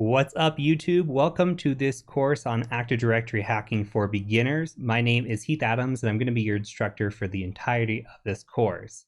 What's up, YouTube? Welcome to this course on Active Directory hacking for beginners. My name is Heath Adams, and I'm going to be your instructor for the entirety of this course.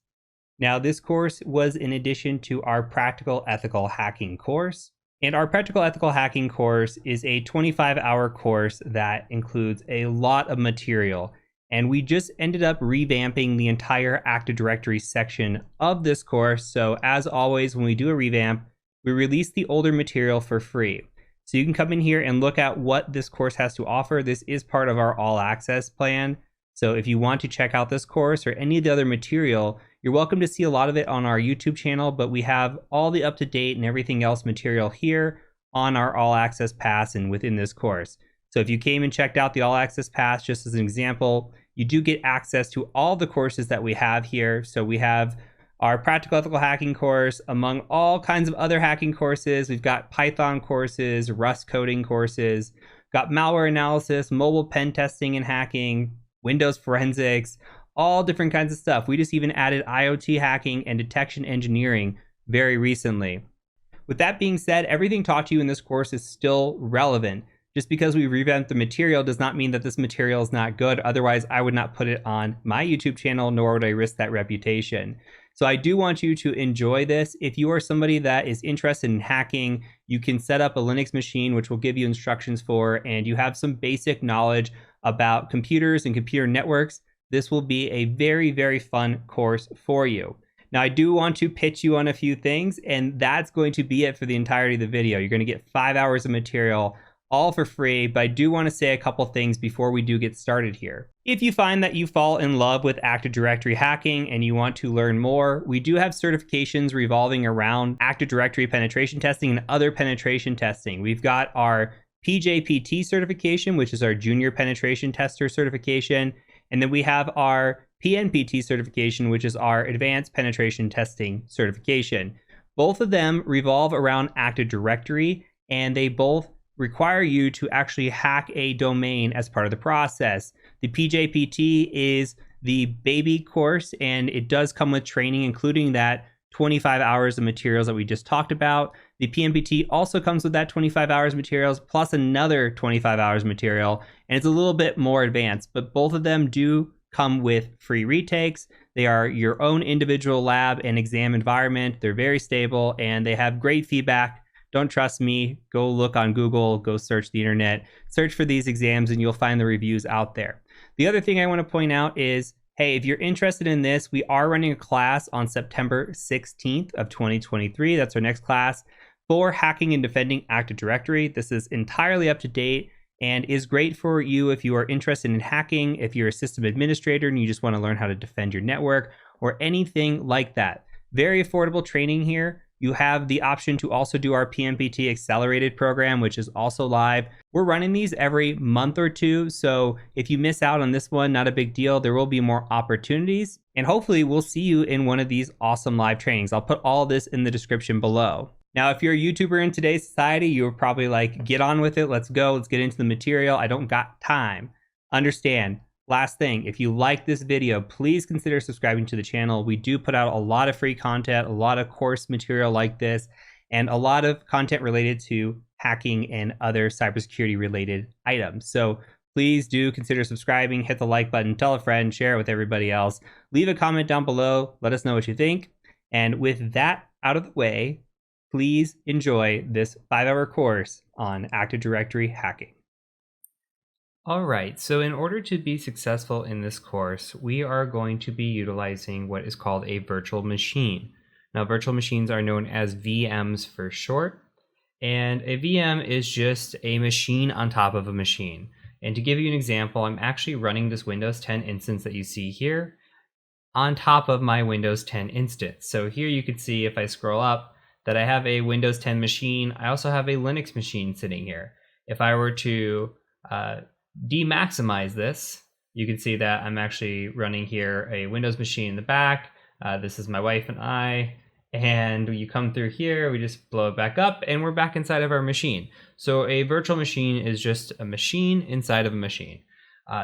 Now, this course was in addition to our Practical Ethical Hacking course. And our Practical Ethical Hacking course is a 25-hour course that includes a lot of material. And we just ended up revamping the entire Active Directory section of this course. So as always, when we do a revamp, we release the older material for free. So you can come in here and look at what this course has to offer. This is part of our all access plan. So if you want to check out this course or any of the other material, you're welcome to see a lot of it on our YouTube channel, but we have all the up-to-date and everything else material here on our all access pass and within this course. So if you came and checked out the all access pass, just as an example, you do get access to all the courses that we have here. So we have our Practical Ethical Hacking course, among all kinds of other hacking courses. We've got Python courses, Rust coding courses, got malware analysis, mobile pen testing and hacking, Windows forensics, all different kinds of stuff. We just even added IoT hacking and detection engineering very recently. With that being said, everything taught to you in this course is still relevant. Just because we revamped the material does not mean that this material is not good. Otherwise, I would not put it on my YouTube channel, nor would I risk that reputation. So I do want you to enjoy this. If you are somebody that is interested in hacking, you can set up a Linux machine, which we'll give you instructions for, and you have some basic knowledge about computers and computer networks. This will be a very, very fun course for you. Now, I do want to pitch you on a few things, and that's going to be it for the entirety of the video. You're going to get 5 hours of material all for free, but I do want to say a couple things before we do get started here. If you find that you fall in love with Active Directory hacking and you want to learn more, we do have certifications revolving around Active Directory penetration testing and other penetration testing. We've got our PJPT certification, which is our junior penetration tester certification, and then we have our PNPT certification, which is our advanced penetration testing certification. Both of them revolve around Active Directory, and they both require you to actually hack a domain as part of the process. The PJPT is the baby course, and it does come with training, including that 25 hours of materials that we just talked about. The PNPT also comes with that 25 hours of materials plus another 25 hours of material, and it's a little bit more advanced, but both of them do come with free retakes. They are your own individual lab and exam environment. They're very stable, and they have great feedback. Don't trust me, go look on Google, go search the internet, search for these exams, and you'll find the reviews out there. The other thing I want to point out is, hey, if you're interested in this, we are running a class on September 16th of 2023. That's our next class for hacking and defending Active Directory. This is entirely up to date and is great for you if you are interested in hacking, if you're a system administrator and you just want to learn how to defend your network or anything like that. Very affordable training here. You have the option to also do our PNPT accelerated program, which is also live. We're running these every month or two, so if you miss out on this one, not a big deal. There will be more opportunities, and hopefully we'll see you in one of these awesome live trainings. I'll put all this in the description below. Now, if you're a YouTuber in today's society, you're probably like, get on with it, let's go, let's get into the material. I don't got time. Understand. Last thing, if you like this video, please consider subscribing to the channel. We do put out a lot of free content, a lot of course material like this, and a lot of content related to hacking and other cybersecurity related items. So please do consider subscribing, hit the like button, tell a friend, share it with everybody else. Leave a comment down below, let us know what you think. And with that out of the way, please enjoy this 5-hour course on Active Directory hacking. All right, so in order to be successful in this course, we are going to be utilizing what is called a virtual machine. Now, virtual machines are known as VMs for short, and a VM is just a machine on top of a machine. And to give you an example, I'm actually running this Windows 10 instance that you see here on top of my Windows 10 instance. So here you can see, if I scroll up, that I have a Windows 10 machine. I also have a Linux machine sitting here. If I were to demaximize this, you can see that I'm actually running here a Windows machine in the back. This is my wife and I, and you come through here, we just blow it back up, and we're back inside of our machine. So a virtual machine is just a machine inside of a machine.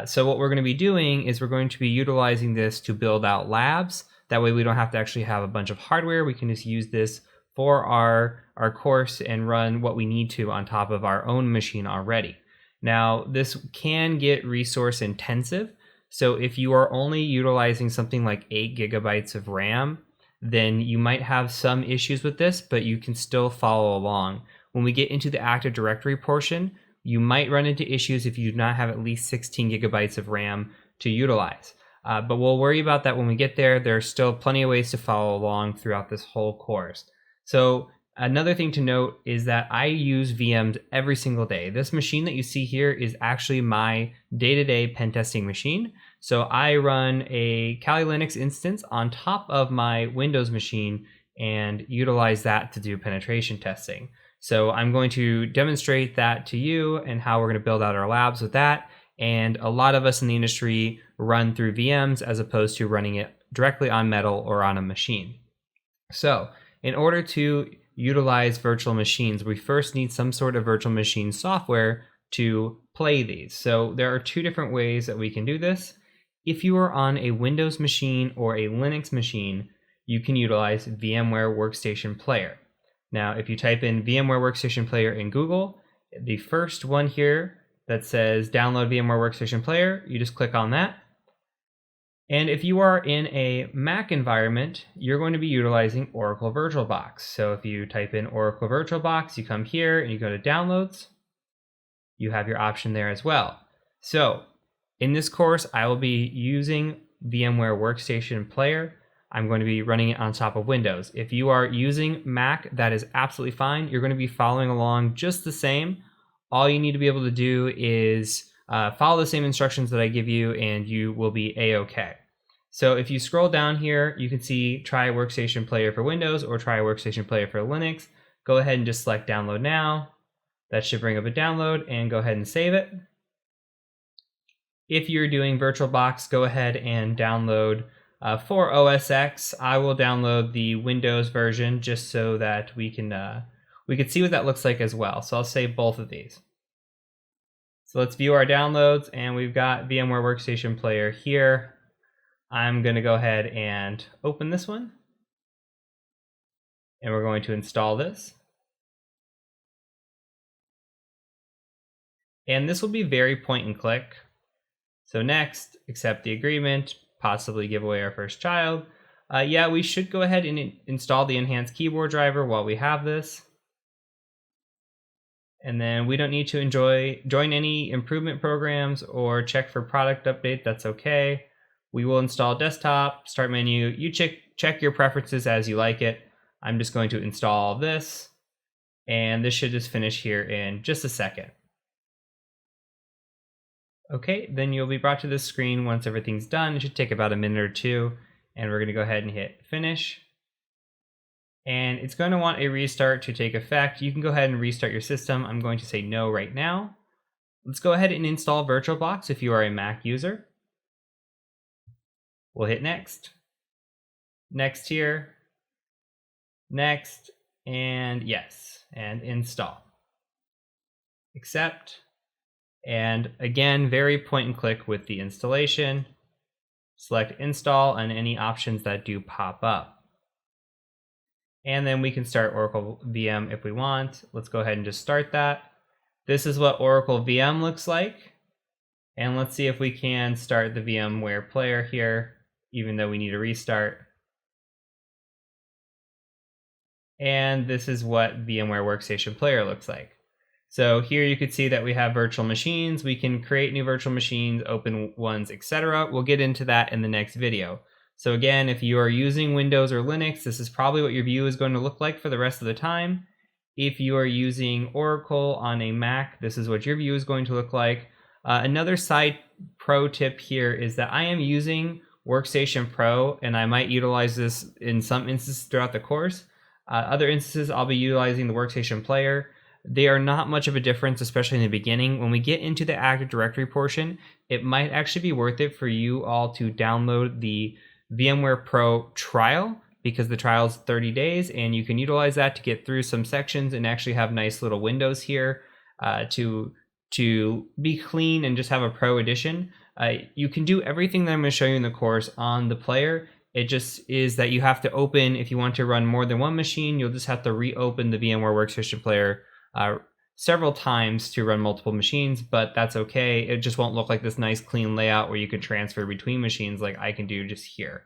So what we're going to be doing is we're going to be utilizing this to build out labs. That way we don't have to actually have a bunch of hardware. We can just use this for our course and run what we need to on top of our own machine already. Now, this can get resource intensive. So if you are only utilizing something like 8 gigabytes of RAM, then you might have some issues with this, but you can still follow along. When we get into the Active Directory portion, you might run into issues if you do not have at least 16 gigabytes of RAM to utilize. But we'll worry about that when we get there. There are still plenty of ways to follow along throughout this whole course. So another thing to note is that I use VMs every single day. This machine that you see here is actually my day-to-day pen testing machine. So I run a Kali Linux instance on top of my Windows machine and utilize that to do penetration testing. So I'm going to demonstrate that to you and how we're going to build out our labs with that. And a lot of us in the industry run through VMs as opposed to running it directly on Metal or on a machine. So in order to utilize virtual machines, we first need some sort of virtual machine software to play these. So there are two different ways that we can do this. If you are on a Windows machine or a Linux machine, you can utilize VMware Workstation Player. Now, if you type in VMware Workstation Player in Google, the first one here that says download VMware Workstation Player, you just click on that. And if you are in a Mac environment, you're going to be utilizing Oracle VirtualBox. So if you type in Oracle VirtualBox, you come here and you go to Downloads. You have your option there as well. So in this course, I will be using VMware Workstation Player. I'm going to be running it on top of Windows. If you are using Mac, that is absolutely fine. You're going to be following along just the same. All you need to be able to do is follow the same instructions that I give you and you will be A-OK. So if you scroll down here, you can see try Workstation Player for Windows or try Workstation Player for Linux. Go ahead and just select download now. That should bring up a download and go ahead and save it. If you're doing VirtualBox, go ahead and download for OS X. I will download the Windows version just so that we can see what that looks like as well. So I'll save both of these. So let's view our downloads, and we've got VMware Workstation Player here. I'm going to go ahead and open this one, and we're going to install this. And this will be very point and click. So next, accept the agreement, possibly give away our first child. Yeah, we should go ahead and install the enhanced keyboard driver while we have this. And then we don't need to join any improvement programs or check for product update. That's okay. We will install desktop, start menu. You check your preferences as you like it. I'm just going to install this, and this should just finish here in just a second. Okay, then you'll be brought to this screen once everything's done. It should take about a minute or two, and we're going to go ahead and hit finish. And it's going to want a restart to take effect. You can go ahead and restart your system. I'm going to say no right now. Let's go ahead and install VirtualBox if you are a Mac user. We'll hit next. Next here. Next, and yes, and install. Accept. And again, very point and click with the installation. Select install and any options that do pop up. And then we can start Oracle VM if we want. Let's go ahead and just start that. This is what Oracle VM looks like. And let's see if we can start the VMware player here, even though we need a restart. And this is what VMware Workstation Player looks like. So here you can see that we have virtual machines. We can create new virtual machines, open ones, etc. We'll get into that in the next video. So again, if you are using Windows or Linux, this is probably what your view is going to look like for the rest of the time. If you are using Oracle on a Mac, this is what your view is going to look like. Another side pro tip here is that I am using Workstation Pro, and I might utilize this in some instances throughout the course. Other instances, I'll be utilizing the Workstation Player. They are not much of a difference, especially in the beginning. When we get into the Active Directory portion, it might actually be worth it for you all to download the VMware Pro trial, because the trial is 30 days and you can utilize that to get through some sections and actually have nice little windows here to be clean and just have a pro edition. You can do everything that I'm going to show you in the course on the player. It just is that you have to open, if you want to run more than one machine, you'll just have to reopen the VMware Workstation Player several times to run multiple machines, but that's okay. It just won't look like this nice clean layout where you can transfer between machines like I can do just here.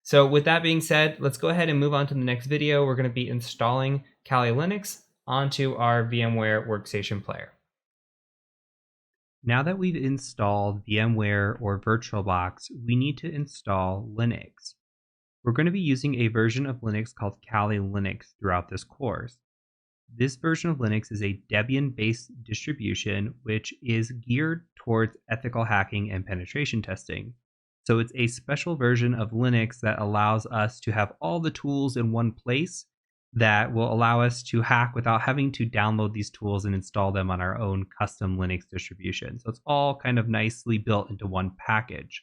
So with that being said, let's go ahead and move on to the next video. We're going to be installing Kali Linux onto our VMware Workstation Player. Now that we've installed VMware or VirtualBox, we need to install Linux. We're going to be using a version of Linux called Kali Linux throughout this course. This version of Linux is a Debian-based distribution which is geared towards ethical hacking and penetration testing. So it's a special version of Linux that allows us to have all the tools in one place that will allow us to hack without having to download these tools and install them on our own custom Linux distribution. So it's all kind of nicely built into one package.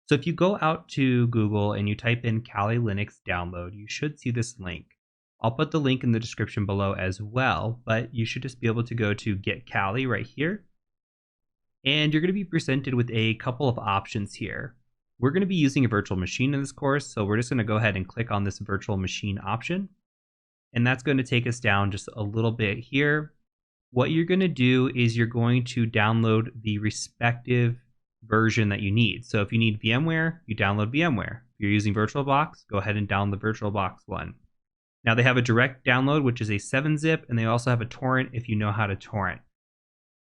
So if you go out to Google and you type in Kali Linux download, you should see this link. I'll put the link in the description below as well, but you should just be able to go to Get Kali right here. And you're going to be presented with a couple of options here. We're going to be using a virtual machine in this course, so we're just going to go ahead and click on this virtual machine option. And that's going to take us down just a little bit here. What you're going to do is you're going to download the respective version that you need. So if you need VMware, you download VMware. If you're using VirtualBox, go ahead and download the VirtualBox one. Now they have a direct download, which is a 7-zip, and they also have a torrent if you know how to torrent.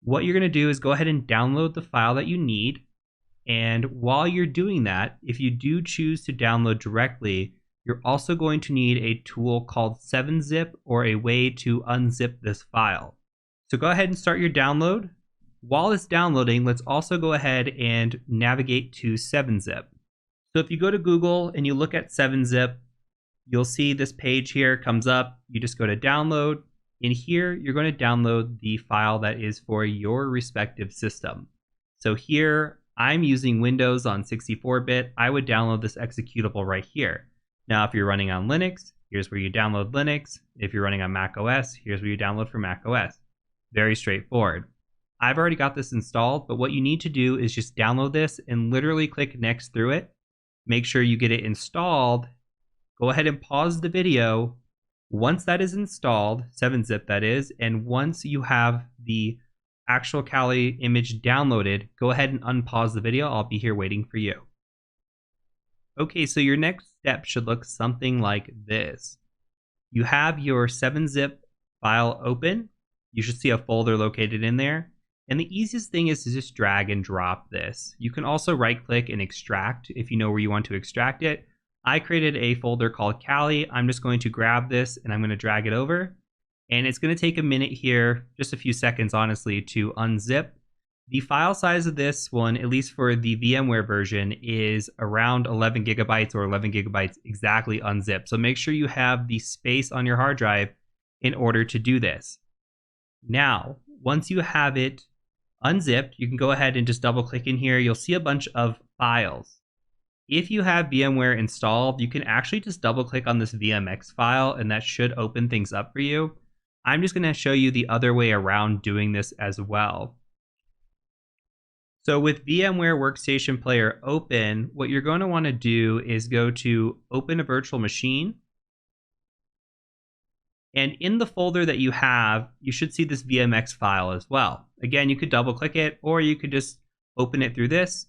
What you're going to do is go ahead and download the file that you need. And while you're doing that, if you do choose to download directly, you're also going to need a tool called 7-zip or a way to unzip this file. So go ahead and start your download. While it's downloading, let's also go ahead and navigate to 7-zip. So if you go to Google and you look at 7-zip, you'll see this page here comes up. You just go to download. In here, you're going to download the file that is for your respective system. So here, I'm using Windows on 64-bit. I would download this executable right here. Now, if you're running on Linux, here's where you download Linux. If you're running on Mac OS, here's where you download for Mac OS. Very straightforward. I've already got this installed, but what you need to do is just download this and literally click next through it. Make sure you get it installed. Go ahead and pause the video. Once that is installed, 7-zip that is, and once you have the actual Kali image downloaded, go ahead and unpause the video. I'll be here waiting for you. Okay, so your next step should look something like this. You have your 7-zip file open. You should see a folder located in there. And the easiest thing is to just drag and drop this. You can also right-click and extract if you know where you want to extract it. I created a folder called Kali. I'm just going to grab this and I'm going to drag it over. And it's going to take a minute here, just a few seconds honestly, to unzip. The file size of this one, at least for the VMware version, is around 11 gigabytes or 11 gigabytes exactly unzipped. So make sure you have the space on your hard drive in order to do this. Now, once you have it unzipped, you can go ahead and just double click in here. You'll see a bunch of files. If you have VMware installed, you can actually just double click on this VMX file and that should open things up for you. I'm just going to show you the other way around doing this as well. So with VMware Workstation Player open, what you're going to want to do is go to Open a Virtual Machine. And in the folder that you have, you should see this VMX file as well. Again, you could double click it or you could just open it through this.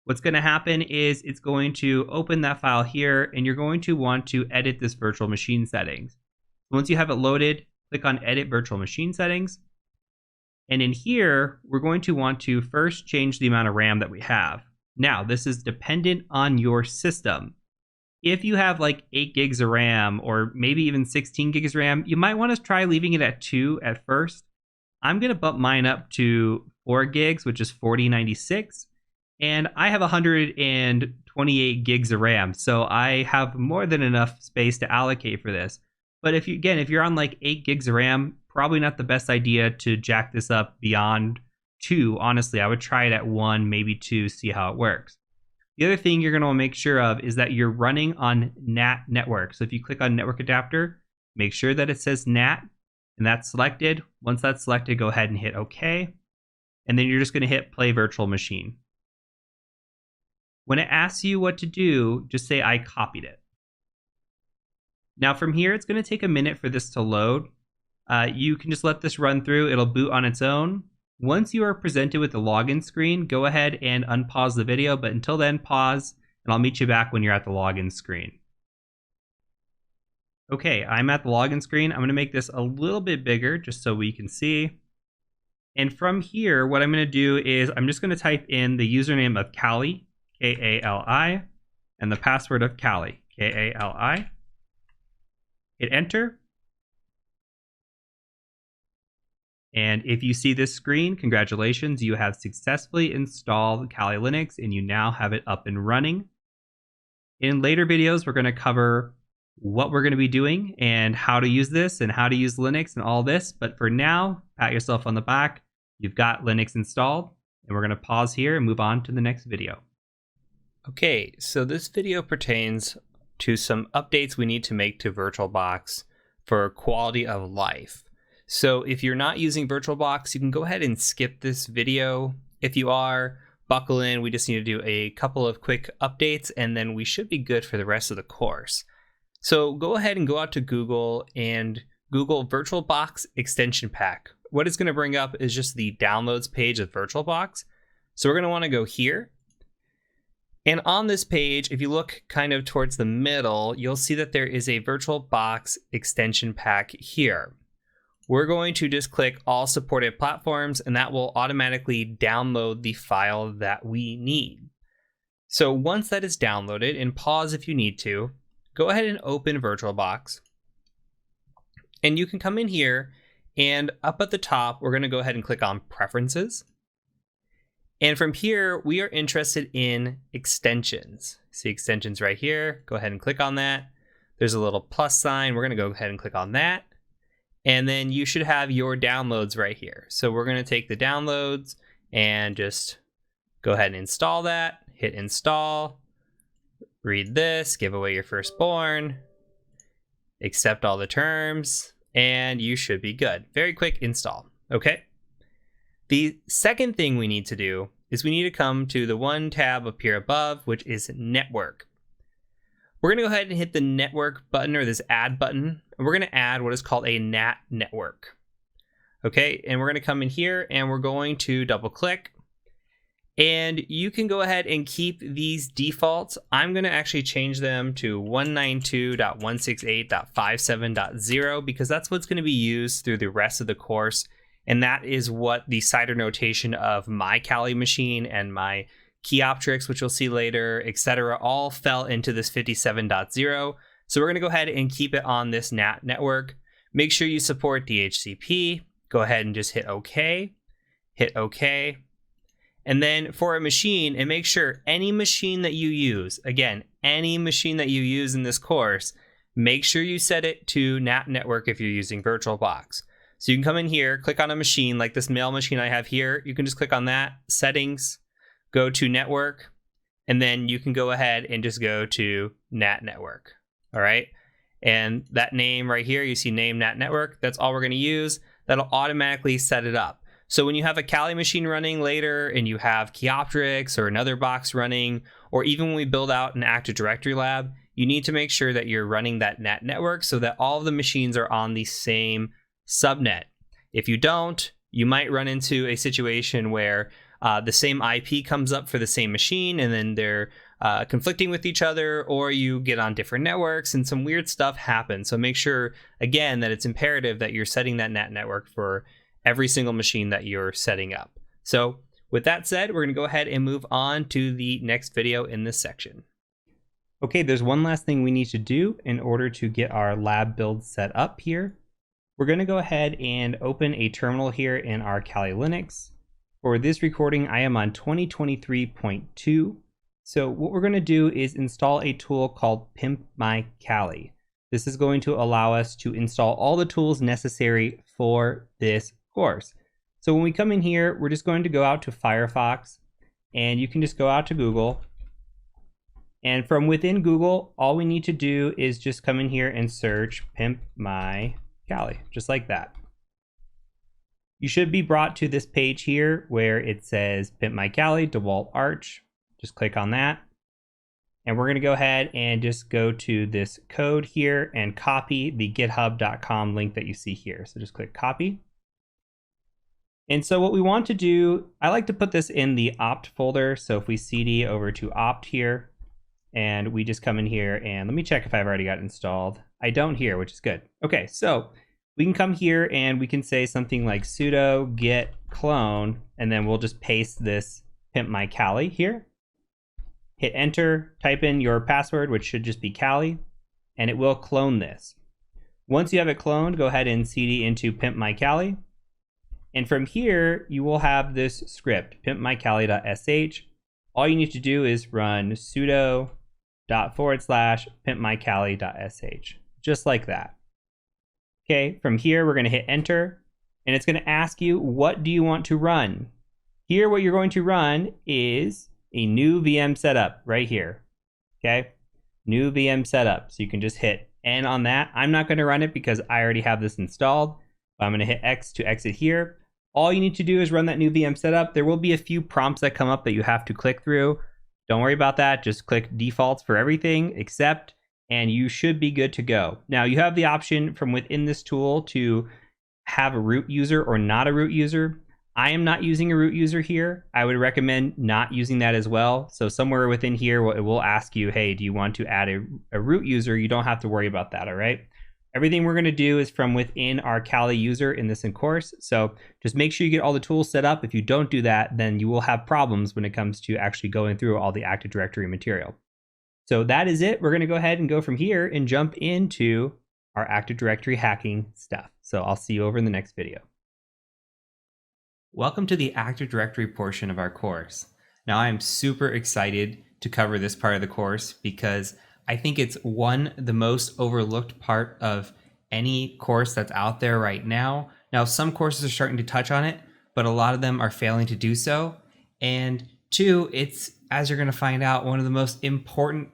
What's going to happen is it's going to open that file here and you're going to want to edit this virtual machine settings. Once you have it loaded, click on Edit Virtual Machine Settings. And in here, we're going to want to first change the amount of RAM that we have. Now, this is dependent on your system. If you have like 8 gigs of RAM or maybe even 16 gigs of RAM, you might want to try leaving it at 2 at first. I'm going to bump mine up to 4 gigs, which is 4096. And I have 128 gigs of RAM, so I have more than enough space to allocate for this. But if you're on like 8 gigs of RAM, probably not the best idea to jack this up beyond 2. Honestly, I would try it at 1, maybe 2, see how it works. The other thing you're going to want to make sure of is that you're running on NAT network. So if you click on network adapter, make sure that it says NAT and that's selected. Once that's selected, go ahead and hit OK. And then you're just going to hit play virtual machine. When it asks you what to do, just say I copied it. Now from here, it's going to take a minute for this to load. You can just let this run through. It'll boot on its own. Once you are presented with the login screen, go ahead and unpause the video, but until then, pause, and I'll meet you back when you're at the login screen. Okay, I'm at the login screen. I'm going to make this a little bit bigger just so we can see. And from here, what I'm going to do is I'm just going to type in the username of Kali, K-A-L-I, and the password of Kali, K-A-L-I. Hit enter. And if you see this screen, congratulations, you have successfully installed Kali Linux and you now have it up and running. In later videos, we're going to cover what we're going to be doing and how to use this and how to use Linux and all this. But for now, pat yourself on the back. You've got Linux installed, and we're going to pause here and move on to the next video. Okay, so this video pertains to some updates we need to make to VirtualBox for quality of life. So if you're not using VirtualBox, you can go ahead and skip this video. If you are, buckle in. We just need to do a couple of quick updates, and then we should be good for the rest of the course. So go ahead and go out to Google and Google VirtualBox Extension Pack. What it's going to bring up is just the downloads page of VirtualBox. So we're going to want to go here. And on this page, if you look kind of towards the middle, you'll see that there is a VirtualBox Extension Pack here. We're going to just click all supported platforms, and that will automatically download the file that we need. So once that is downloaded, and pause if you need to, go ahead and open VirtualBox. And you can come in here, and up at the top, we're going to go ahead and click on Preferences. And from here, we are interested in extensions. See extensions right here. Go ahead and click on that. There's a little plus sign. We're going to go ahead and click on that. And then you should have your downloads right here. So we're going to take the downloads and just go ahead and install that. Hit install. Read this. Give away your firstborn. Accept all the terms. And you should be good. Very quick install. Okay. The second thing we need to do is we need to come to the one tab up here above, which is Network. We're going to go ahead and hit the Network button, or this Add button, and we're going to add what is called a NAT network. Okay, and we're going to come in here and we're going to double click. And you can go ahead and keep these defaults. I'm going to actually change them to 192.168.57.0 because that's what's going to be used through the rest of the course. And that is what the CIDR notation of my Kali machine and my Keyoptrix, which you'll see later, etc., all fell into this 57.0. So we're going to go ahead and keep it on this NAT network. Make sure you support DHCP. Go ahead and just hit OK. Hit OK. And then for a machine, and make sure any machine that you use, again, any machine that you use in this course, make sure you set it to NAT network if you're using VirtualBox. So you can come in here, click on a machine like this mail machine I have here. You can just click on that, settings, go to network, and then you can go ahead and just go to NAT network. All right. And that name right here, you see name NAT network. That's all we're going to use. That'll automatically set it up. So when you have a Kali machine running later and you have Keyoptrix or another box running, or even when we build out an Active Directory lab, you need to make sure that you're running that NAT network so that all of the machines are on the same subnet. If you don't, you might run into a situation where the same IP comes up for the same machine and then they're conflicting with each other, or you get on different networks and some weird stuff happens. So make sure, again, that it's imperative that you're setting that NAT network for every single machine that you're setting up. So with that said, we're going to go ahead and move on to the next video in this section. Okay, there's one last thing we need to do in order to get our lab build set up here. We're going to go ahead and open a terminal here in our Kali Linux. For this recording, I am on 2023.2. So what we're going to do is install a tool called Pimp My Kali. This is going to allow us to install all the tools necessary for this course. So when we come in here, we're just going to go out to Firefox, and you can just go out to Google. And from within Google, all we need to do is just come in here and search Pimp My Kali, just like that. You should be brought to this page here where it says Pimp My Kali, DeWalt Arch. Just click on that. And we're going to go ahead and just go to this code here and copy the github.com link that you see here. So just click copy. And so what we want to do, I like to put this in the opt folder. So if we cd over to opt here, and we just come in here and let me check if I've already got it installed. I don't here, which is good. Okay, so we can come here and we can say something like sudo git clone, and then we'll just paste this pimp my Kali here. Hit enter, type in your password, which should just be Kali, and it will clone this. Once you have it cloned, go ahead and cd into pimp my Kali. And from here, you will have this script, pimpmykali.sh. All you need to do is run sudo /pimpmykali.sh, just like that. Okay, from here, we're going to hit enter, and it's going to ask you, what do you want to run? Here, what you're going to run is a new VM setup right here. Okay, new VM setup. So you can just hit N on that. I'm not going to run it because I already have this installed. I'm going to hit X to exit here. All you need to do is run that new VM setup. There will be a few prompts that come up that you have to click through. Don't worry about that. Just click defaults for everything, accept, and you should be good to go. Now you have the option from within this tool to have a root user or not a root user. I am not using a root user here. I would recommend not using that as well. So somewhere within here, it will ask you, hey, do you want to add a root user? You don't have to worry about that, all right? Everything we're going to do is from within our Kali user in this course. So just make sure you get all the tools set up. If you don't do that, then you will have problems when it comes to actually going through all the Active Directory material. So that is it. We're going to go ahead and go from here and jump into our Active Directory hacking stuff. So I'll see you over in the next video. Welcome to the Active Directory portion of our course. Now I'm super excited to cover this part of the course because I think it's the most overlooked part of any course that's out there right now. Now, some courses are starting to touch on it, but a lot of them are failing to do so. And two, it's, as you're going to find out, one of the most important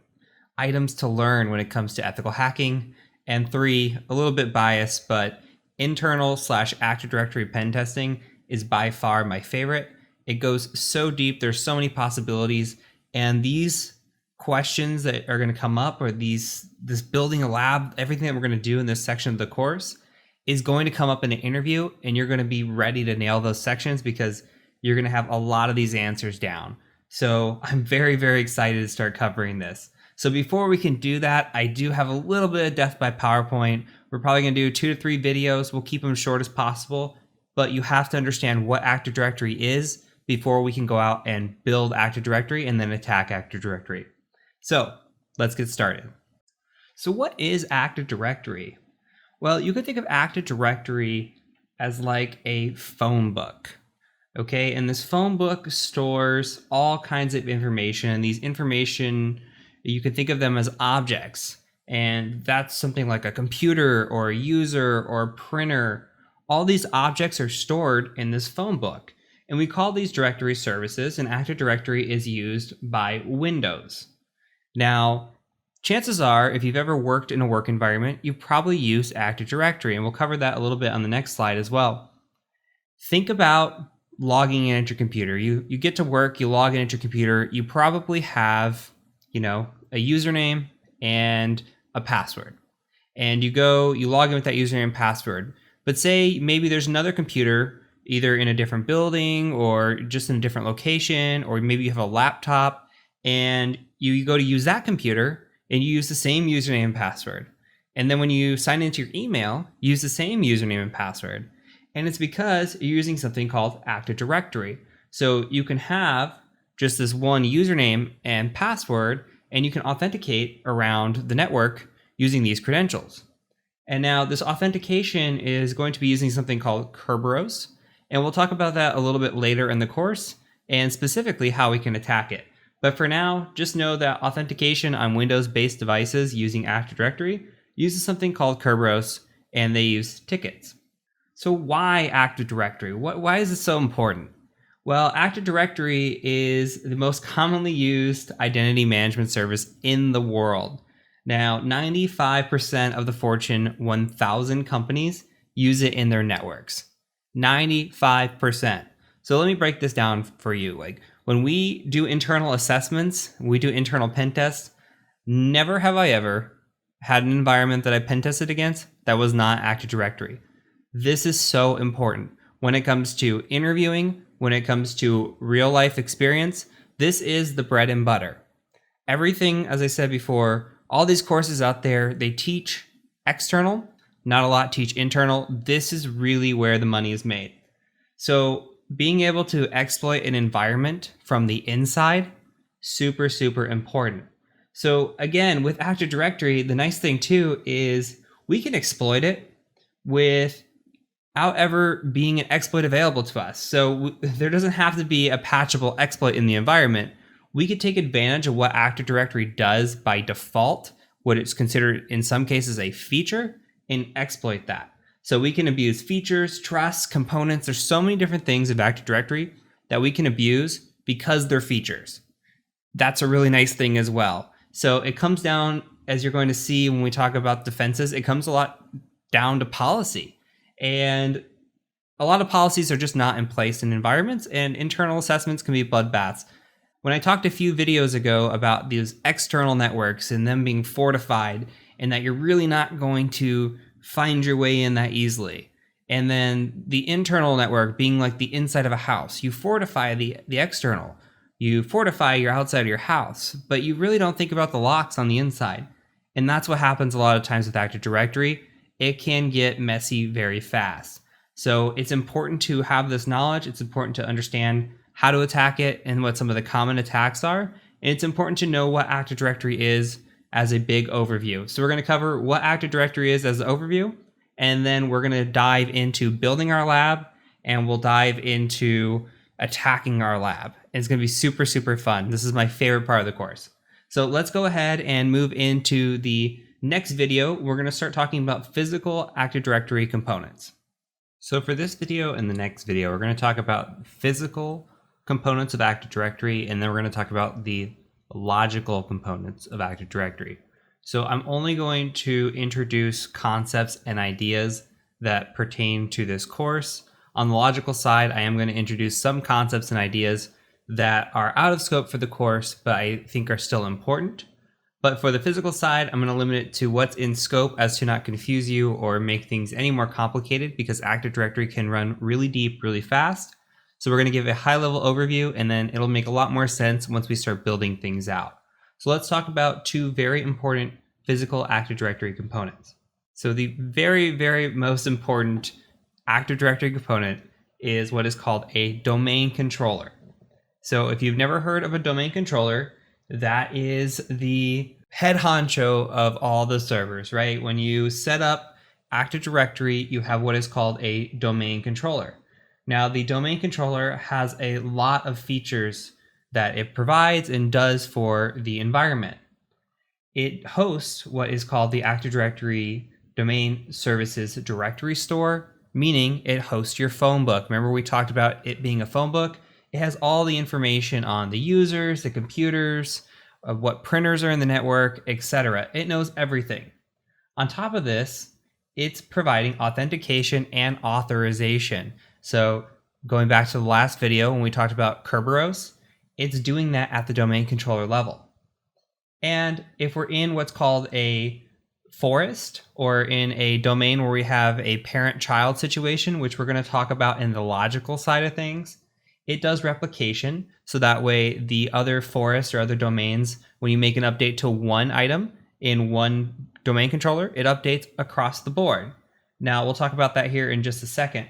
items to learn when it comes to ethical hacking. And three, a little bit biased, but internal/Active Directory pen testing is by far my favorite. It goes so deep. There's so many possibilities. And these questions that are going to come up, or this building a lab, everything that we're going to do in this section of the course is going to come up in an interview, and you're going to be ready to nail those sections because you're going to have a lot of these answers down. So I'm very, very excited to start covering this. So before we can do that, I do have a little bit of death by PowerPoint. We're probably going to do 2 to 3 videos. We'll keep them short as possible, but you have to understand what Active Directory is before we can go out and build Active Directory and then attack Active Directory. So let's get started. So what is Active Directory? Well, you could think of Active Directory as like a phone book, okay? And this phone book stores all kinds of information. These information, you can think of them as objects, and that's something like a computer or a user or a printer. All these objects are stored in this phone book, and we call these directory services, and Active Directory is used by Windows. Now, chances are, if you've ever worked in a work environment, you've probably used Active Directory, and we'll cover that a little bit on the next slide as well. Think about logging in at your computer. You get to work, you log in at your computer, you probably have, a username and a password. And you log in with that username and password. But say maybe there's another computer, either in a different building or just in a different location, or maybe you have a laptop, and you go to use that computer and you use the same username and password. And then when you sign into your email, use the same username and password. And it's because you're using something called Active Directory. So you can have just this one username and password, and you can authenticate around the network using these credentials. And now this authentication is going to be using something called Kerberos. And we'll talk about that a little bit later in the course, and specifically how we can attack it. But for now, just know that authentication on Windows-based devices using Active Directory uses something called Kerberos, and they use tickets. So why Active Directory? Why is it so important? Well, Active Directory is the most commonly used identity management service in the world. Now, 95% of the Fortune 1000 companies use it in their networks. 95%. So let me break this down for you. Like when we do internal assessments, we do internal pen tests, Never have I ever had an environment that I pen tested against that was not Active Directory. This is so important when it comes to interviewing, when it comes to real life experience. This is the bread and butter. Everything, as I said before, all these courses out there, they teach external, not a lot teach internal. This is really where the money is made. So being able to exploit an environment from the inside, super, super important. So again, with Active Directory, the nice thing too is we can exploit it without ever being an exploit available to us. So there doesn't have to be a patchable exploit in the environment. We could take advantage of what Active Directory does by default, what it's considered in some cases a feature, and exploit that. So we can abuse features, trusts, components. There's so many different things of Active Directory that we can abuse because they're features. That's a really nice thing as well. So it comes down, as you're going to see when we talk about defenses, it comes a lot down to policy. And a lot of policies are just not in place in environments, and internal assessments can be bloodbaths. When I talked a few videos ago about these external networks and them being fortified, and that you're really not going to find your way in that easily. And then the internal network being like the inside of a house. You fortify the external. You fortify your outside of your house, but you really don't think about the locks on the inside. And that's what happens a lot of times with Active Directory. It can get messy very fast. So it's important to have this knowledge. It's important to understand how to attack it and what some of the common attacks are. And it's important to know what Active Directory is as a big overview. So we're going to cover what Active Directory is as an overview, and then we're going to dive into building our lab, and we'll dive into attacking our lab. And it's going to be super, super fun. This is my favorite part of the course. So let's go ahead and move into the next video. We're going to start talking about physical Active Directory components. So for this video and the next video, we're going to talk about physical components of Active Directory, and then we're going to talk about the logical components of Active Directory. So I'm only going to introduce concepts and ideas that pertain to this course. On the logical side, I am going to introduce some concepts and ideas that are out of scope for the course, but I think are still important. But for the physical side, I'm going to limit it to what's in scope as to not confuse you or make things any more complicated, because Active Directory can run really deep, really fast. So we're going to give a high-level overview, and then it'll make a lot more sense once we start building things out. So let's talk about two very important physical Active Directory components. So the very, very most important Active Directory component is what is called a domain controller. So if you've never heard of a domain controller, that is the head honcho of all the servers, right? When you set up Active Directory, you have what is called a domain controller. Now, the domain controller has a lot of features that it provides and does for the environment. It hosts what is called the Active Directory Domain Services Directory Store, meaning it hosts your phone book. Remember, we talked about it being a phone book? It has all the information on the users, the computers, of what printers are in the network, etc. It knows everything. On top of this, it's providing authentication and authorization. So going back to the last video when we talked about Kerberos, it's doing that at the domain controller level. And if we're in what's called a forest, or in a domain where we have a parent-child situation, which we're going to talk about in the logical side of things, it does replication. So that way the other forests or other domains, when you make an update to one item in one domain controller, it updates across the board. Now we'll talk about that here in just a second.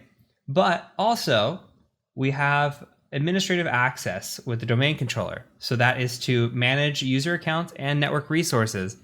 But also, we have administrative access with the domain controller. So that is to manage user accounts and network resources.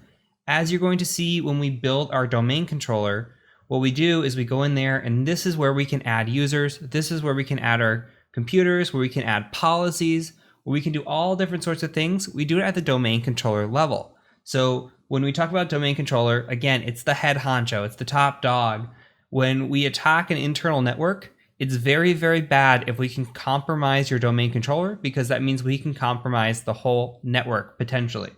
As you're going to see when we build our domain controller, what we do is we go in there, and this is where we can add users. This is where we can add our computers, where we can add policies, where we can do all different sorts of things. We do it at the domain controller level. So when we talk about domain controller, again, it's the head honcho. It's the top dog. When we attack an internal network, it's very, very bad if we can compromise your domain controller, because that means we can compromise the whole network potentially.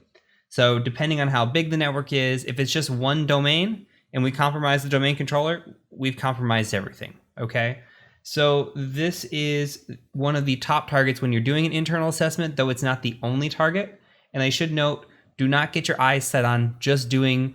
So depending on how big the network is, if it's just one domain and we compromise the domain controller, we've compromised everything, okay? So this is one of the top targets when you're doing an internal assessment, though it's not the only target. And I should note, do not get your eyes set on just doing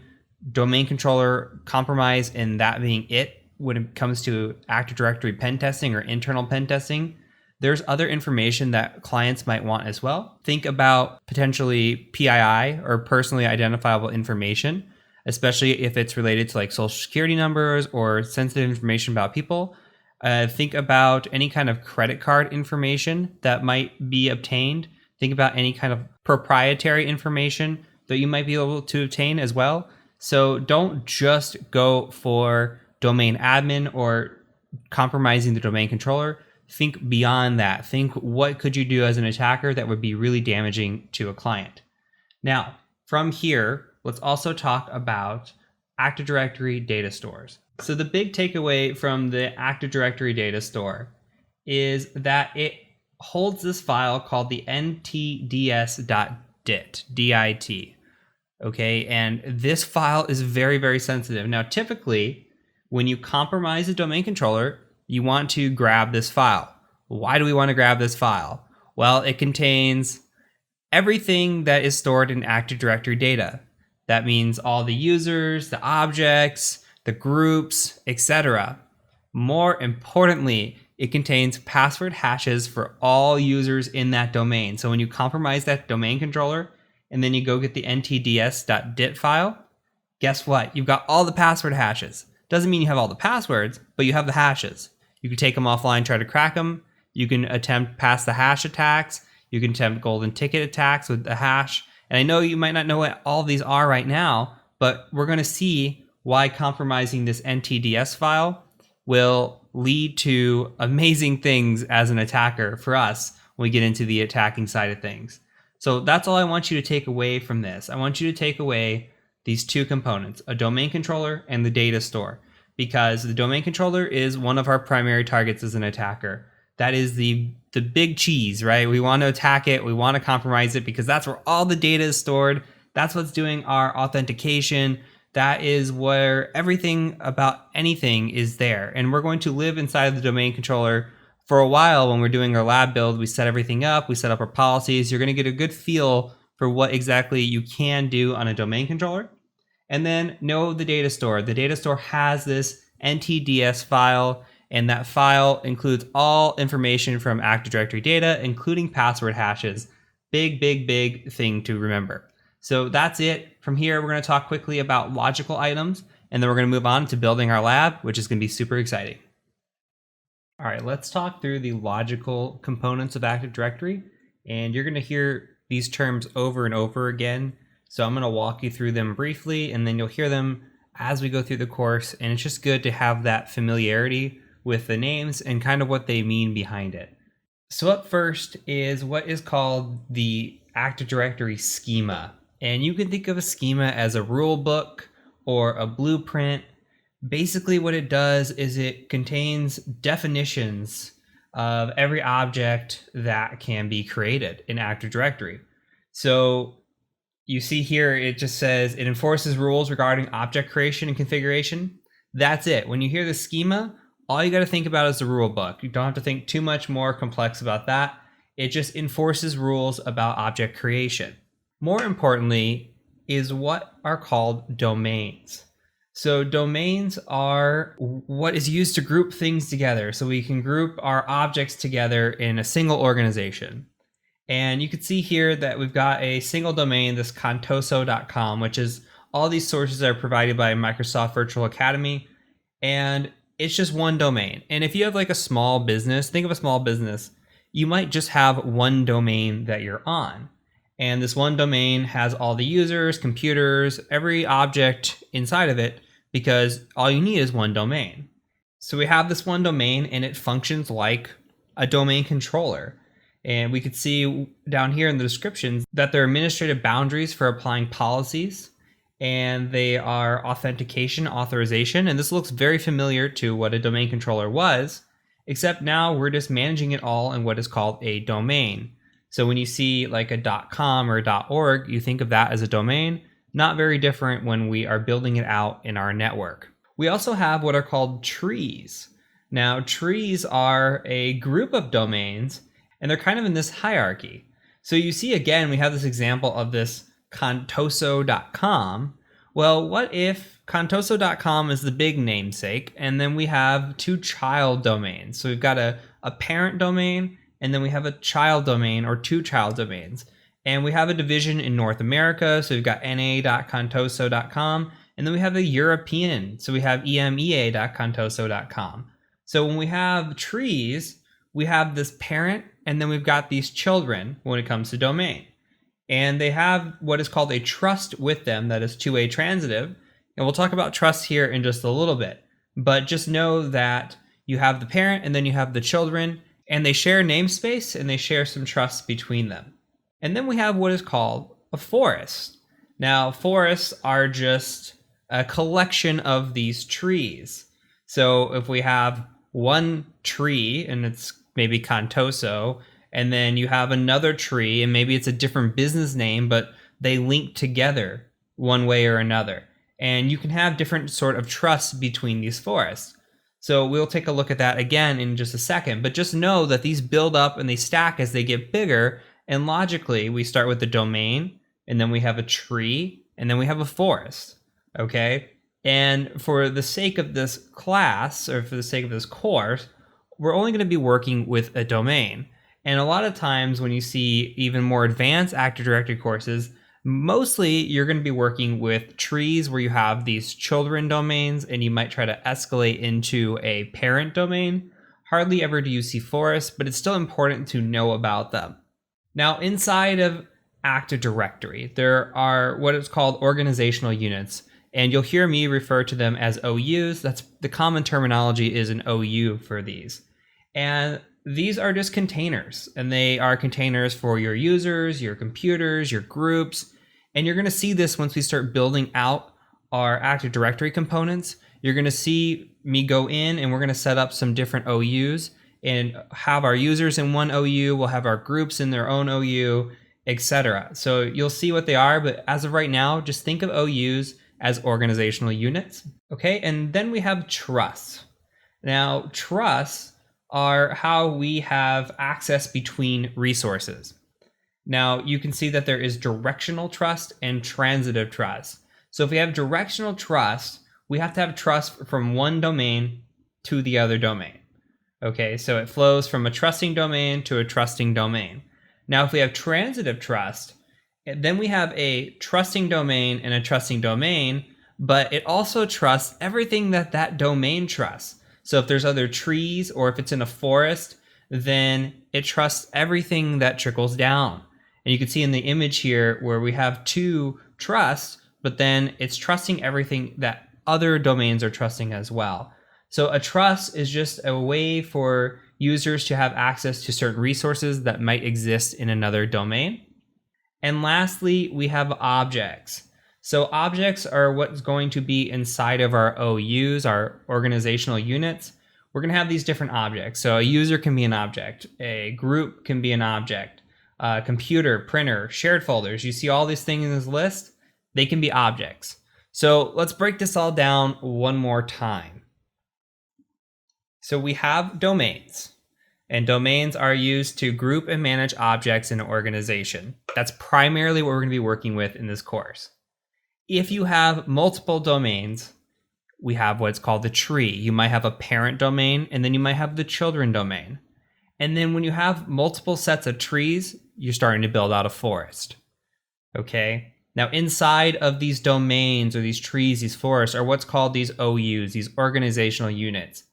domain controller compromise and that being it when it comes to Active Directory pen testing or internal pen testing. There's other information that clients might want as well. Think about potentially PII or personally identifiable information, especially if it's related to like social security numbers or sensitive information about people. Think about any kind of credit card information that might be obtained. Think about any kind of proprietary information that you might be able to obtain as well. So don't just go for domain admin or compromising the domain controller. Think beyond that. Think what could you do as an attacker that would be really damaging to a client. Now, from here, let's also talk about Active Directory data stores. So the big takeaway from the Active Directory data store is that it holds this file called the ntds.dit, D-I-T. Okay, and this file is very, very sensitive. Now, typically, when you compromise a domain controller, you want to grab this file. Why do we want to grab this file? Well, it contains everything that is stored in Active Directory data. That means all the users, the objects, the groups, etc. More importantly, it contains password hashes for all users in that domain. So when you compromise that domain controller, and then you go get the ntds.dit file, guess what? You've got all the password hashes. Doesn't mean you have all the passwords, but you have the hashes. You can take them offline, try to crack them. You can attempt pass the hash attacks. You can attempt golden ticket attacks with the hash. And I know you might not know what all of these are right now, but we're going to see why compromising this ntds file will lead to amazing things as an attacker for us when we get into the attacking side of things. So that's all I want you to take away from this. I want you to take away these two components, a domain controller and the data store, because the domain controller is one of our primary targets as an attacker. That is the big cheese, right? We want to attack it. We want to compromise it because that's where all the data is stored. That's what's doing our authentication. That is where everything about anything is there. And we're going to live inside of the domain controller for a while. When we're doing our lab build, we set everything up, we set up our policies. You're going to get a good feel for what exactly you can do on a domain controller. And then know the data store. The data store has this ntds file, and that file includes all information from Active Directory data, including password hashes. Big, big, big thing to remember. So that's it. From here, we're going to talk quickly about logical items, and then we're going to move on to building our lab, which is going to be super exciting. All right, let's talk through the logical components of Active Directory, and you're going to hear these terms over and over again. So I'm going to walk you through them briefly, and then you'll hear them as we go through the course, and it's just good to have that familiarity with the names and kind of what they mean behind it. So up first is what is called the Active Directory schema. And you can think of a schema as a rule book or a blueprint. Basically what it does is it contains definitions of every object that can be created in Active Directory. So you see here, it just says it enforces rules regarding object creation and configuration. That's it. When you hear the schema, all you got to think about is the rule book. You don't have to think too much more complex about that. It just enforces rules about object creation. More importantly is what are called domains. So domains are what is used to group things together. So we can group our objects together in a single organization. And you can see here that we've got a single domain, this contoso.com, which is all these sources are provided by Microsoft Virtual Academy. And it's just one domain. And if you have like a small business, think of a small business, you might just have one domain that you're on. And this one domain has all the users, computers, every object inside of it, because all you need is one domain. So we have this one domain and it functions like a domain controller. And we could see down here in the descriptions that there are administrative boundaries for applying policies, and they are authentication, authorization. And this looks very familiar to what a domain controller was, except now we're just managing it all in what is called a domain. So when you see like a .com or a .org, you think of that as a domain. Not very different when we are building it out in our network. We also have what are called trees. Now, trees are a group of domains, and they're kind of in this hierarchy. So you see, again, we have this example of this contoso.com. Well, what if contoso.com is the big namesake, and then we have two child domains? So we've got a parent domain, and then we have a child domain, or two child domains. And we have a division in North America, so we've got na.contoso.com, and then we have a European, so we have emea.contoso.com. So when we have trees, we have this parent, and then we've got these children when it comes to domain. And they have what is called a trust with them that is two-way transitive. And we'll talk about trust here in just a little bit. But just know that you have the parent and then you have the children, and they share namespace and they share some trust between them. And then we have what is called a forest. Now, forests are just a collection of these trees. So if we have one tree and it's maybe Contoso, and then you have another tree and maybe it's a different business name, but they link together one way or another. And you can have different sort of trusts between these forests. So we'll take a look at that again in just a second, but just know that these build up and they stack as they get bigger. And logically, we start with the domain, and then we have a tree, and then we have a forest, okay? And for the sake of this class, or for the sake of this course, we're only gonna be working with a domain. And a lot of times when you see even more advanced Active Directory courses, mostly you're going to be working with trees where you have these children domains, and you might try to escalate into a parent domain. Hardly ever do you see forests, but it's still important to know about them. Now, inside of Active Directory, there are what is called organizational units, and you'll hear me refer to them as OUs. That's the common terminology is an OU for these. And these are just containers, and they are containers for your users, your computers, your groups. And you're going to see this once we start building out our Active Directory components. You're going to see me go in and we're going to set up some different OUs and have our users in one OU. We'll have our groups in their own OU, etc. So you'll see what they are, but as of right now, just think of OUs as organizational units. Okay, and then we have trusts. Now, trusts are how we have access between resources. Now, you can see that there is directional trust and transitive trust. So if we have directional trust, we have to have trust from one domain to the other domain. Okay, so it flows from a trusting domain to a trusting domain. Now, if we have transitive trust, then we have a trusting domain and a trusting domain, but it also trusts everything that that domain trusts. So if there's other trees or if it's in a forest, then it trusts everything that trickles down. And you can see in the image here where we have two trusts, but then it's trusting everything that other domains are trusting as well. So a trust is just a way for users to have access to certain resources that might exist in another domain. And lastly, we have objects. So objects are what's going to be inside of our OUs, our organizational units. We're going to have these different objects. So a user can be an object, a group can be an object, a computer, printer, shared folders. You see all these things in this list, they can be objects. So let's break this all down one more time. So we have domains, and domains are used to group and manage objects in an organization. That's primarily what we're going to be working with in this course. If you have multiple domains, we have what's called the tree. You might have a parent domain, and then you might have the children domain. And then when you have multiple sets of trees, you're starting to build out a forest. Okay? Now, inside of these domains or these trees, these forests, are what's called these OUs, these organizational units.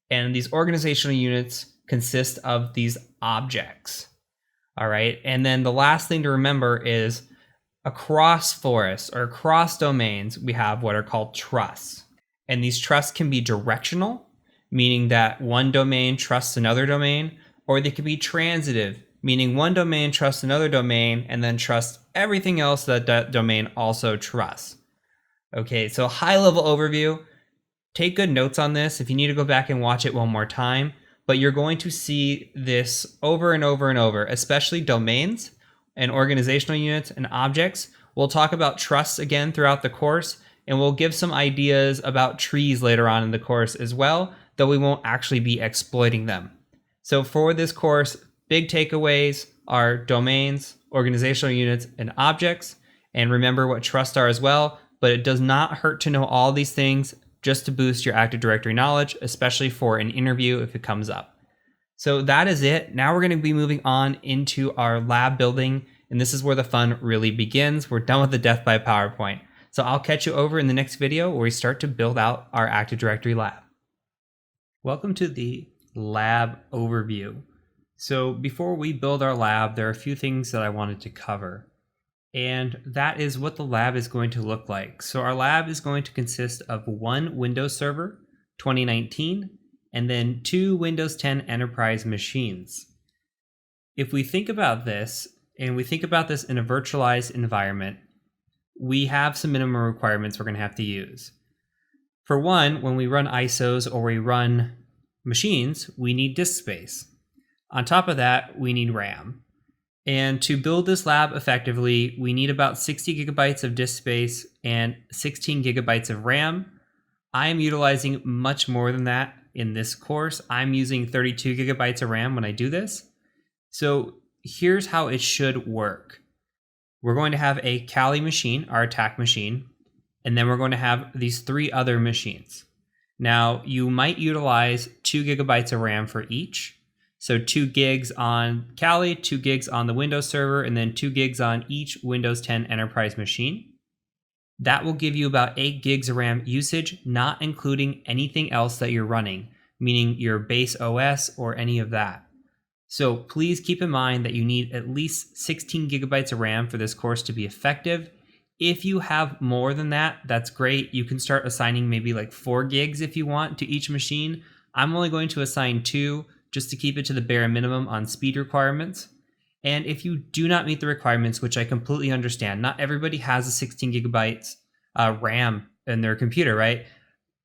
And these organizational units consist of these objects. All right? And then the last thing to remember is across forests or across domains, we have what are called trusts. And these trusts can be directional, meaning that one domain trusts another domain, or they can be transitive, meaning one domain trusts another domain and then trusts everything else that that domain also trusts. Okay, so high-level overview. Take good notes on this if you need to go back and watch it one more time, but you're going to see this over and over and over, especially domains and organizational units and objects. We'll talk about trusts again throughout the course, and we'll give some ideas about trees later on in the course as well, though we won't actually be exploiting them. So for this course, big takeaways are domains, organizational units, and objects. and remember what trusts are as well, but it does not hurt to know all these things just to boost your Active Directory knowledge, especially for an interview if it comes up. So that is it. Now we're going to be moving on into our lab building, and this is where the fun really begins. We're done with the death by PowerPoint. So I'll catch you over in the next video where we start to build out our Active Directory lab. Welcome to the lab overview. So before we build our lab, there are a few things that I wanted to cover. And that is what the lab is going to look like. So our lab is going to consist of one Windows Server 2019 and then 2 Windows 10 Enterprise machines. If we think about this, and we think about this in a virtualized environment, we have some minimum requirements we're going to have to use. For one, when we run ISOs or we run machines, we need disk space. On top of that, we need RAM. And to build this lab effectively, we need about 60 gigabytes of disk space and 16 gigabytes of RAM. I am utilizing much more than that in this course. I'm using 32 gigabytes of RAM when I do this. So here's how it should work. We're going to have a Kali machine, our attack machine, and then we're going to have these 3 other machines. Now, you might utilize 2 gigabytes of RAM for each. So 2 gigs on Kali, 2 gigs on the Windows Server, and then 2 gigs on each Windows 10 Enterprise machine. That will give you about 8 gigs of RAM usage, not including anything else that you're running, meaning your base OS or any of that. So please keep in mind that you need at least 16 gigabytes of RAM for this course to be effective. If you have more than that, that's great. You can start assigning maybe like 4 gigs if you want to each machine. I'm only going to assign 2 just to keep it to the bare minimum on speed requirements. And if you do not meet the requirements, which I completely understand, not everybody has a 16 gigabytes RAM in their computer, right?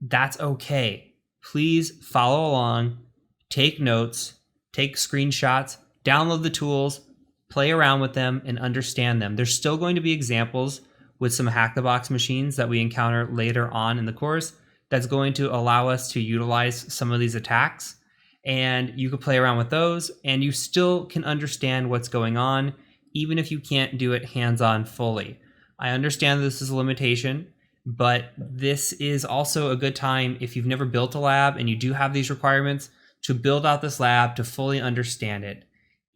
That's okay. Please follow along, take notes, take screenshots, download the tools, play around with them, and understand them. There's still going to be examples with some hack-the-box machines that we encounter later on in the course that's going to allow us to utilize some of these attacks. And you can play around with those, and you still can understand what's going on, even if you can't do it hands-on fully. I understand this is a limitation, but this is also a good time if you've never built a lab and you do have these requirements to build out this lab to fully understand it.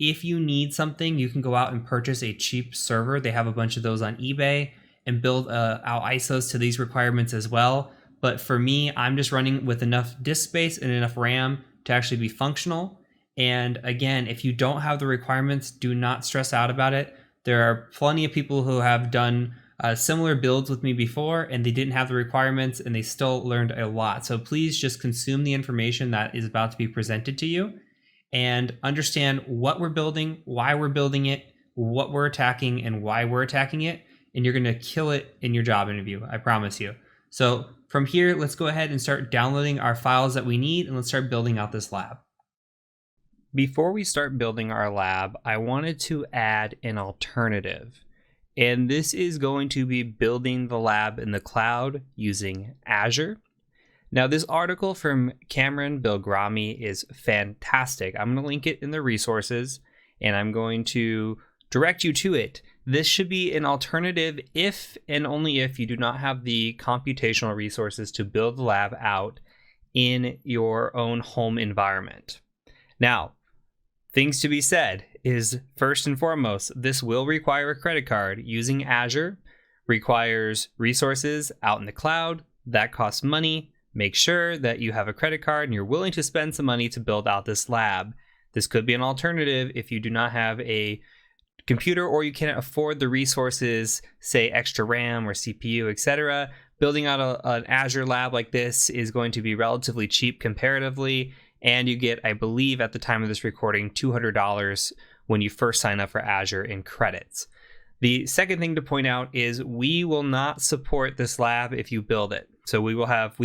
If you need something, you can go out and purchase a cheap server. They have a bunch of those on eBay and build out ISOs to these requirements as well. But for me, I'm just running with enough disk space and enough RAM to actually be functional. And again, if you don't have the requirements, do not stress out about it. There are plenty of people who have done similar builds with me before, and they didn't have the requirements and they still learned a lot. So please just consume the information that is about to be presented to you and understand what we're building, why we're building it, what we're attacking, and why we're attacking it. And you're going to kill it in your job interview, I promise you. So from here, let's go ahead and start downloading our files that we need, and let's start building out this lab. Before we start building our lab, I wanted to add an alternative. And this is going to be building the lab in the cloud using Azure. Now, this article from Cameron Bilgrami is fantastic. I'm going to link it in the resources, and I'm going to direct you to it. This should be an alternative if and only if you do not have the computational resources to build the lab out in your own home environment. Now, things to be said is, first and foremost, this will require a credit card. Using Azure requires resources out in the cloud. That costs money. Make sure that you have a credit card and you're willing to spend some money to build out this lab. This could be an alternative if you do not have a computer or you can't afford the resources, say extra RAM or CPU, etc. Building out an Azure lab like this is going to be relatively cheap comparatively, and you get, I believe at the time of this recording, $200 when you first sign up for Azure in credits. The second thing to point out is we will not support this lab if you build it. So we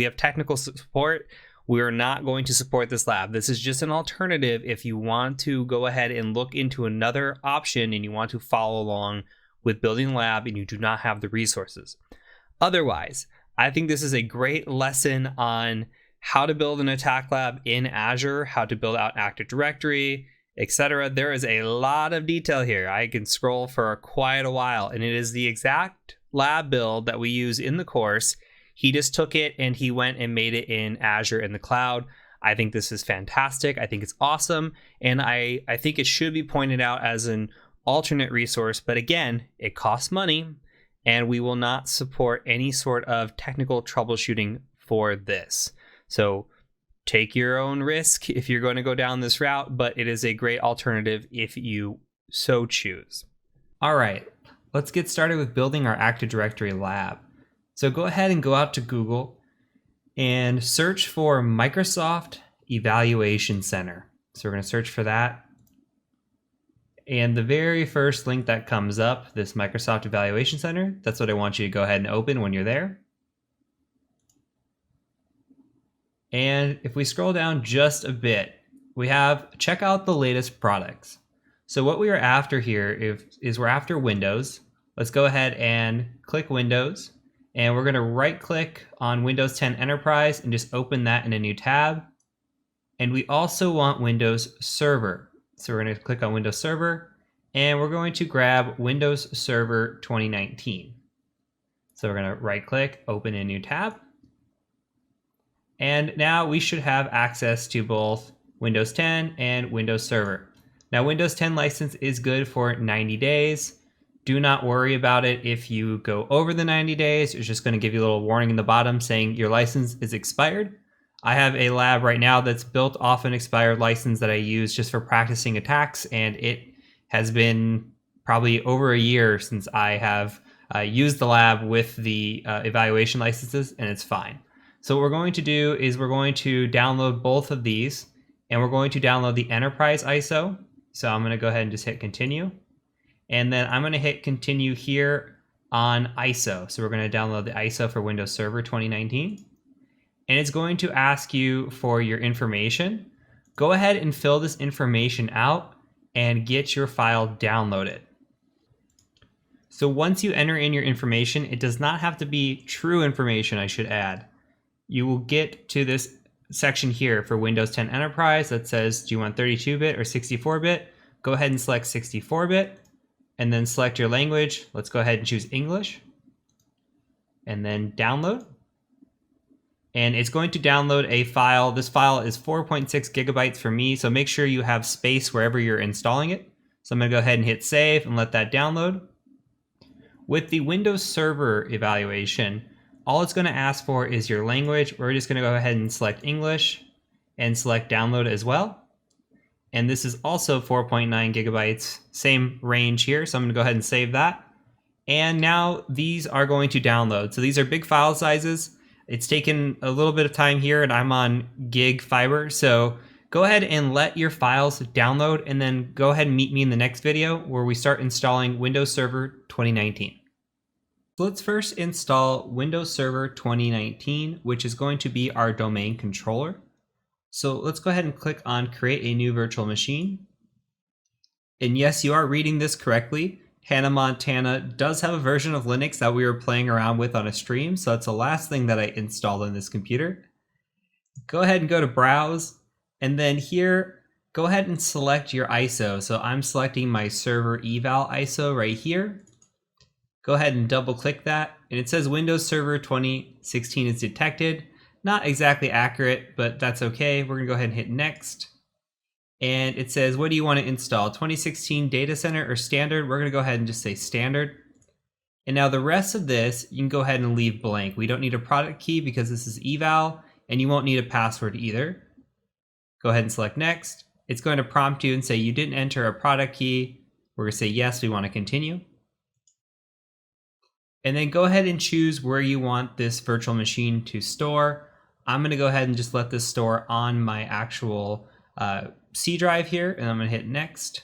have technical support. We are not going to support this lab. This is just an alternative if you want to go ahead and look into another option and you want to follow along with building a lab and you do not have the resources. Otherwise, I think this is a great lesson on how to build an attack lab in Azure, how to build out Active Directory, etc. There is a lot of detail here. I can scroll for quite a while, and it is the exact lab build that we use in the course. He just took it and he went and made it in Azure in the cloud. I think this is fantastic. I think it's awesome, and I think it should be pointed out as an alternate resource, but again, it costs money, and we will not support any sort of technical troubleshooting for this. So take your own risk if you're going to go down this route, but it is a great alternative if you so choose. All right, let's get started with building our Active Directory lab. So go ahead and go out to Google and search for Microsoft Evaluation Center. So we're going to search for that. And the very first link that comes up, this Microsoft Evaluation Center, that's what I want you to go ahead and open when you're there. And if we scroll down just a bit, we have check out the latest products. So what we are after here is we're after Windows. Let's go ahead and click Windows. And we're going to right click on Windows 10 Enterprise and just open that in a new tab. And we also want Windows Server. So we're going to click on Windows Server, and we're going to grab Windows Server 2019. So we're going to right click, open a new tab. And now we should have access to both Windows 10 and Windows Server. Now Windows 10 license is good for 90 days. Do not worry about it if you go over the 90 days. It's just going to give you a little warning in the bottom saying your license is expired. I have a lab right now that's built off an expired license that I use just for practicing attacks, and it has been probably over a year since I have used the lab with the evaluation licenses, and it's fine. So what we're going to do is we're going to download both of these, and we're going to download the Enterprise ISO. So I'm going to go ahead and just hit continue, and then I'm going to hit continue here on ISO. So we're going to download the ISO for Windows Server 2019. And it's going to ask you for your information. Go ahead and fill this information out and get your file downloaded. So once you enter in your information, it does not have to be true information, I should add. You will get to this section here for Windows 10 Enterprise that says, do you want 32-bit or 64-bit? Go ahead and select 64-bit, and then select your language. Let's go ahead and choose English, and then download. And it's going to download a file. This file is 4.6 gigabytes for me, so make sure you have space wherever you're installing it. So I'm going to go ahead and hit save and let that download. With the Windows Server evaluation, all it's going to ask for is your language. We're just going to go ahead and select English and select download as well. And this is also 4.9 gigabytes, same range here. So I'm going to go ahead and save that. And now these are going to download. So these are big file sizes. It's taken a little bit of time here, and I'm on gig fiber. So go ahead and let your files download, and then go ahead and meet me in the next video where we start installing Windows Server 2019. So let's first install Windows Server 2019, which is going to be our domain controller. So let's go ahead and click on Create a New Virtual Machine. And yes, you are reading this correctly. Hannah Montana does have a version of Linux that we were playing around with on a stream, so that's the last thing that I installed on this computer. Go ahead and go to Browse, and then here, go ahead and select your ISO. So I'm selecting my server eval ISO right here. Go ahead and double click that, and it says Windows Server 2016 is detected. Not exactly accurate, but that's okay. We're gonna go ahead and hit next. And it says, what do you want to install? 2016 Data Center or Standard? We're going to go ahead and just say Standard. And now the rest of this, you can go ahead and leave blank. We don't need a product key because this is eval, and you won't need a password either. Go ahead and select Next. It's going to prompt you and say you didn't enter a product key. We're going to say yes, we want to continue. And then go ahead and choose where you want this virtual machine to store. I'm going to go ahead and just let this store on my actual C drive here, and I'm going to hit next.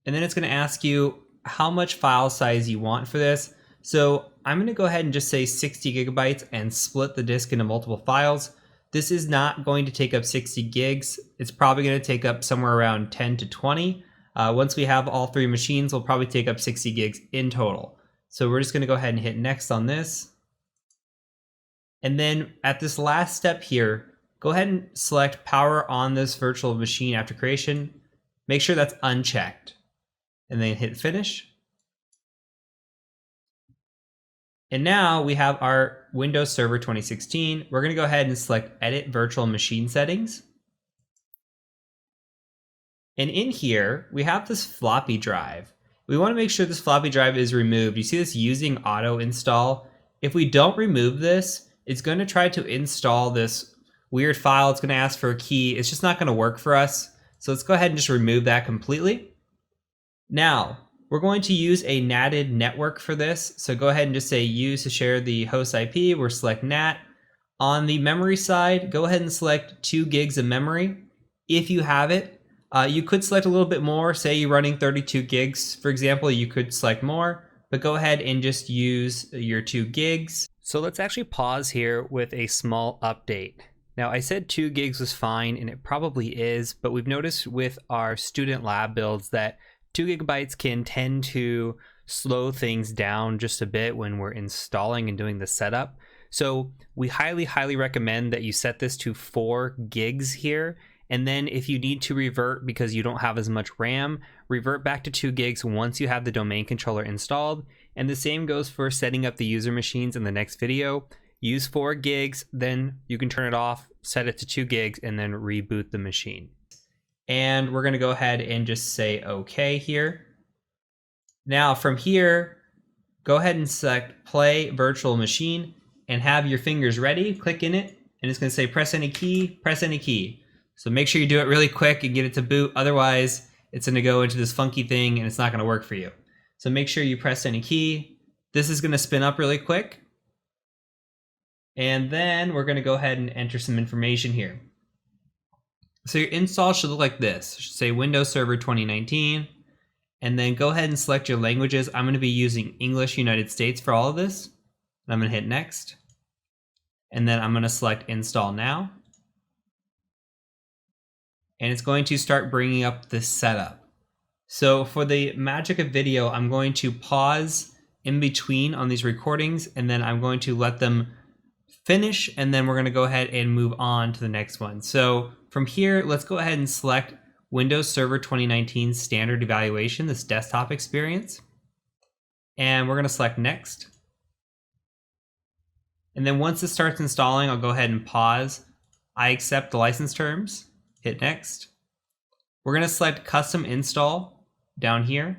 And then it's going to ask you how much file size you want for this. So I'm going to go ahead and just say 60 gigabytes and split the disk into multiple files. This is not going to take up 60 gigs. It's probably going to take up somewhere around 10 to 20. Once we have all three machines, we'll probably take up 60 gigs in total. So we're just going to go ahead and hit next on this. And then at this last step here, go ahead and select power on this virtual machine after creation. Make sure that's unchecked and then hit finish. And now we have our Windows Server 2016. We're going to go ahead and select Edit Virtual Machine Settings. And in here, we have this floppy drive. We want to make sure this floppy drive is removed. You see this using auto install. If we don't remove this, it's going to try to install this weird file. It's going to ask for a key. It's just not going to work for us. So let's go ahead and just remove that completely. Now, we're going to use a NATed network for this. So go ahead and just say use to share the host IP. We're select NAT. On the memory side, go ahead and select 2 gigs of memory. If you have it, you could select a little bit more. Say you're running 32 gigs, for example, you could select more, but go ahead and just use your 2 gigs. So let's actually pause here with a small update. Now I said 2 gigs was fine, and it probably is, but we've noticed with our student lab builds that 2 gigabytes can tend to slow things down just a bit when we're installing and doing the setup. So we highly recommend that you set this to 4 gigs here. And then if you need to revert because you don't have as much RAM, revert back to 2 gigs once you have the domain controller installed. And the same goes for setting up the user machines in the next video. Use 4 gigs, then you can turn it off, set it to 2 gigs, and then reboot the machine. And we're going to go ahead and just say OK here. Now from here, go ahead and select Play Virtual Machine and have your fingers ready. Click in it, and it's going to say press any key, press any key. So make sure you do it really quick and get it to boot. Otherwise, it's going to go into this funky thing and it's not going to work for you. So make sure you press any key. This is going to spin up really quick. And then we're going to go ahead and enter some information here. So your install should look like this. It should say Windows Server 2019. And then go ahead and select your languages. I'm going to be using English United States for all of this. And I'm going to hit next. And then I'm going to select install now. And it's going to start bringing up this setup. So for the magic of video, I'm going to pause in between on these recordings, and then I'm going to let them finish, and then we're going to go ahead and move on to the next one. So from here, let's go ahead and select Windows Server 2019 Standard Evaluation, this desktop experience. And we're going to select Next. And then once this starts installing, I'll go ahead and pause. I accept the license terms. Hit Next. We're going to select Custom Install down here.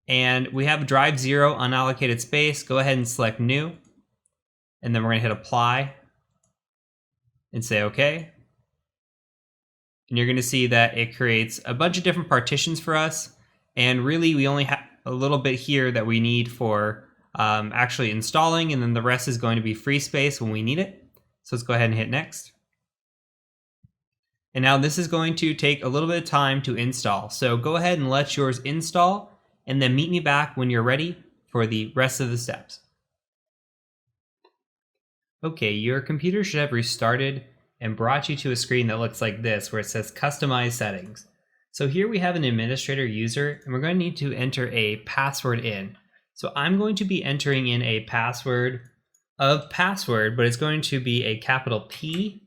And we have drive 0 unallocated space. Go ahead and select New. And then we're going to hit Apply and say OK. And you're going to see that it creates a bunch of different partitions for us. And really, we only have a little bit here that we need for actually installing. And then the rest is going to be free space when we need it. So let's go ahead and hit Next. And now this is going to take a little bit of time to install. So go ahead and let yours install, and then meet me back when you're ready for the rest of the steps. Okay, your computer should have restarted and brought you to a screen that looks like this, where it says Customize Settings. So here we have an administrator user, and we're going to need to enter a password in. So I'm going to be entering in a password of password, but it's going to be a capital P,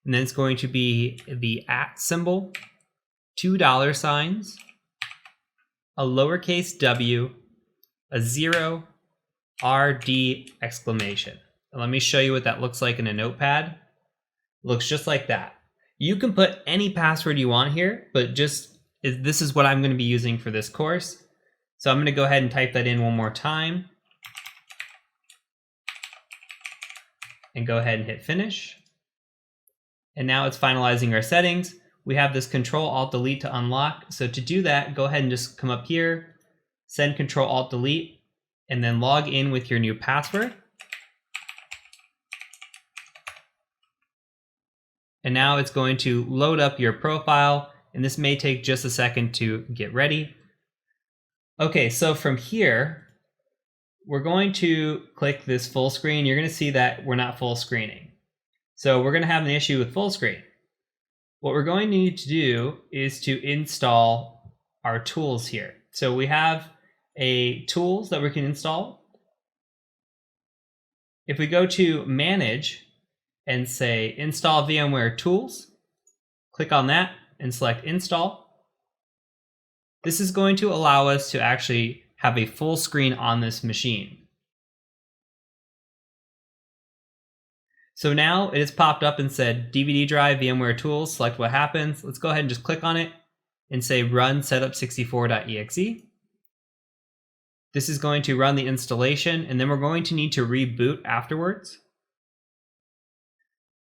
and then it's going to be the @ symbol, $2, a lowercase w, a 0, RD exclamation. And let me show you what that looks like in a notepad. It looks just like that. You can put any password you want here, but this is what I'm going to be using for this course. So I'm going to go ahead and type that in one more time. And go ahead and hit finish. And now it's finalizing our settings. We have this Control-Alt-Delete to unlock. So to do that, go ahead and just come up here, send Control-Alt-Delete, and then log in with your new password. And now it's going to load up your profile, and this may take just a second to get ready. Okay, so from here, we're going to click this full screen. You're going to see that we're not full screening. So we're going to have an issue with full screen. What we're going to need to do is to install our tools here. So we have a tools that we can install. If we go to Manage, and say install VMware tools. Click on that and select install. This is going to allow us to actually have a full screen on this machine. So now it has popped up and said DVD drive, VMware tools, select what happens. Let's go ahead and just click on it and say run setup64.exe. This is going to run the installation, and then we're going to need to reboot afterwards.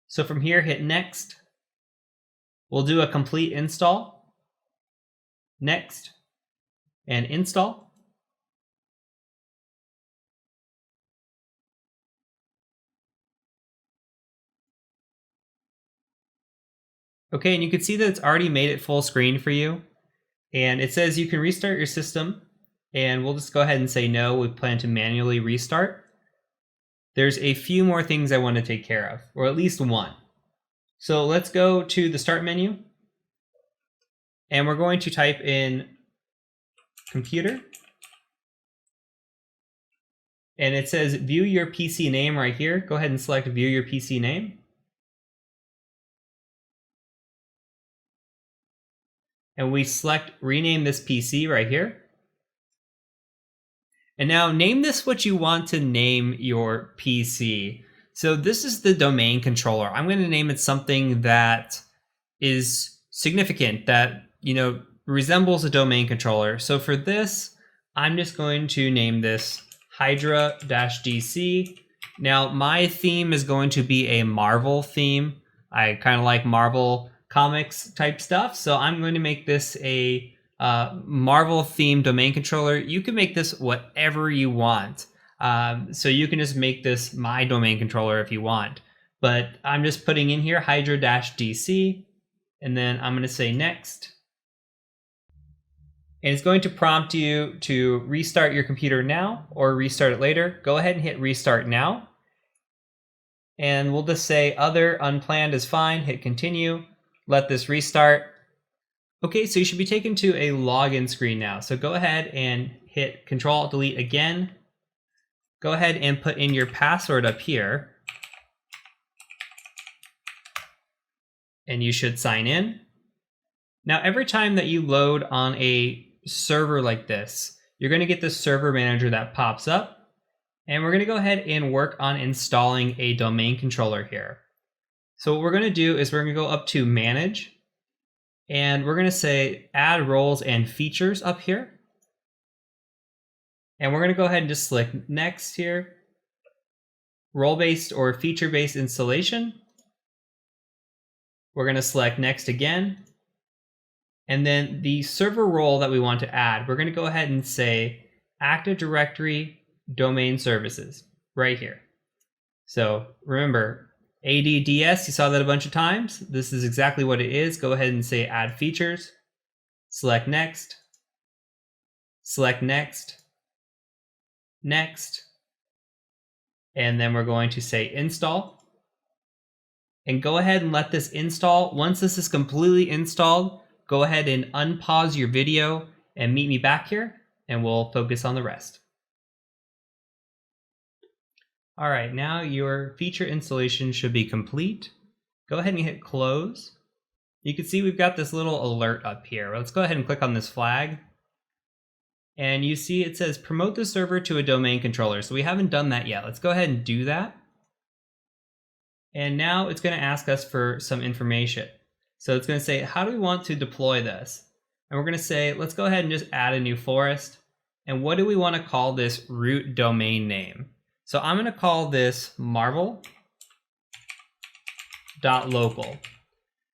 So from here, hit next. We'll do a complete install. Next, and install. Okay, and you can see that it's already made it full screen for you. And it says you can restart your system. And we'll just go ahead and say no, we plan to manually restart. There's a few more things I want to take care of, or at least one. So let's go to the start menu. And we're going to type in computer. And it says view your PC name right here. Go ahead and select view your PC name. And we select rename this PC right here. And now name this what you want to name your PC. So this is the domain controller. I'm going to name it something that is significant, that, resembles a domain controller. So for this, I'm just going to name this Hydra-DC. Now my theme is going to be a Marvel theme. I kind of like Marvel comics type stuff. So I'm going to make this a Marvel themed domain controller. You can make this whatever you want. So you can just make this my domain controller if you want. But I'm just putting in here Hydra-DC, and then I'm going to say next. And it's going to prompt you to restart your computer now or restart it later. Go ahead and hit restart now. And we'll just say other unplanned is fine. Hit continue. Let this restart. Okay, so you should be taken to a login screen now. So go ahead and hit Control-Delete again. Go ahead and put in your password up here. And you should sign in. Now, every time that you load on a server like this, you're going to get this server manager that pops up. And we're going to go ahead and work on installing a domain controller here. So what we're going to do is we're going to go up to Manage. And we're going to say add roles and features up here. And we're going to go ahead and just select next here. Role-based or feature-based installation. We're going to select next again. And then the server role that we want to add, we're going to go ahead and say Active Directory Domain Services right here. So remember, ADDS, you saw that a bunch of times. This is exactly what it is. Go ahead and say add features. Select next. Select next. Next. And then we're going to say install. And go ahead and let this install. Once this is completely installed, go ahead and unpause your video and meet me back here, and we'll focus on the rest. All right, now your feature installation should be complete. Go ahead and hit close. You can see we've got this little alert up here. Let's go ahead and click on this flag. And you see it says promote the server to a domain controller. So we haven't done that yet. Let's go ahead and do that. And now it's going to ask us for some information. So it's going to say, how do we want to deploy this? And we're going to say, let's go ahead and just add a new forest. And what do we want to call this root domain name? So I'm going to call this marvel.local.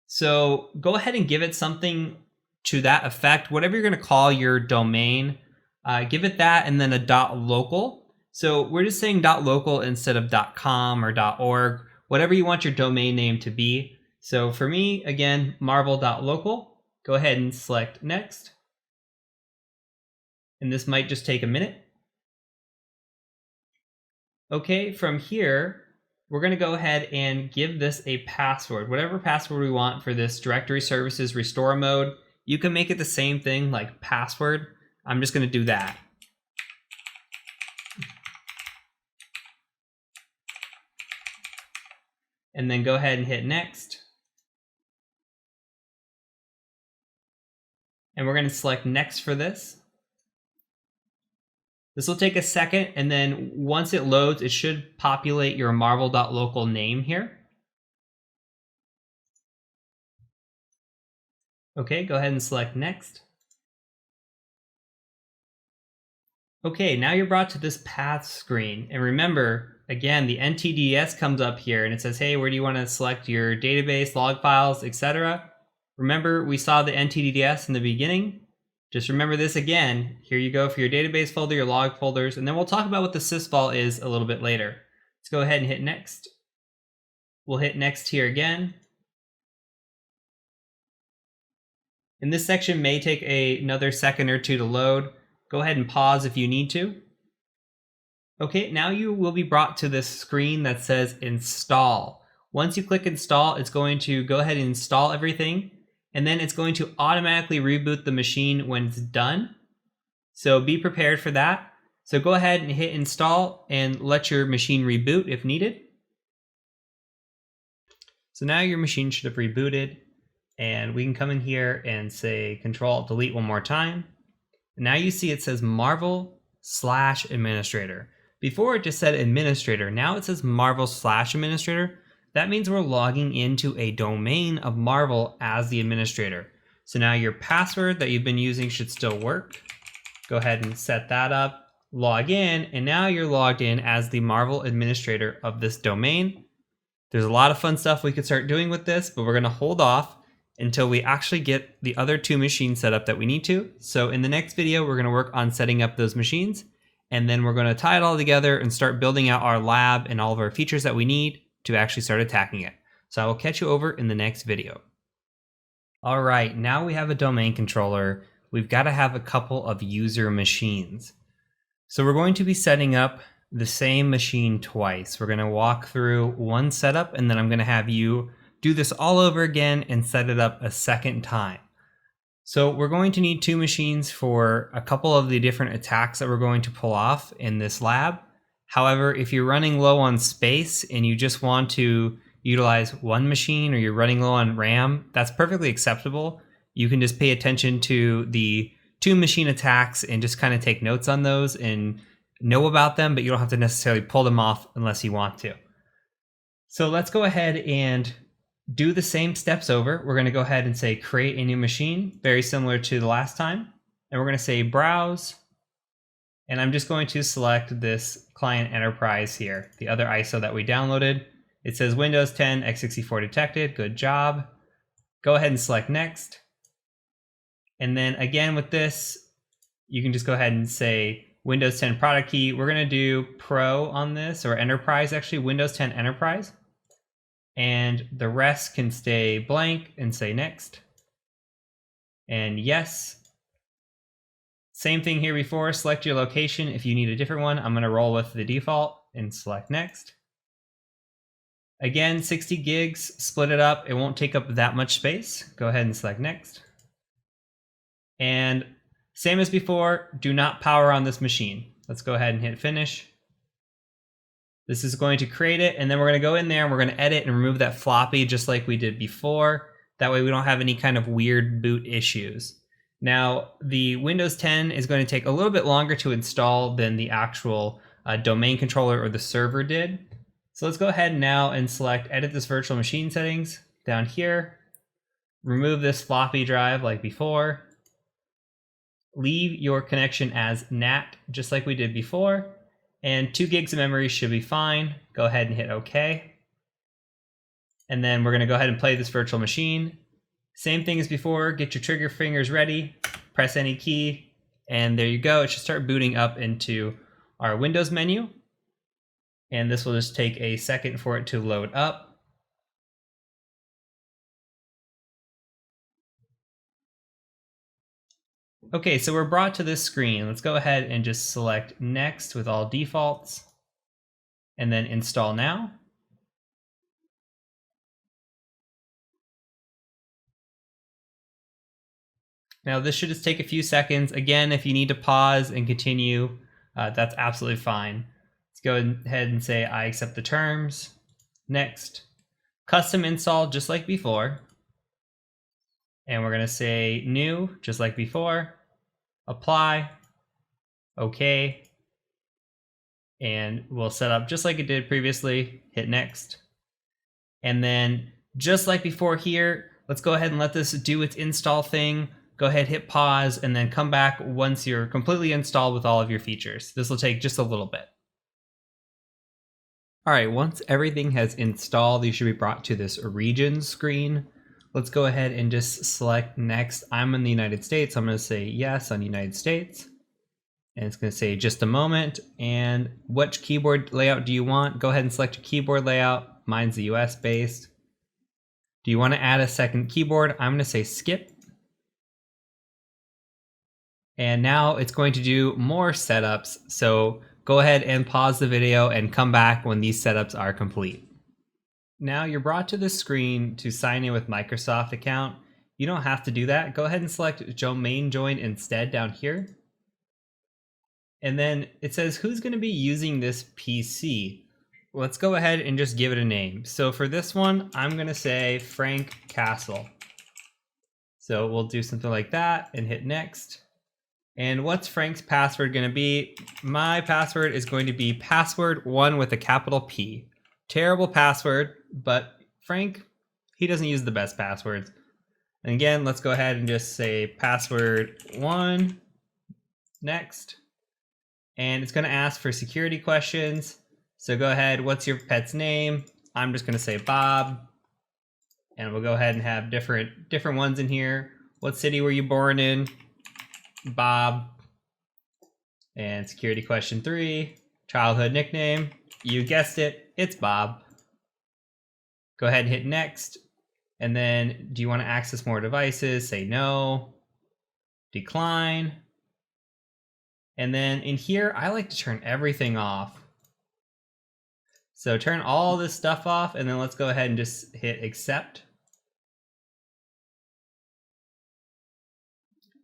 So go ahead and give it something to that effect. Whatever you're going to call your domain, give it that and then a .local. So we're just saying .local instead of .com or .org, whatever you want your domain name to be. So for me, again, marvel.local. Go ahead and select next. And this might just take a minute. Okay, from here, we're going to go ahead and give this a password. Whatever password we want for this directory services restore mode. You can make it the same thing like password. I'm just going to do that. and then go ahead and hit next. And we're going to select next for this. This will take a second, and then once it loads, it should populate your marvel.local name here. Okay, go ahead and select next. Okay, now you're brought to this path screen. And remember, again, the NTDS comes up here and it says, hey, where do you want to select your database, log files, etc. Remember, we saw the NTDS in the beginning. Just remember this again. Here you go for your database folder, your log folders, and then we'll talk about what the sysvol is a little bit later. Let's go ahead and hit next. We'll hit next here again. And this section may take another second or two to load. Go ahead and pause if you need to. Okay, now you will be brought to this screen that says install. Once you click install, it's going to go ahead and install everything, and then it's going to automatically reboot the machine when it's done. So be prepared for that. So go ahead and hit install and let your machine reboot if needed. So now your machine should have rebooted, and we can come in here and say Control-Delete one more time. Now you see it says Marvel/administrator. Before it just said administrator, now it says Marvel/administrator. That means we're logging into a domain of Marvel as the administrator. So now your password that you've been using should still work. Go ahead and set that up, log in, and now you're logged in as the Marvel administrator of this domain. There's a lot of fun stuff we could start doing with this, but we're going to hold off until we actually get the other two machines set up that we need to. So in the next video, we're going to work on setting up those machines, and then we're going to tie it all together and start building out our lab and all of our features that we need to actually start attacking it. So I will catch you over in the next video. All right, now we have a domain controller. We've got to have a couple of user machines. So we're going to be setting up the same machine twice. We're going to walk through one setup, and then I'm going to have you do this all over again and set it up a second time. So we're going to need two machines for a couple of the different attacks that we're going to pull off in this lab. However, if you're running low on space and you just want to utilize one machine, or you're running low on RAM, that's perfectly acceptable. You can just pay attention to the two machine attacks and just kind of take notes on those and know about them, but you don't have to necessarily pull them off unless you want to. So let's go ahead and do the same steps over. We're going to go ahead and say create a new machine, very similar to the last time. And we're going to say browse. And I'm just going to select this client enterprise here, the other ISO that we downloaded. It says Windows 10 x64 detected. Good job. Go ahead and select next. And then again with this, you can just go ahead and say Windows 10 product key. We're going to do Pro on this, or Enterprise actually, Windows 10 Enterprise. And the rest can stay blank and say next. And yes. Same thing here before, select your location. If you need a different one, I'm going to roll with the default and select next. Again, 60 gigs, split it up. It won't take up that much space. Go ahead and select next. And same as before, do not power on this machine. Let's go ahead and hit finish. This is going to create it, and then we're going to go in there and we're going to edit and remove that floppy just like we did before. That way we don't have any kind of weird boot issues. Now, the Windows 10 is going to take a little bit longer to install than the actual domain controller or the server did. So let's go ahead now and select edit this virtual machine settings down here. Remove this floppy drive like before. Leave your connection as NAT just like we did before. And 2 gigs of memory should be fine. Go ahead and hit OK. And then we're going to go ahead and play this virtual machine. Same thing as before, get your trigger fingers ready, press any key, and there you go. It should start booting up into our Windows menu. And this will just take a second for it to load up. Okay, so we're brought to this screen. Let's go ahead and just select next with all defaults, and then install now. Now this should just take a few seconds. Again, if you need to pause and continue, that's absolutely fine. Let's go ahead and say I accept the terms. Next. custom install just like before. And we're going to say new just like before. Apply. Okay. And we'll set up just like it did previously. Hit next. And then just like before here, let's go ahead and let this do its install thing. Go ahead, hit pause, and then come back once you're completely installed with all of your features. This will take just a little bit. All right, once everything has installed, you should be brought to this region screen. Let's go ahead and just select next. I'm in the United States. I'm going to say yes on United States. And it's going to say just a moment. And which keyboard layout do you want? Go ahead and select your keyboard layout. Mine's the US based. Do you want to add a second keyboard? I'm going to say skip. And now it's going to do more setups. So go ahead and pause the video and come back when these setups are complete. Now you're brought to the screen to sign in with Microsoft account. You don't have to do that. Go ahead and select domain join instead down here. And then it says who's going to be using this PC. Let's go ahead and just give it a name. So for this one, I'm going to say Frank Castle. So we'll do something like that and hit next. And what's Frank's password going to be? My password is going to be password1 with a capital P. Terrible password, but Frank, he doesn't use the best passwords. And again, let's go ahead and just say password1, next. And it's going to ask for security questions. So go ahead, what's your pet's name? I'm just going to say Bob. And we'll go ahead and have different ones in here. What city were you born in? Bob. And security question 3, childhood nickname. You guessed it, it's Bob. Go ahead and hit next. And then do you want to access more devices? Say no. Decline. And then in here, I like to turn everything off. So turn all this stuff off, and then let's go ahead and just hit accept.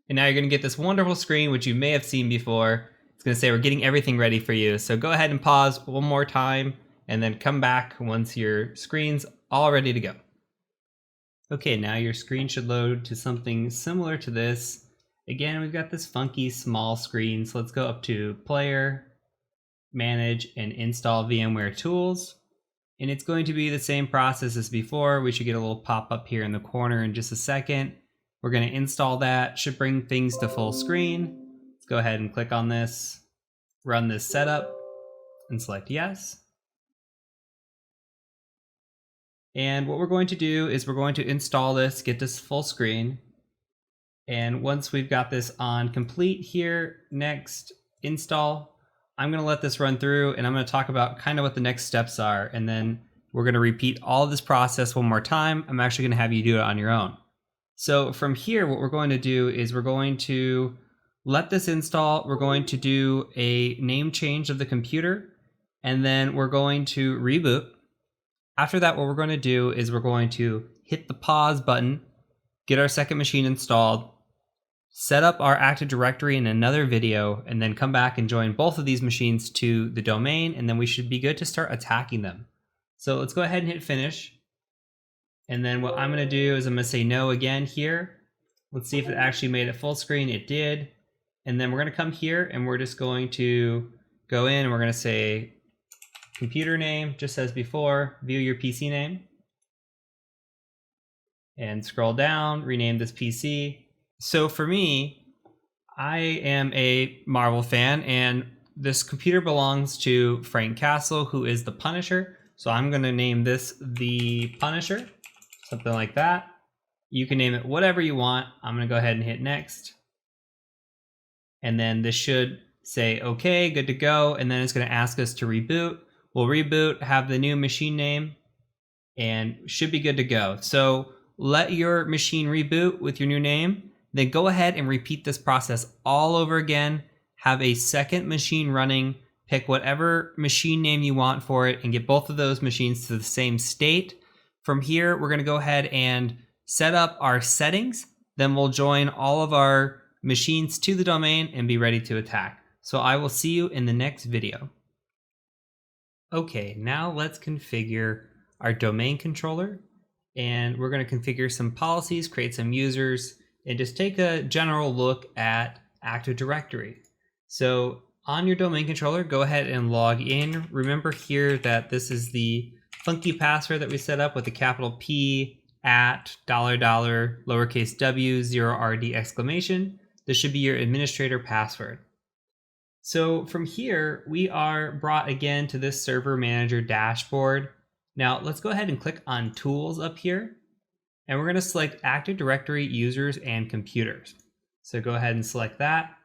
And now you're going to get this wonderful screen, which you may have seen before. It's going to say we're getting everything ready for you. So go ahead and pause one more time and then come back once your screen's all ready to go. Okay, now your screen should load to something similar to this. Again, we've got this funky small screen. So let's go up to Player, Manage, and Install VMware Tools. And it's going to be the same process as before. We should get a little pop-up here in the corner in just a second. We're going to install that. Should bring things to full screen. Let's go ahead and click on this, run this setup, and select yes. And what we're going to do is we're going to install this, get this full screen. And once we've got this on complete here, next, install, I'm going to let this run through and I'm going to talk about kind of what the next steps are. And then we're going to repeat all of this process one more time. I'm actually going to have you do it on your own. So from here, what we're going to do is we're going to let this install. We're going to do a name change of the computer, and then we're going to reboot. After that, what we're going to do is we're going to hit the pause button, get our second machine installed, set up our Active Directory in another video, and then come back and join both of these machines to the domain, and then we should be good to start attacking them. So let's go ahead and hit finish. And then what I'm going to do is I'm going to say no again here. Let's see if it actually made it full screen. It did. And then we're going to come here and we're just going to go in and we're going to say computer name, just as before, view your PC name. And scroll down, rename this PC. So for me, I am a Marvel fan and this computer belongs to Frank Castle, who is the Punisher. So I'm going to name this the Punisher. Something like that. You can name it whatever you want. I'm going to go ahead and hit next. And then this should say, okay, good to go. And then it's going to ask us to reboot. We'll reboot, have the new machine name, and should be good to go. So let your machine reboot with your new name. Then go ahead and repeat this process all over again. Have a second machine running. Pick whatever machine name you want for it and get both of those machines to the same state. From here, we're going to go ahead and set up our settings. Then we'll join all of our machines to the domain and be ready to attack. So I will see you in the next video. Okay, now let's configure our domain controller, and we're going to configure some policies, create some users, and just take a general look at Active Directory. So on your domain controller, go ahead and log in. Remember here that this is the funky password that we set up with the capital P at $, lowercase w, 0rd exclamation. This should be your administrator password. So from here, we are brought again to this server manager dashboard. Now let's go ahead and click on tools up here, and we're going to select Active Directory users and computers. So go ahead and select that.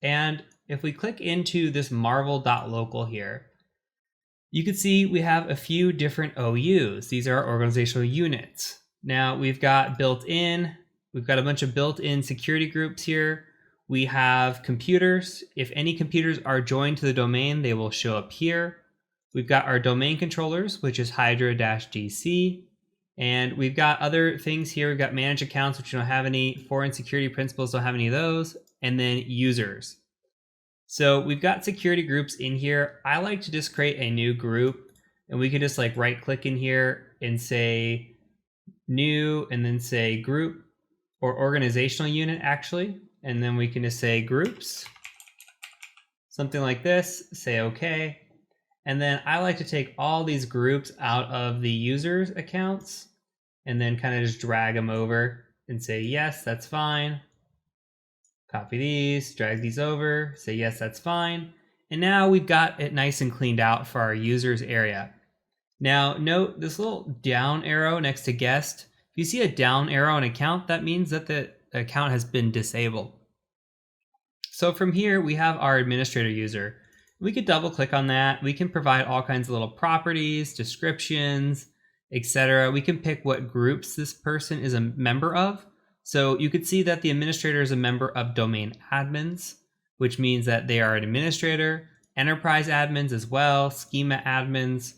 And if we click into this marvel.local here, you can see we have a few different OUs. These are organizational units. Now we've got a bunch of built-in security groups here. We have computers. If any computers are joined to the domain, they will show up here. We've got our domain controllers, which is Hydra-DC. And we've got other things here. We've got manage accounts, which don't have any. Foreign security principals don't have any of those. And then users. So we've got security groups in here. I like to just create a new group, and we can just like right click in here and say new, and then say group or organizational unit actually. And then we can just say groups, something like this, say okay. And then I like to take all these groups out of the users accounts and then kind of just drag them over and say, yes, that's fine. Copy these, drag these over, say, yes, that's fine. And now we've got it nice and cleaned out for our users area. Now note this little down arrow next to guest. If you see a down arrow on account, that means that the account has been disabled. So from here, we have our administrator user. We could double click on that. We can provide all kinds of little properties, descriptions, etc. We can pick what groups this person is a member of. So you could see that the administrator is a member of domain admins, which means that they are an administrator, enterprise admins as well, schema admins,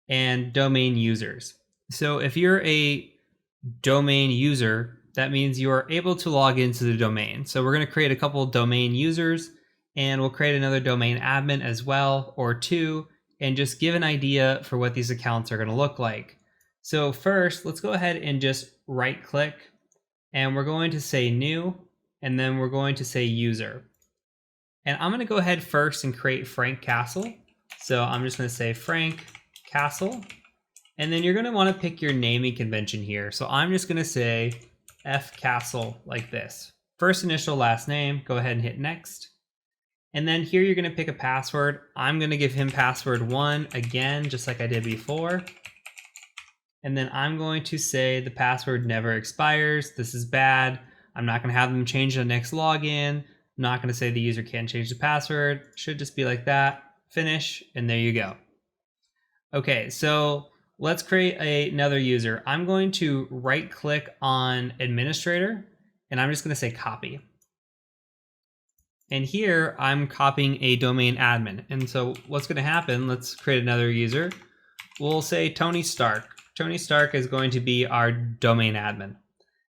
and domain users. So if you're a domain user, that means you are able to log into the domain. So we're going to create a couple of domain users, and we'll create another domain admin as well, or two, and just give an idea for what these accounts are going to look like. So first, let's go ahead and just right click, and we're going to say new, and then we're going to say user. And I'm going to go ahead first and create Frank Castle. So I'm just going to say Frank Castle, and then you're going to want to pick your naming convention here. So I'm just going to say F Castle like this. First initial, last name, go ahead and hit next. And then here you're going to pick a password. I'm going to give him password 1 again, just like I did before. And then I'm going to say the password never expires. This is bad. I'm not going to have them change the next login. I'm not going to say the user can't change the password. Should just be like that. Finish, and there you go. Okay, so let's create another user. I'm going to right click on administrator, and I'm just going to say copy. And here I'm copying a domain admin. And so what's going to happen, let's create another user. We'll say Tony Stark. Tony Stark is going to be our domain admin.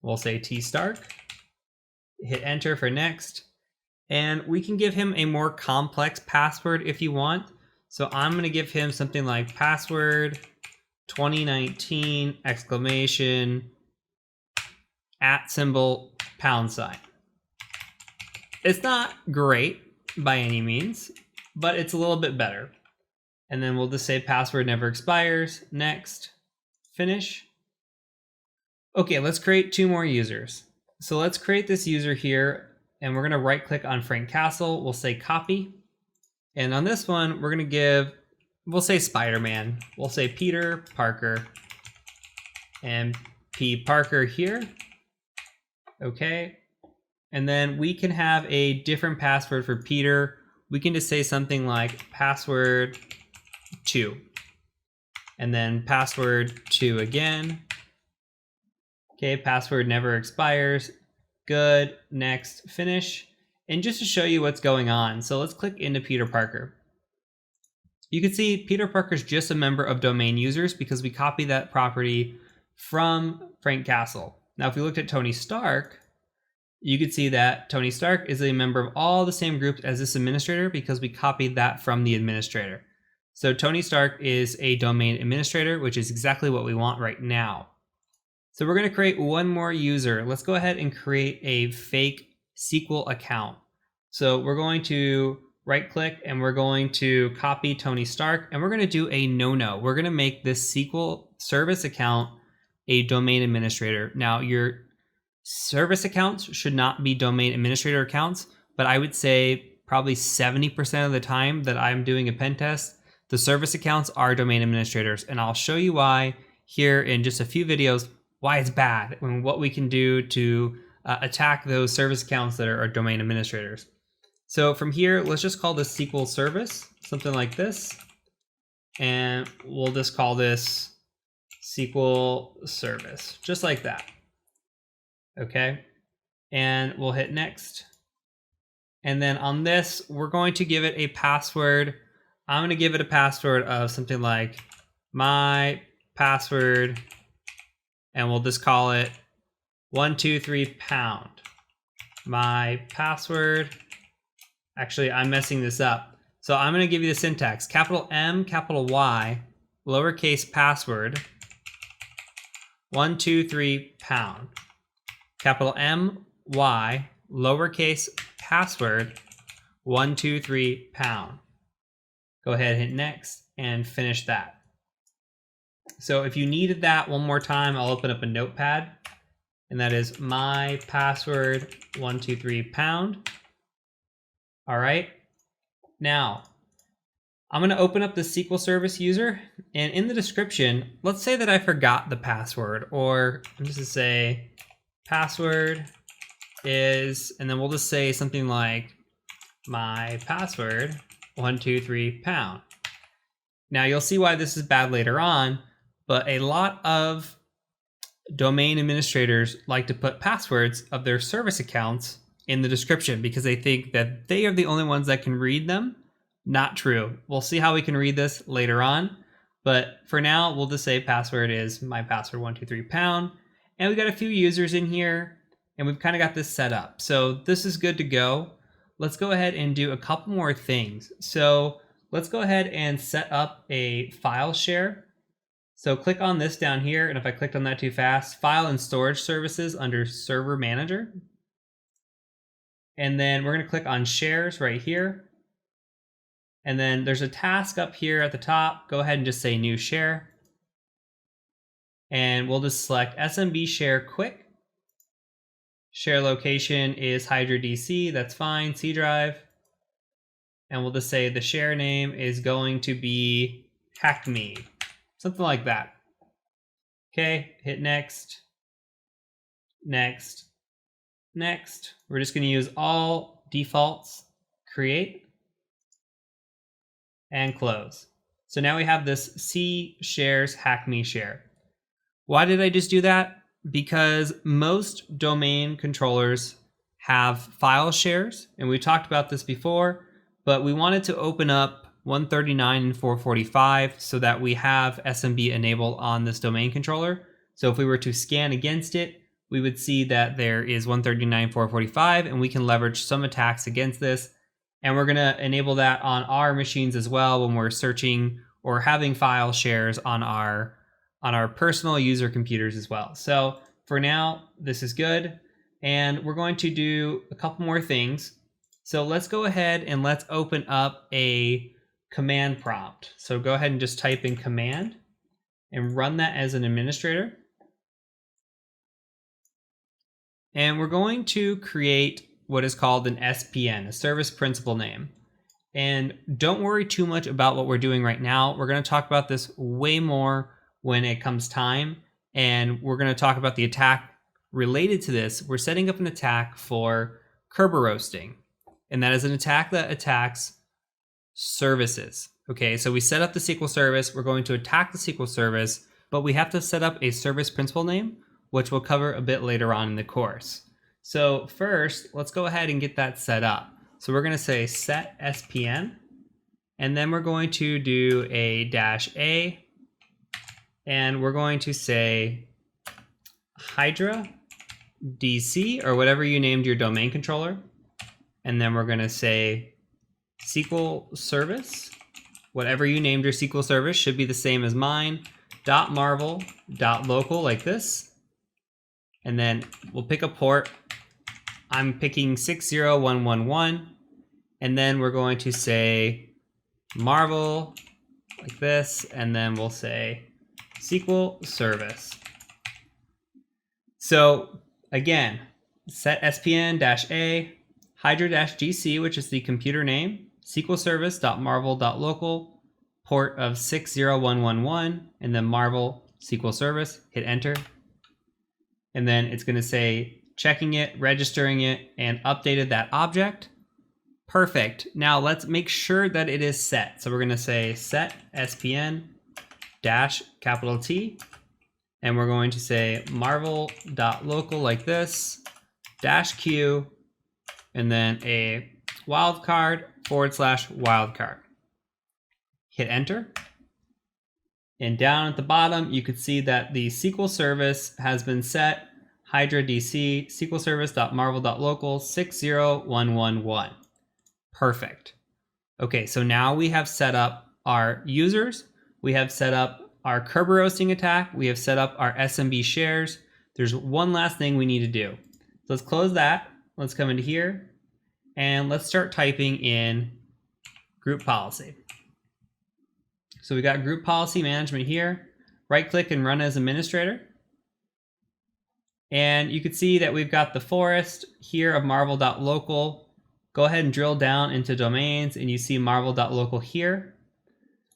We'll say T Stark, hit enter for next. And we can give him a more complex password if you want. So I'm going to give him something like password 2019 exclamation @ $. It's not great by any means, but it's a little bit better. And then we'll just say password never expires. Next, finish. Okay, let's create 2 more users. So let's create this user here, and we're going to right click on Frank Castle. We'll say copy. And on this one, we're going to we'll say Spider-Man. We'll say Peter Parker and P Parker here. Okay. And then we can have a different password for Peter. We can just say something like password 2. And then password 2 again. Okay, password never expires. Good. Next, finish. And just to show you what's going on, so let's click into Peter Parker. You can see Peter Parker is just a member of domain users because we copied that property from Frank Castle. Now, if we looked at Tony Stark, you could see that Tony Stark is a member of all the same groups as this administrator because we copied that from the administrator. So Tony Stark is a domain administrator, which is exactly what we want right now. So we're going to create one more user. Let's go ahead and create a fake SQL account. So we're going to right click and we're going to copy Tony Stark and we're going to do a no. We're going to make this SQL service account a domain administrator. Now your service accounts should not be domain administrator accounts, but I would say probably 70% of the time that I'm doing a pen test, the service accounts are domain administrators. And I'll show you why here in just a few videos, why it's bad and what we can do to attack those service accounts that are domain administrators. So from here, let's just call this SQL service, something like this. And we'll just call this SQL service, just like that. Okay. And we'll hit next. And then on this, we're going to give it a password. I'm going to give it a password of something like my password. And we'll just call it 123 pound. My password. Actually, I'm messing this up. So I'm going to give you the syntax. Capital M, capital Y, lowercase password, 123 pound. Capital M, Y, lowercase password, 123 pound. Go ahead, hit next, and finish that. So if you needed that one more time, I'll open up a notepad, and that is my password 123 pound. All right. Now, I'm going to open up the SQL Service user, and in the description, let's say that I forgot the password, or I'm just going to say password is, and then we'll just say something like my password 123 pound. Now you'll see why this is bad later on, but a lot of domain administrators like to put passwords of their service accounts in the description because they think that they are the only ones that can read them. Not true. We'll see how we can read this later on, but for now we'll just say password is my password 123 pound, and we've got a few users in here and we've kind of got this set up. So this is good to go. Let's go ahead and do a couple more things. So let's go ahead and set up a file share. So click on this down here, and if I clicked on that too fast, file and storage services under server manager. And then we're going to click on shares right here. And then there's a task up here at the top. Go ahead and just say new share. And we'll just select SMB share quick. Share location is Hydra DC. That's fine. C drive. And we'll just say the share name is going to be HackMe. Something like that. Okay, hit next. Next. Next. We're just going to use all defaults, create, and close. So now we have this C shares HackMe share. Why did I just do that? Because most domain controllers have file shares, and we talked about this before, but we wanted to open up 139 and 445 so that we have SMB enabled on this domain controller. So if we were to scan against it, we would see that there is 139, 445, and we can leverage some attacks against this. And we're going to enable that on our machines as well when we're searching or having file shares on our personal user computers as well. So for now, this is good. And we're going to do a couple more things. So let's go ahead and let's open up a command prompt. So go ahead and just type in command and run that as an administrator. And we're going to create what is called an SPN, a service principal name. And don't worry too much about what we're doing right now. We're going to talk about this way more when it comes time. And we're going to talk about the attack related to this. We're setting up an attack for Kerber roasting. And that is an attack that attacks services. Okay, so we set up the SQL service. We're going to attack the SQL service, but we have to set up a service principal name, which we'll cover a bit later on in the course. So first, let's go ahead and get that set up. So we're going to say set SPN, and then we're going to do a -a, and we're going to say Hydra DC, or whatever you named your domain controller. And then we're going to say SQL service, whatever you named your SQL service should be the same as mine. .marvel.local like this. And then we'll pick a port. I'm picking 60111. And then we're going to say Marvel like this. And then we'll say SQL service. So again, set SPN-A, Hydra-GC, which is the computer name, SQL service.marvel.local, port of 60111, and then Marvel SQL service, hit enter. And then it's going to say checking it, registering it, and updated that object. Perfect. Now let's make sure that it is set. So we're going to say set SPN capital T, and we're going to say marvel.local like this, -q, and then a wildcard /wildcard. Hit enter. And down at the bottom, you could see that the SQL service has been set, Hydra DC, SQL service.marvel.local 60111. Perfect. Okay, so now we have set up our users, we have set up our Kerber roasting attack, we have set up our SMB shares. There's one last thing we need to do. So let's close that. Let's come into here and let's start typing in group policy. So we got group policy management here. Right click and run as administrator. And you can see that we've got the forest here of marvel.local. Go ahead and drill down into domains and you see marvel.local here.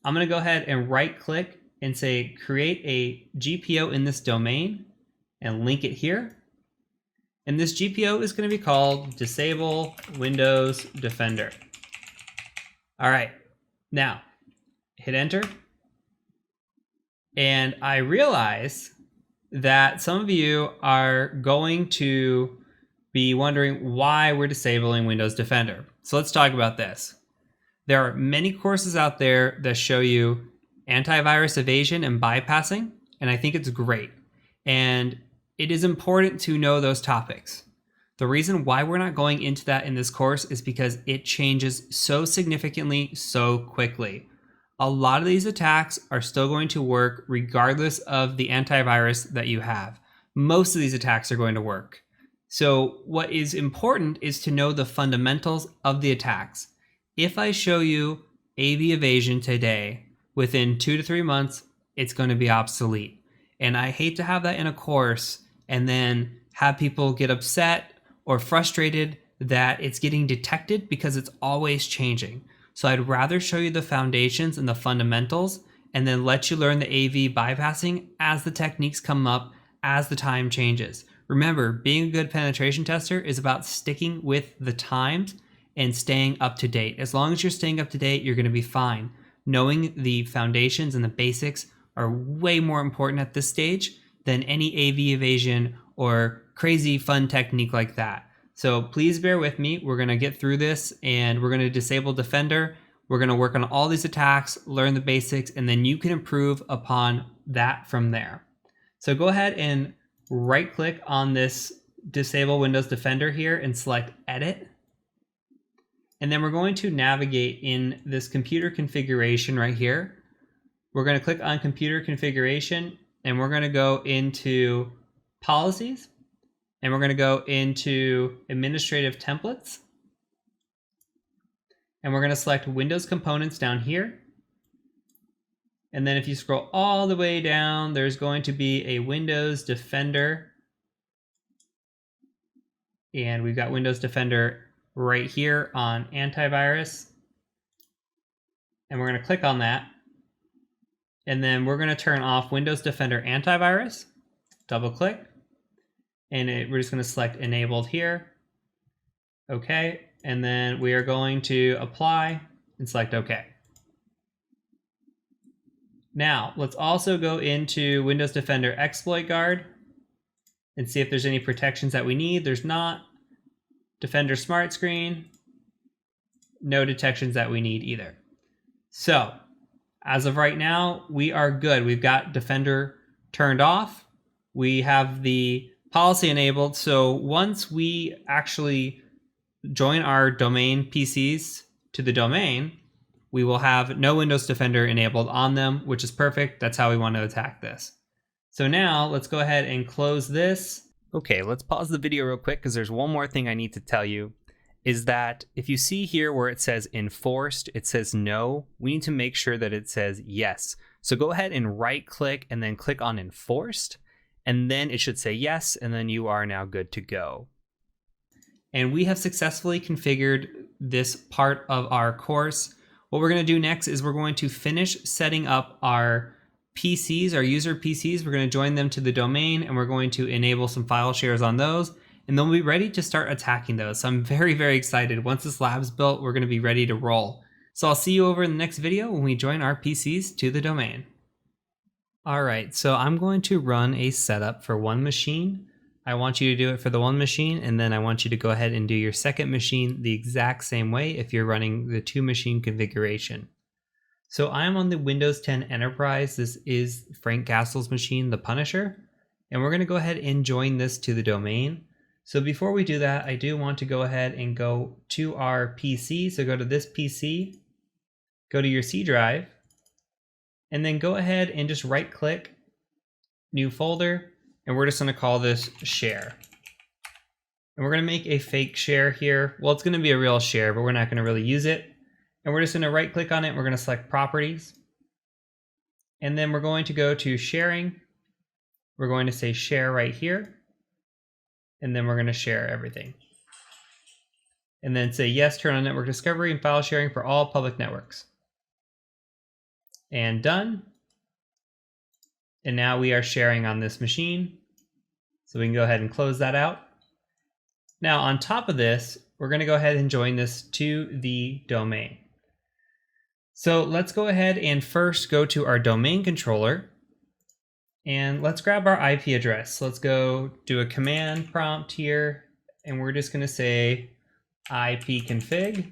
I'm going to go ahead and right click and say create a GPO in this domain and link it here. And this GPO is going to be called Disable Windows Defender. All right, now hit enter. And I realize that some of you are going to be wondering why we're disabling Windows Defender. So let's talk about this. There are many courses out there that show you antivirus evasion and bypassing, and I think it's great. And it is important to know those topics. The reason why we're not going into that in this course is because it changes so significantly, so quickly. A lot of these attacks are still going to work regardless of the antivirus that you have. Most of these attacks are going to work. So what is important is to know the fundamentals of the attacks. If I show you AV evasion today, within 2 to 3 months, it's going to be obsolete. And I hate to have that in a course and then have people get upset or frustrated that it's getting detected because it's always changing. So I'd rather show you the foundations and the fundamentals and then let you learn the AV bypassing as the techniques come up, as the time changes. Remember, being a good penetration tester is about sticking with the times and staying up to date. As long as you're staying up to date, you're going to be fine. Knowing the foundations and the basics are way more important at this stage than any AV evasion or crazy fun technique like that. So please bear with me. We're going to get through this and we're going to disable Defender. We're going to work on all these attacks, learn the basics, and then you can improve upon that from there. So go ahead and right click on this Disable Windows Defender here and select Edit. And then we're going to navigate in this computer configuration right here. We're going to click on computer configuration and we're going to go into policies and we're going to go into administrative templates. And we're going to select Windows components down here. And then if you scroll all the way down, there's going to be a Windows Defender. And we've got Windows Defender right here on antivirus. And we're going to click on that. And then we're going to turn off Windows Defender antivirus. Double click. And we're just going to select enabled here. Okay. And then we are going to apply and select OK. Now, let's also go into Windows Defender Exploit Guard and see if there's any protections that we need. There's not. Defender Smart Screen, no detections that we need either. So, as of right now, we are good. We've got Defender turned off. We have the policy enabled. So once we actually join our domain PCs to the domain, we will have no Windows Defender enabled on them, which is perfect. That's how we want to attack this. So now let's go ahead and close this. Okay, let's pause the video real quick because there's one more thing I need to tell you, is that if you see here where it says enforced, it says no, we need to make sure that it says yes. So go ahead and right click and then click on enforced, and then it should say yes, and then you are now good to go. And we have successfully configured this part of our course. What we're going to do next is we're going to finish setting up our PCs, our user PCs. We're going to join them to the domain, and we're going to enable some file shares on those, and then we'll be ready to start attacking those. So I'm very, very excited. Once this lab's built, we're going to be ready to roll. So I'll see you over in the next video when we join our PCs to the domain. All right, so I'm going to run a setup for one machine. I want you to do it for the one machine, and then I want you to go ahead and do your second machine the exact same way if you're running the two machine configuration. So I'm on the Windows 10 Enterprise. This is Frank Castle's machine, the Punisher, and we're going to go ahead and join this to the domain. So before we do that, I do want to go ahead and go to our PC. So go to this PC, go to your C drive, and then go ahead and just right click, new folder, and we're just going to call this share. And we're going to make a fake share here. Well, it's going to be a real share, but we're not going to really use it. And we're just going to right click on it. We're going to select properties. And then we're going to go to sharing. We're going to say share right here. And then we're going to share everything. And then say yes, turn on network discovery and file sharing for all public networks. And done. And now we are sharing on this machine. So we can go ahead and close that out. Now on top of this, we're going to go ahead and join this to the domain. So let's go ahead and first go to our domain controller. And let's grab our IP address. Let's go do a command prompt here. And we're just going to say ipconfig.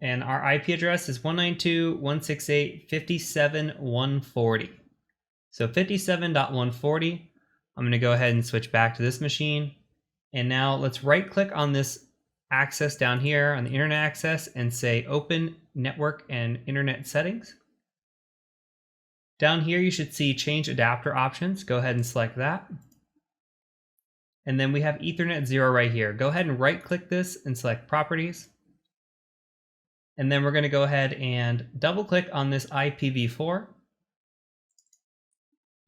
And our IP address is 192.168.57.140. So 57.140. I'm going to go ahead and switch back to this machine. And now let's right click on this access down here on the internet access and say open network and internet settings. Down here you should see change adapter options. Go ahead and select that. And then we have Ethernet 0 right here. Go ahead and right click this and select properties. And then we're going to go ahead and double click on this IPv4.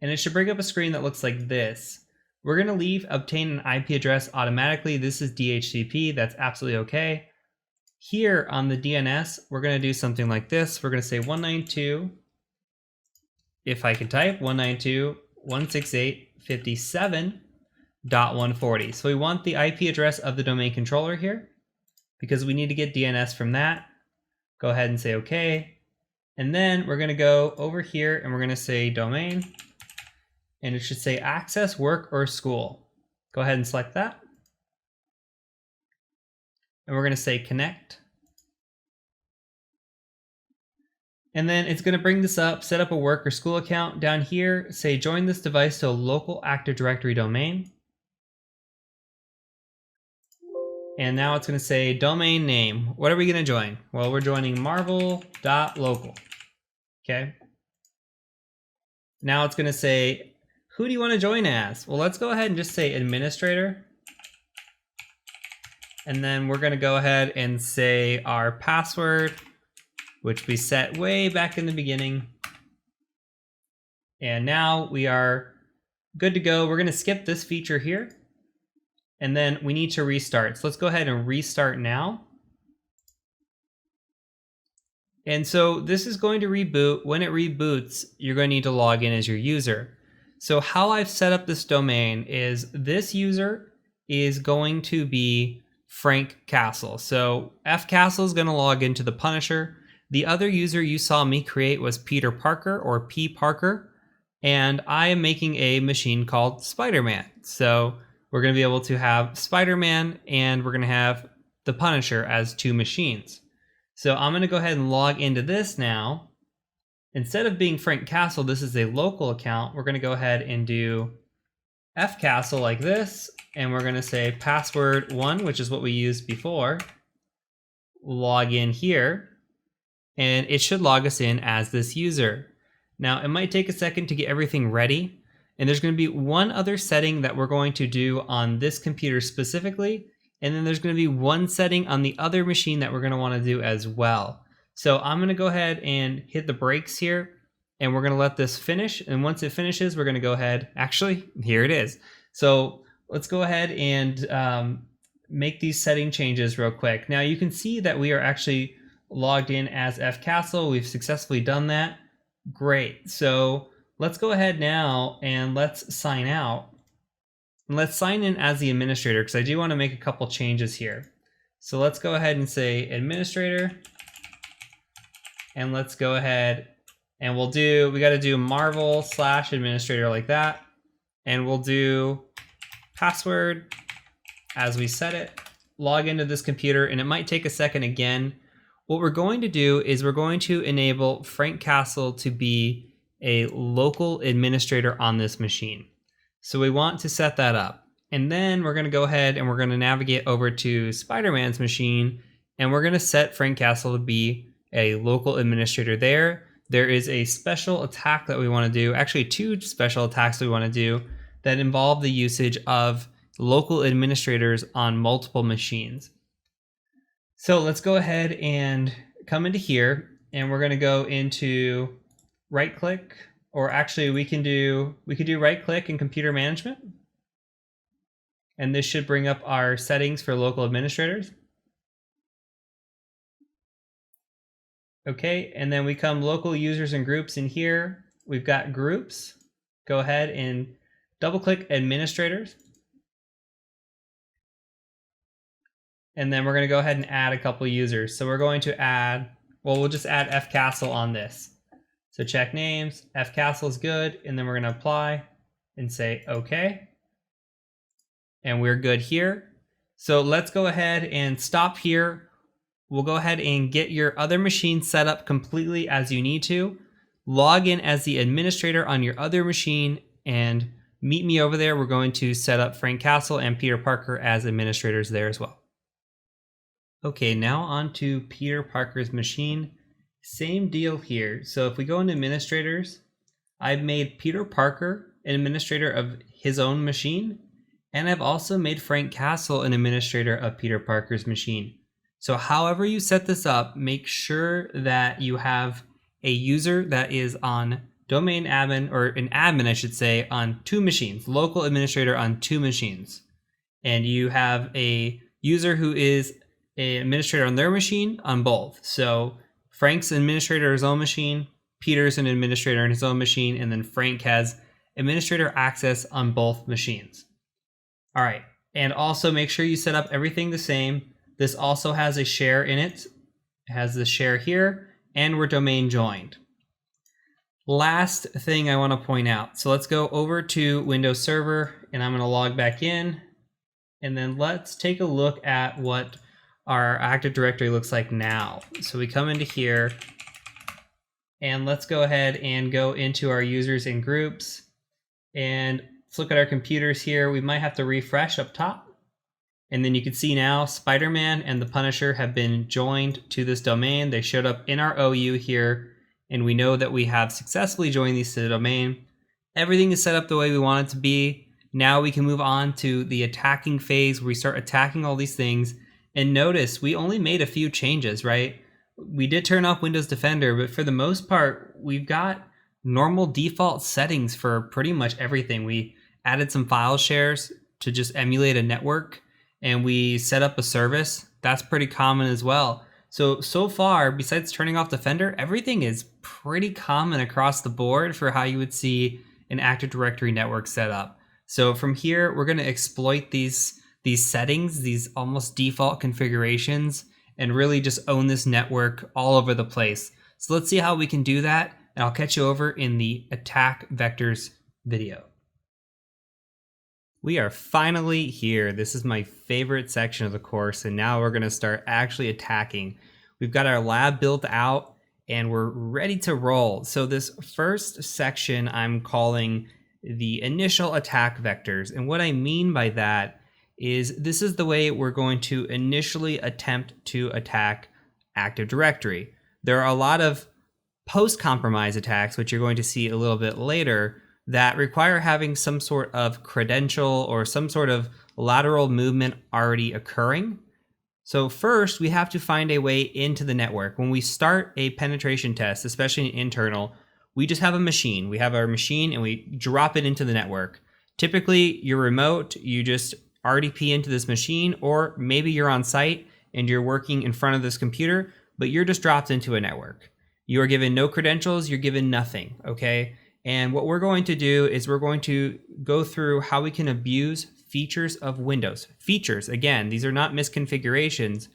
And it should bring up a screen that looks like this. We're going to leave obtain an IP address automatically. This is DHCP. That's absolutely okay. Here on the DNS, we're going to do something like this. We're going to say 192, if I can type, 192.168.57.140. So we want the IP address of the domain controller here because we need to get DNS from that. Go ahead and say okay. And then we're going to go over here and we're going to say domain. And it should say access, work, or school. Go ahead and select that. And we're going to say connect. And then it's going to bring this up, set up a work or school account. Down here, say join this device to a local Active Directory domain. And now it's going to say domain name. What are we going to join? Well, we're joining marvel.local. Okay. Now it's going to say, who do you want to join as? Well, let's go ahead and just say administrator. And then we're going to go ahead and say our password, which we set way back in the beginning. And now we are good to go. We're going to skip this feature here. And then we need to restart. So let's go ahead and restart now. And so this is going to reboot. When it reboots, you're going to need to log in as your user. So how I've set up this domain is this user is going to be Frank Castle. So F Castle is going to log into the Punisher. The other user you saw me create was Peter Parker or P Parker. And I am making a machine called Spider-Man. So we're going to be able to have Spider-Man and we're going to have the Punisher as two machines. So I'm going to go ahead and log into this now. Instead of being Frank Castle, this is a local account. We're going to go ahead and do F Castle like this. And we're going to say password 1, which is what we used before. Log in here. and it should log us in as this user. Now, it might take a second to get everything ready, and there's going to be one other setting that we're going to do on this computer specifically, and then there's going to be one setting on the other machine that we're going to want to do as well. So I'm going to go ahead and hit the brakes here, and we're going to let this finish, and once it finishes, we're going to go ahead, actually, here it is. So let's go ahead and make these setting changes real quick. Now you can see that we are actually logged in as fcastle. We've successfully done that. Great. So let's go ahead now and let's sign out. And let's sign in as the administrator, because I do want to make a couple changes here. So let's go ahead and say administrator. And let's go ahead and we got to do Marvel/administrator like that. And we'll do password as we set it, log into this computer, and it might take a second again. What we're going to do is we're going to enable Frank Castle to be a local administrator on this machine. So we want to set that up. And then we're going to go ahead and we're going to navigate over to Spider-Man's machine, and we're going to set Frank Castle to be a local administrator there. There is a special attack that we want to do, actually 2 special attacks we want to do that involve the usage of local administrators on multiple machines. So let's go ahead and come into here, and we're going to go into right click, or actually we could do right click in computer management. And this should bring up our settings for local administrators. Okay, and then we come local users and groups in here. We've got groups. Go ahead and double click administrators. And then we're going to go ahead and add a couple users. So we're going to add, we'll just add fcastle on this. So check names, fcastle is good, and then we're going to apply and say okay. And we're good here. So let's go ahead and stop here. We'll go ahead and get your other machine set up completely as you need to. Log in as the administrator on your other machine and meet me over there. We're going to set up Frank Castle and Peter Parker as administrators there as well. Okay, now on to Peter Parker's machine. Same deal here. So if we go into administrators, I've made Peter Parker an administrator of his own machine, and I've also made Frank Castle an administrator of Peter Parker's machine. So however you set this up, make sure that you have a user that is on domain admin, or an admin I should say, on 2 machines, local administrator on 2 machines. And you have a user who is an administrator on their machine on both. So Frank's an administrator on his own machine, Peter's an administrator on his own machine, and then Frank has administrator access on both machines. All right, and also make sure you set up everything the same. This also has a share in it. It has the share here, and we're domain joined. Last thing I want to point out. So let's go over to Windows Server, and I'm going to log back in. And then let's take a look at what our Active Directory looks like now. So we come into here, and let's go ahead and go into our users and groups. And let's look at our computers here. We might have to refresh up top. And then you can see now Spider-Man and the Punisher have been joined to this domain. They showed up in our OU here, and we know that we have successfully joined these to the domain. Everything is set up the way we want it to be. Now we can move on to the attacking phase where we start attacking all these things. And notice we only made a few changes, right? We did turn off Windows Defender, but for the most part, we've got normal default settings for pretty much everything. We added some file shares to just emulate a network, and we set up a service. That's pretty common as well. So far, besides turning off Defender, everything is pretty common across the board for how you would see an Active Directory network set up. So from here, we're going to exploit these settings, these almost default configurations, and really just own this network all over the place. So let's see how we can do that, and I'll catch you over in the attack vectors video. We are finally here. This is my favorite section of the course, and now we're going to start actually attacking. We've got our lab built out, and we're ready to roll. So this first section I'm calling the initial attack vectors, and what I mean by that is this is the way we're going to initially attempt to attack Active Directory. There are a lot of post-compromise attacks, which you're going to see a little bit later, that require having some sort of credential or some sort of lateral movement already occurring. So first, we have to find a way into the network. When we start a penetration test, especially an internal, we just have a machine. We have our machine and we drop it into the network. Typically, you're remote, you just RDP into this machine, or maybe you're on site and you're working in front of this computer, but you're just dropped into a network. You are given no credentials, you're given nothing, okay? And what we're going to do is we're going to go through how we can abuse features of Windows. Features, again, these are not misconfigurations,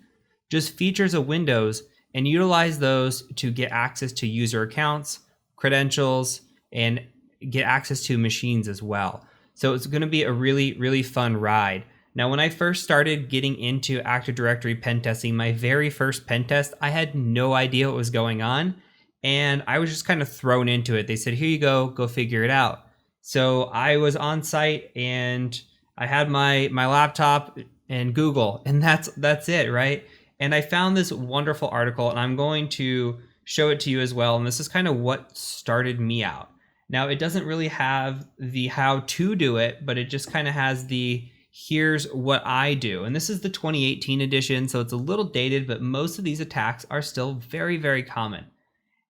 just features of Windows, and utilize those to get access to user accounts, credentials, and get access to machines as well. So it's going to be a really, really fun ride. Now, when I first started getting into Active Directory pen testing, my very first pen test, I had no idea what was going on, and I was just kind of thrown into it. They said, here you go figure it out. So I was on site and I had my laptop and Google, and that's it, right? And I found this wonderful article, and I'm going to show it to you as well. And this is kind of what started me out. Now, it doesn't really have the how to do it, but it just kind of has the here's what I do. And this is the 2018 edition, so it's a little dated, but most of these attacks are still very, very common.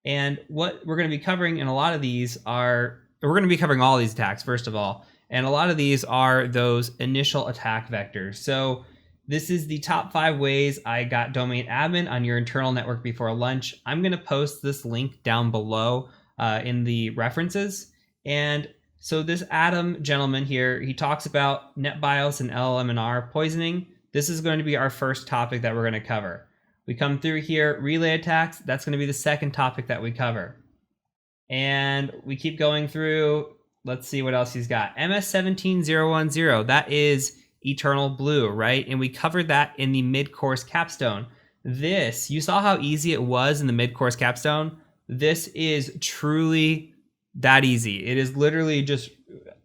And what we're going to be covering in a lot of these are, we're going to be covering all these attacks, first of all. And a lot of these are those initial attack vectors. So this is the top 5 ways I got domain admin on your internal network before lunch. I'm going to post this link down below in the references. And so this Adam gentleman here, he talks about NetBIOS and LLMNR poisoning. This is going to be our first topic that we're going to cover. We come through here, relay attacks. That's going to be the second topic that we cover. And we keep going through. Let's see what else he's got. MS17010, that is Eternal Blue, right? And we covered that in the mid-course capstone. This, you saw how easy it was in the mid-course capstone? This is truly that easy. It is literally just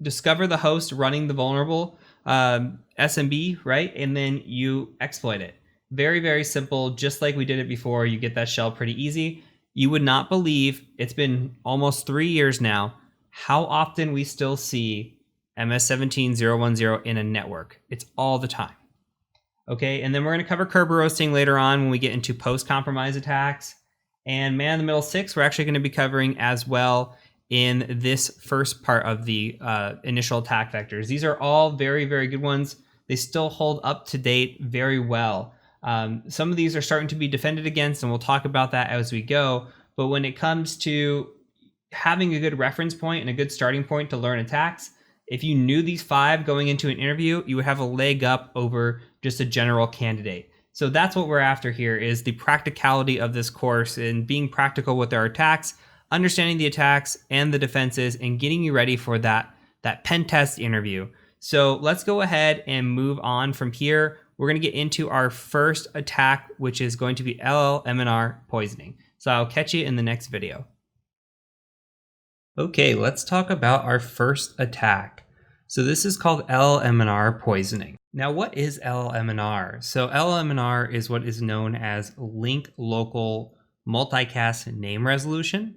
discover the host running the vulnerable SMB, right? And then you exploit it. Very, very simple, just like we did it before. You get that shell pretty easy. You would not believe, it's been almost 3 years now, how often we still see MS17010 in a network. It's all the time. Okay, and then we're going to cover Kerberoasting later on when we get into post-compromise attacks. And man in the middle 6, we're actually going to be covering as well in this first part of the initial attack vectors. These are all very, very good ones. They still hold up to date very well. Some of these are starting to be defended against, and we'll talk about that as we go. But when it comes to having a good reference point and a good starting point to learn attacks, if you knew these 5 going into an interview, you would have a leg up over just a general candidate. So that's what we're after here, is the practicality of this course and being practical with our attacks, understanding the attacks and the defenses, and getting you ready for that pen test interview. So let's go ahead and move on from here. We're going to get into our first attack, which is going to be LLMNR poisoning. So I'll catch you in the next video. Okay, let's talk about our first attack. So this is called LLMNR poisoning. Now, what is LLMNR? So LLMNR is what is known as link local multicast name resolution.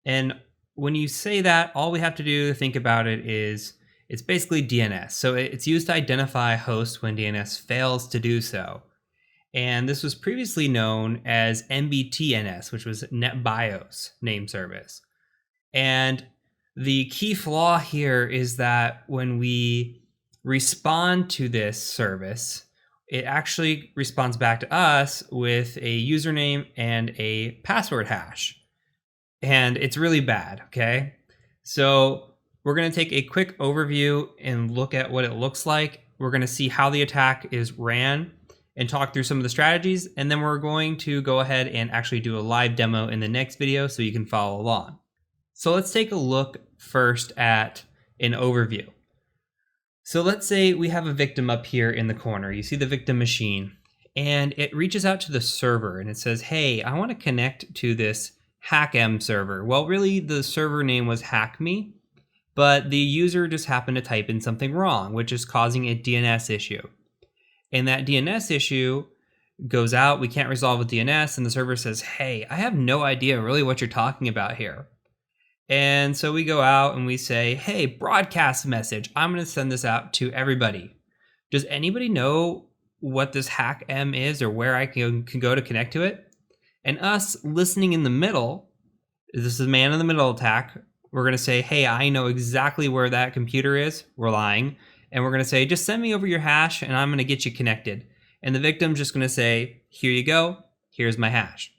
And when you say that, all we have to do to think about it is it's basically DNS. So it's used to identify hosts when DNS fails to do so. And this was previously known as NBTNS, which was NetBIOS name service. And the key flaw here is that when we respond to this service, it actually responds back to us with a username and a password hash. And it's really bad, okay? So we're going to take a quick overview and look at what it looks like. We're going to see how the attack is ran and talk through some of the strategies. And then we're going to go ahead and actually do a live demo in the next video so you can follow along. So let's take a look first at an overview. So let's say we have a victim up here in the corner. You see the victim machine, and it reaches out to the server and it says, hey, I want to connect to this HackM server. Well, really the server name was HackMe, but the user just happened to type in something wrong, which is causing a DNS issue. And that DNS issue goes out, we can't resolve with DNS, and the server says, hey, I have no idea really what you're talking about here. And so we go out and we say, hey, broadcast message. I'm going to send this out to everybody. Does anybody know what this hack M is or where I can go to connect to it? And us listening in the middle, this is man in the middle attack. We're going to say, hey, I know exactly where that computer is. We're lying. And we're going to say, just send me over your hash and I'm going to get you connected. And the victim's just going to say, here you go. Here's my hash.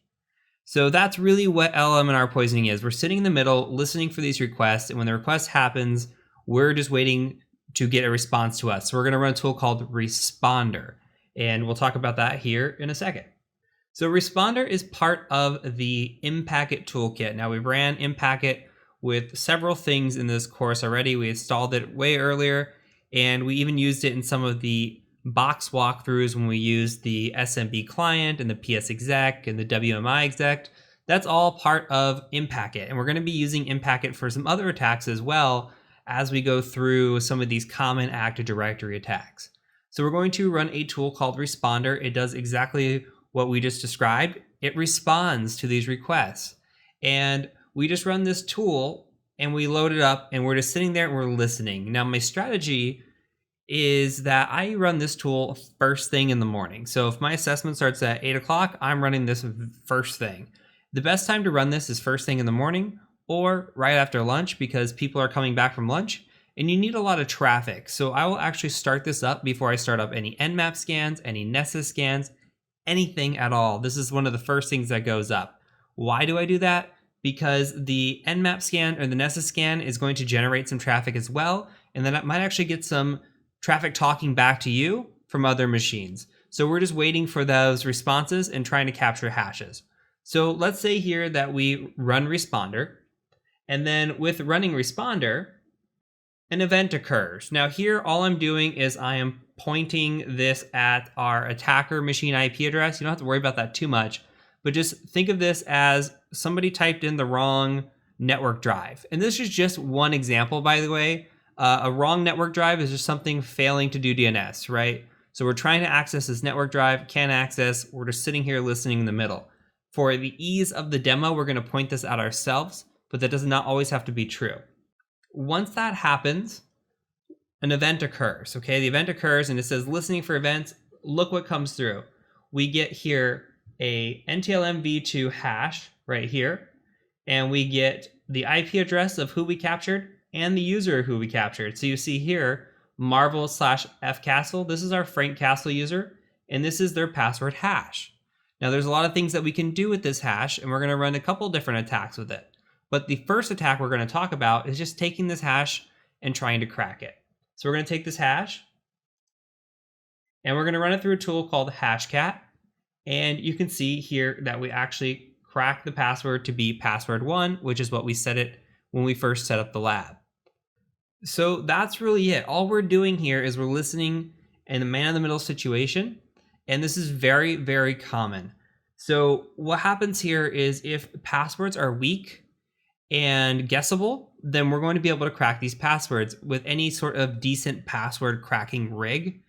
So that's really what LLM poisoning is. We're sitting in the middle, listening for these requests. And when the request happens, we're just waiting to get a response to us. So we're going to run a tool called Responder. And we'll talk about that here in a second. So Responder is part of the Impacket toolkit. Now we ran Impacket with several things in this course already. We installed it way earlier, and we even used it in some of the box walkthroughs when we used the SMB client and the PS exec and the WMI exec. That's all part of Impacket, and we're going to be using Impacket for some other attacks as well as we go through some of these common Active Directory attacks. So we're going to run a tool called Responder. It does exactly what we just described. It responds to these requests. And we just run this tool and we load it up and we're just sitting there and we're listening. Now my strategy is that I run this tool first thing in the morning. So if my assessment starts at 8 o'clock, I'm running this first thing. The best time to run this is first thing in the morning or right after lunch because people are coming back from lunch and you need a lot of traffic. So I will actually start this up before I start up any Nmap scans, any Nessus scans, anything at all. This is one of the first things that goes up. Why do I do that? Because the Nmap scan or the Nessus scan is going to generate some traffic as well, and then it might actually get some traffic talking back to you from other machines. So we're just waiting for those responses and trying to capture hashes. So let's say here that we run Responder, and then with running Responder, an event occurs. Now here, all I'm doing is I am pointing this at our attacker machine IP address. You don't have to worry about that too much, but just think of this as somebody typed in the wrong network drive. And this is just one example, by the way. A wrong network drive is just something failing to do DNS, right? So we're trying to access this network drive, can't access, we're just sitting here listening in the middle. For the ease of the demo, we're gonna point this out ourselves, but that does not always have to be true. Once that happens, an event occurs, okay? The event occurs and it says listening for events. Look what comes through. We get here a NTLM v2 hash right here, and we get the IP address of who we captured and the user who we captured. So you see here, Marvel/FCastle. This is our Frank Castle user, and this is their password hash. Now there's a lot of things that we can do with this hash, and we're gonna run a couple different attacks with it. But the first attack we're gonna talk about is just taking this hash and trying to crack it. So we're going to take this hash and we're going to run it through a tool called Hashcat. And you can see here that we actually crack the password to be password1, which is what we set it when we first set up the lab. So that's really it. All we're doing here is we're listening in a man in the middle situation. And this is very, very common. So what happens here is if passwords are weak and guessable, then we're going to be able to crack these passwords with any sort of decent password cracking rig.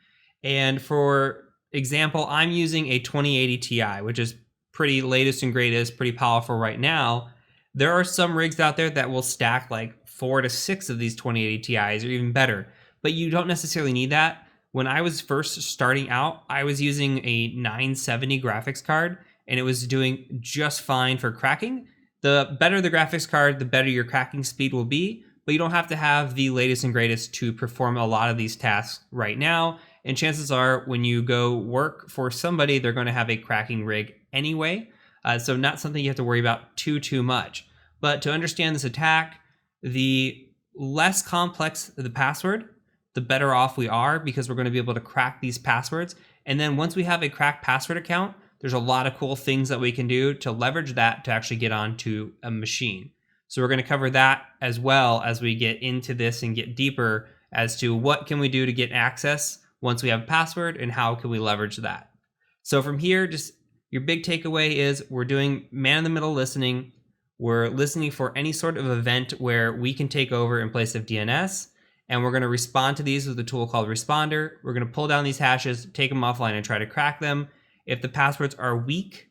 And for example, I'm using a 2080 Ti, which is pretty latest and greatest, pretty powerful right now. There are some rigs out there that will stack like 4 to 6 of these 2080 Ti's or even better, but you don't necessarily need that. When I was first starting out, I was using a 970 graphics card and it was doing just fine for cracking. The better the graphics card, the better your cracking speed will be, but you don't have to have the latest and greatest to perform a lot of these tasks right now. And chances are when you go work for somebody, they're going to have a cracking rig anyway. So not something you have to worry about too much. But to understand this attack, the less complex the password, the better off we are because we're going to be able to crack these passwords. And then once we have a cracked password account, there's a lot of cool things that we can do to leverage that to actually get onto a machine. So we're going to cover that as well as we get into this and get deeper as to what can we do to get access once we have a password and how can we leverage that. So from here, just your big takeaway is we're doing man in the middle listening. We're listening for any sort of event where we can take over in place of DNS. And we're going to respond to these with a tool called Responder. We're going to pull down these hashes, take them offline and try to crack them. if the passwords are weak,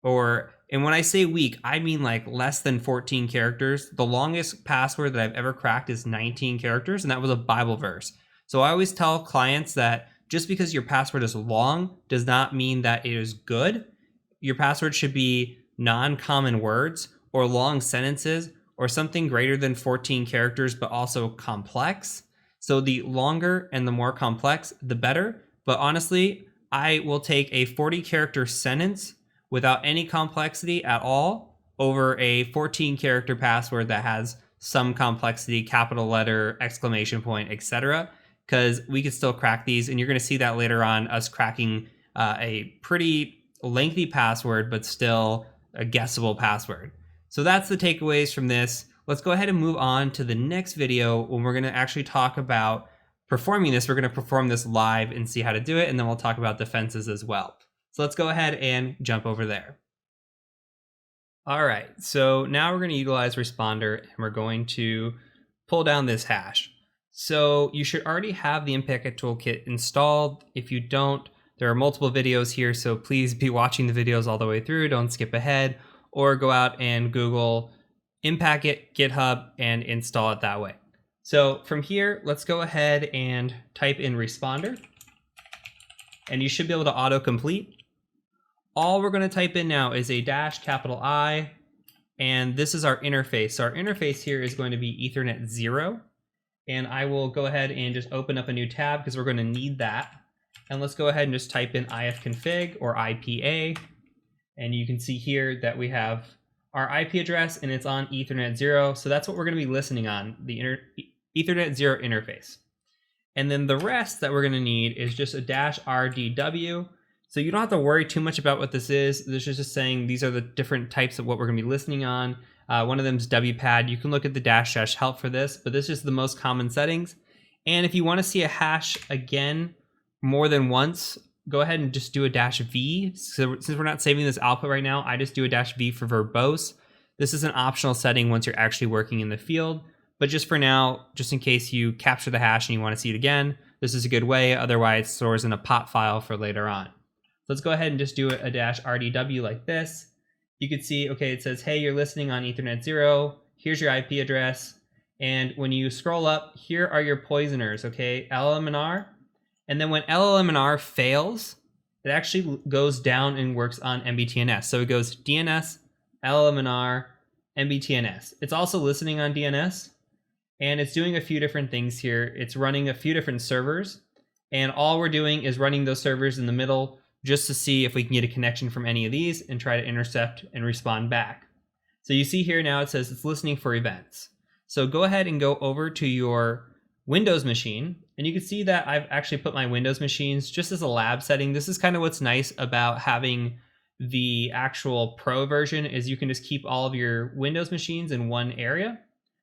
and when I say weak, I mean like less than 14 characters. The longest password that I've ever cracked is 19 characters, and that was a Bible verse. So I always tell clients that just because your password is long does not mean that it is good. Your password should be non-common words or long sentences or something greater than 14 characters, but also complex. So the longer and the more complex, the better. But honestly, I will take a 40-character sentence without any complexity at all over a 14-character password that has some complexity, capital letter, exclamation point, etc. Because we could still crack these, and you're going to see that later on, us cracking a pretty lengthy password, but still a guessable password. So that's the takeaways from this. Let's go ahead and move on to the next video when we're going to actually talk about performing this. We're going to perform this live and see how to do it, and then we'll talk about defenses as well. So let's go ahead and jump over there. All right, so now we're going to utilize Responder, and we're going to pull down this hash. So you should already have the Impact Toolkit installed. If you don't, there are multiple videos here, so please be watching the videos all the way through. Don't skip ahead, or go out and Google Impact GitHub and install it that way. So from here, let's go ahead and type in Responder, and you should be able to autocomplete. All we're going to type in now is a -I, and this is our interface. So our interface here is going to be Ethernet 0, and I will go ahead and just open up a new tab because we're going to need that. And let's go ahead and just type in ifconfig or IPA, and you can see here that we have our IP address and it's on Ethernet 0. So that's what we're going to be listening on, the Ethernet 0 interface. And then the rest that we're going to need is just a -RDW. So you don't have to worry too much about what this is. This is just saying these are the different types of what we're going to be listening on. One of them is WPAD. You can look at the -- help for this, but this is the most common settings. And if you want to see a hash again more than once, go ahead and just do a -V. So since we're not saving this output right now, I just do a -V for verbose. This is an optional setting once you're actually working in the field. But just for now, just in case you capture the hash and you want to see it again, this is a good way. Otherwise, it stores in a pot file for later on. Let's go ahead and just do a -RDW like this. You can see, okay, it says, hey, you're listening on Ethernet 0. Here's your IP address. And when you scroll up, here are your poisoners, okay, LLM and R. And then when LLM and R fails, it actually goes down and works on MBTNS. So it goes DNS, LLM and R, MBTNS. It's also listening on DNS, and it's doing a few different things here. It's running a few different servers, and all we're doing is running those servers in the middle just to see if we can get a connection from any of these and try to intercept and respond back. So you see here now it says it's listening for events. So go ahead and go over to your Windows machine, and you can see that I've actually put my Windows machines just as a lab setting. This is kind of what's nice about having the actual Pro version, is you can just keep all of your Windows machines in one area.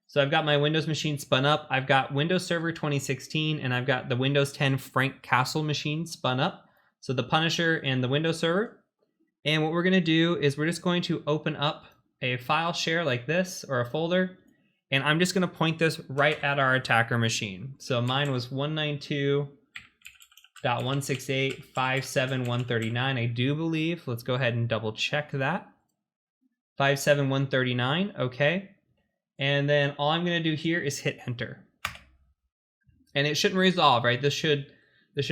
So I've got my Windows machine spun up. I've got Windows Server 2016, and I've got the Windows 10 Frank Castle machine spun up. So the Punisher and the Windows Server. And what we're going to do is we're just going to open up a file share like this, or a folder. And I'm just going to point this right at our attacker machine. So mine was 192.168.57.139, I do believe. Let's go ahead and double check that. 57.139, okay. And then all I'm going to do here is hit enter. And it shouldn't resolve, right? This should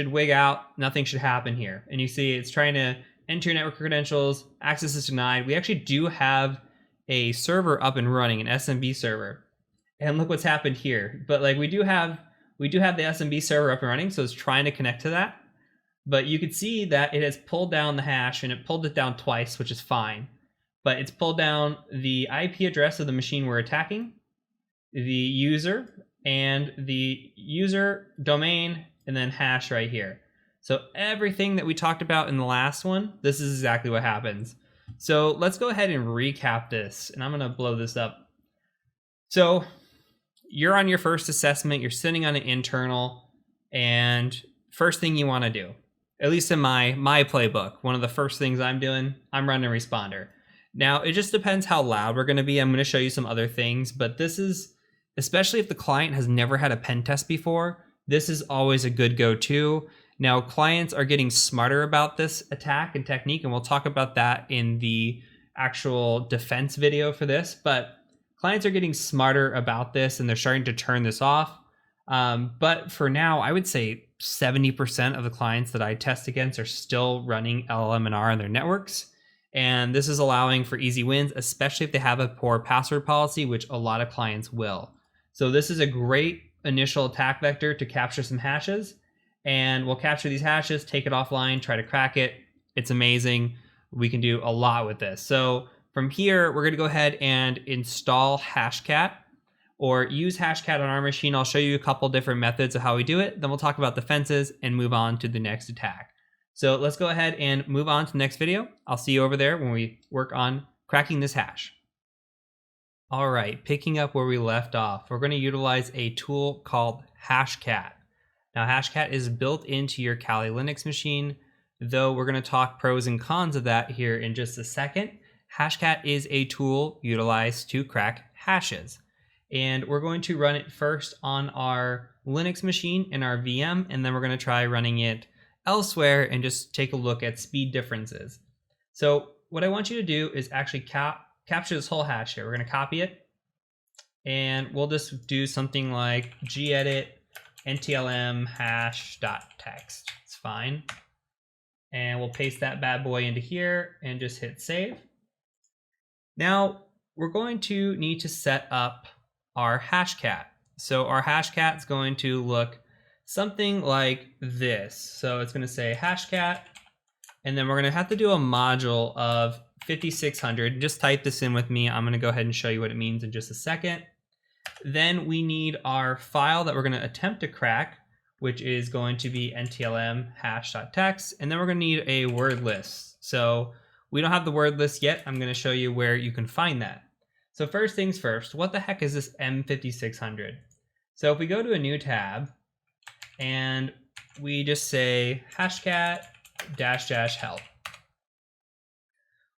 wig out. Nothing should happen here. And you see it's trying to enter your network credentials. Access is denied. We actually do have a server up and running, an SMB server. And look what's happened here. But like we do have the SMB server up and running, so it's trying to connect to that. But you can see that it has pulled down the hash, and it pulled it down twice, which is fine. But it's pulled down the IP address of the machine we're attacking, the user, and the user domain, and then hash right here. So everything that we talked about in the last one, this is exactly what happens. So let's go ahead and recap this, and I'm going to blow this up. So you're on your first assessment, you're sitting on an internal, and first thing you want to do, at least in my playbook, one of the first things I'm doing, I'm running Responder. Now, it just depends how loud we're going to be. I'm going to show you some other things, but this is, especially if the client has never had a pen test before, this is always a good go-to. Now, clients are getting smarter about this attack and technique, and we'll talk about that in the actual defense video for this, but clients are getting smarter about this and they're starting to turn this off. But for now, I would say 70% of the clients that I test against are still running LLM&R on their networks. And this is allowing for easy wins, especially if they have a poor password policy, which a lot of clients will. So this is a great initial attack vector to capture some hashes. And we'll capture these hashes, take it offline, try to crack it. It's amazing. We can do a lot with this. So from here, we're going to go ahead and install Hashcat or use Hashcat on our machine. I'll show you a couple different methods of how we do it. Then we'll talk about defenses and move on to the next attack. So let's go ahead and move on to the next video. I'll see you over there when we work on cracking this hash. All right, picking up where we left off, we're going to utilize a tool called Hashcat. Now, Hashcat is built into your Kali Linux machine, though we're going to talk pros and cons of that here in just a second. Hashcat is a tool utilized to crack hashes. And we're going to run it first on our Linux machine in our VM, and then we're going to try running it elsewhere and just take a look at speed differences. So what I want you to do is actually capture this whole hash here. We're going to copy it, and we'll just do something like gedit ntlm hash.text. It's fine. And we'll paste that bad boy into here and just hit save. Now we're going to need to set up our Hashcat. So our Hashcat is going to look something like this. So it's going to say Hashcat, and then we're going to have to do a module of 5600. Just type this in with me. I'm going to go ahead and show you what it means in just a second. Then we need our file that we're going to attempt to crack, which is going to be ntlm hash.text, and then we're going to need a word list. So we don't have the word list yet. I'm going to show you where you can find that. So first things first, what the heck is this M5600? So if we go to a new tab and we just say hashcat -- help.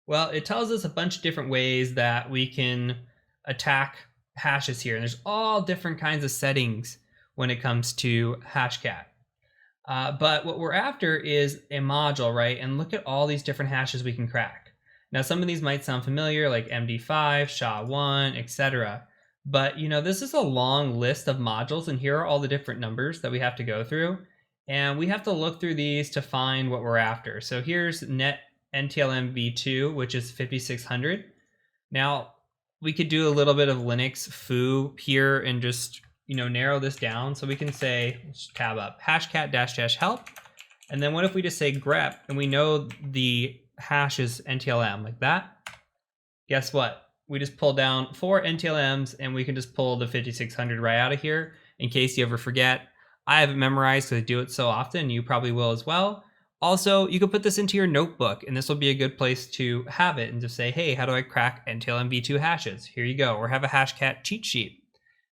Well, it tells us a bunch of different ways that we can attack hashes here. And there's all different kinds of settings when it comes to Hashcat. But what we're after is a module, right? And look at all these different hashes we can crack. Now, some of these might sound familiar, like MD5, SHA-1, etc. But, you know, this is a long list of modules, and here are all the different numbers that we have to go through. And we have to look through these to find what we're after. So here's net NTLM v2, which is 5600. Now, we could do a little bit of Linux foo here and just, you know, narrow this down. So we can say, let's tab up, hashcat -- help. And then what if we just say grep and we know the hash is NTLM like that? Guess what? We just pull down 4 NTLMs and we can just pull the 5600 right out of here in case you ever forget. I have it memorized because I do it so often. You probably will as well. Also, you can put this into your notebook, and this will be a good place to have it and just say, hey, how do I crack NTLM v2 hashes? Here you go. Or have a Hashcat cheat sheet.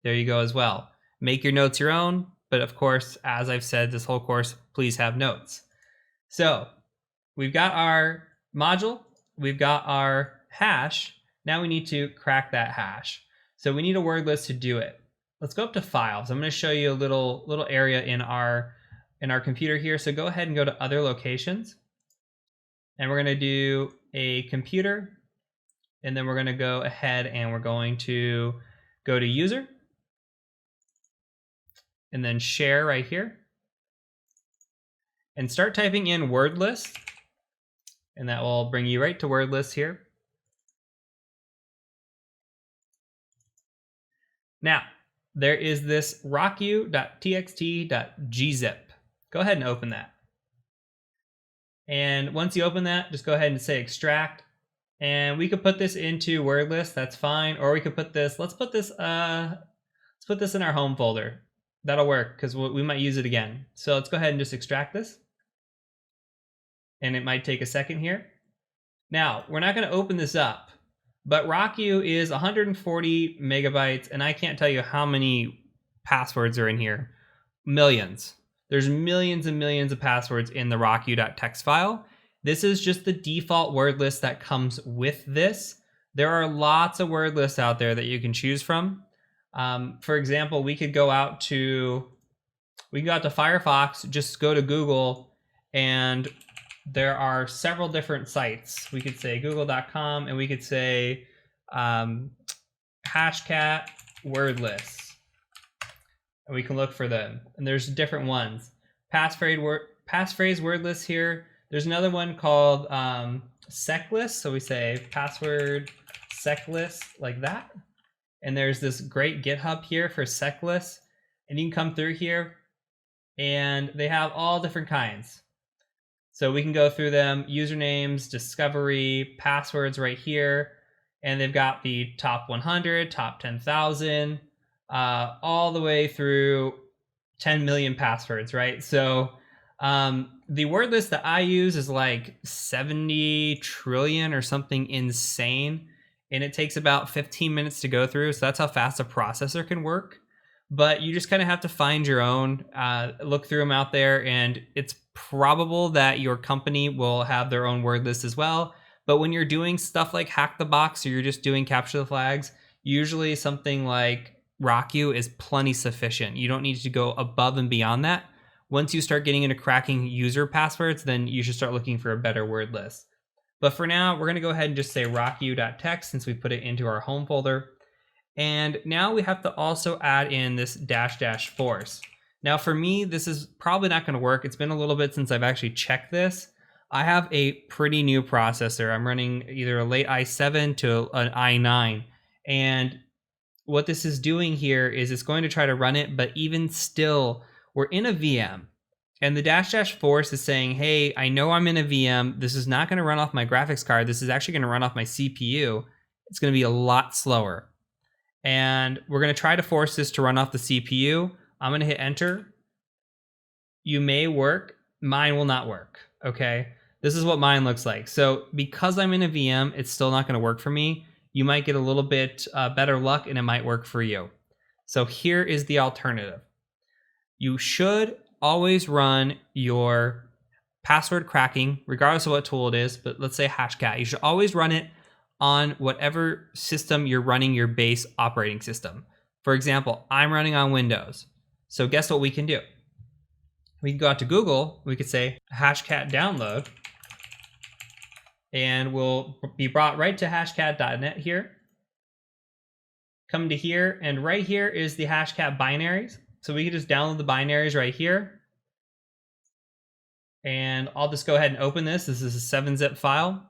There you go as well. Make your notes your own, but of course, as I've said this whole course, please have notes. So we've got our module, we've got our hash. Now we need to crack that hash. So we need a word list to do it. Let's go up to files. I'm going to show you a little area in our computer here. So go ahead and go to other locations, and we're going to do a computer, and then we're going to go ahead and we're going to go to user and then share right here and start typing in word list, and that will bring you right to word list here. Now there is this rocku.txt.gzip. Go ahead and open that. And once you open that, just go ahead and say extract. And we could put this into word list, that's fine. Or we could put this, let's put this in our home folder. That'll work because we might use it again. So let's go ahead and just extract this. And it might take a second here. Now, we're not going to open this up, but Rocku is 140 megabytes, and I can't tell you how many passwords are in here. Millions. There's millions and millions of passwords in the rocku.txt file. This is just the default word list that comes with this. There are lots of word lists out there that you can choose from. For example, we could go out to We can go out to Firefox, just go to Google, and there are several different sites. We could say google.com, and we could say hashcat wordless. And we can look for them. And there's different ones. Passphrase wordless here. There's another one called seclist. So we say password seclist like that. And there's this great GitHub here for seclist. And you can come through here and they have all different kinds. So we can go through them, usernames, discovery, passwords right here. And they've got the top 100, top 10,000, all the way through 10 million passwords, right? So the word list that I use is like 70 trillion or something insane. And it takes about 15 minutes to go through. So that's how fast a processor can work. But you just kind of have to find your own, look through them out there. And it's probable that your company will have their own word list as well. But when you're doing stuff like Hack the Box or you're just doing Capture the Flags, usually something like RockU is plenty sufficient. You don't need to go above and beyond that. Once you start getting into cracking user passwords, then you should start looking for a better word list. But for now, we're going to go ahead and just say rocku.txt since we put it into our home folder. And now we have to also add in this -- force. Now for me, this is probably not going to work. It's been a little bit since I've actually checked this. I have a pretty new processor. I'm running either a late i7 to an i9. And what this is doing here is it's going to try to run it, but even still, we're in a VM. And the -- force is saying, hey, I know I'm in a VM. This is not going to run off my graphics card. This is actually going to run off my CPU. It's going to be a lot slower. And we're going to try to force this to run off the CPU. I'm going to hit enter. You may work. Mine will not work. Okay. This is what mine looks like. So because I'm in a VM, it's still not going to work for me. You might get a little bit better luck and it might work for you. So here is the alternative. You should always run your password cracking, regardless of what tool it is, but let's say Hashcat. You should always run it on whatever system you're running your base operating system. For example, I'm running on Windows. So guess what we can do? We can go out to Google. We could say hashcat download. And we'll be brought right to hashcat.net here. Come to here, and right here is the hashcat binaries. So we can just download the binaries right here. And I'll just go ahead and open this. This is a 7-zip file.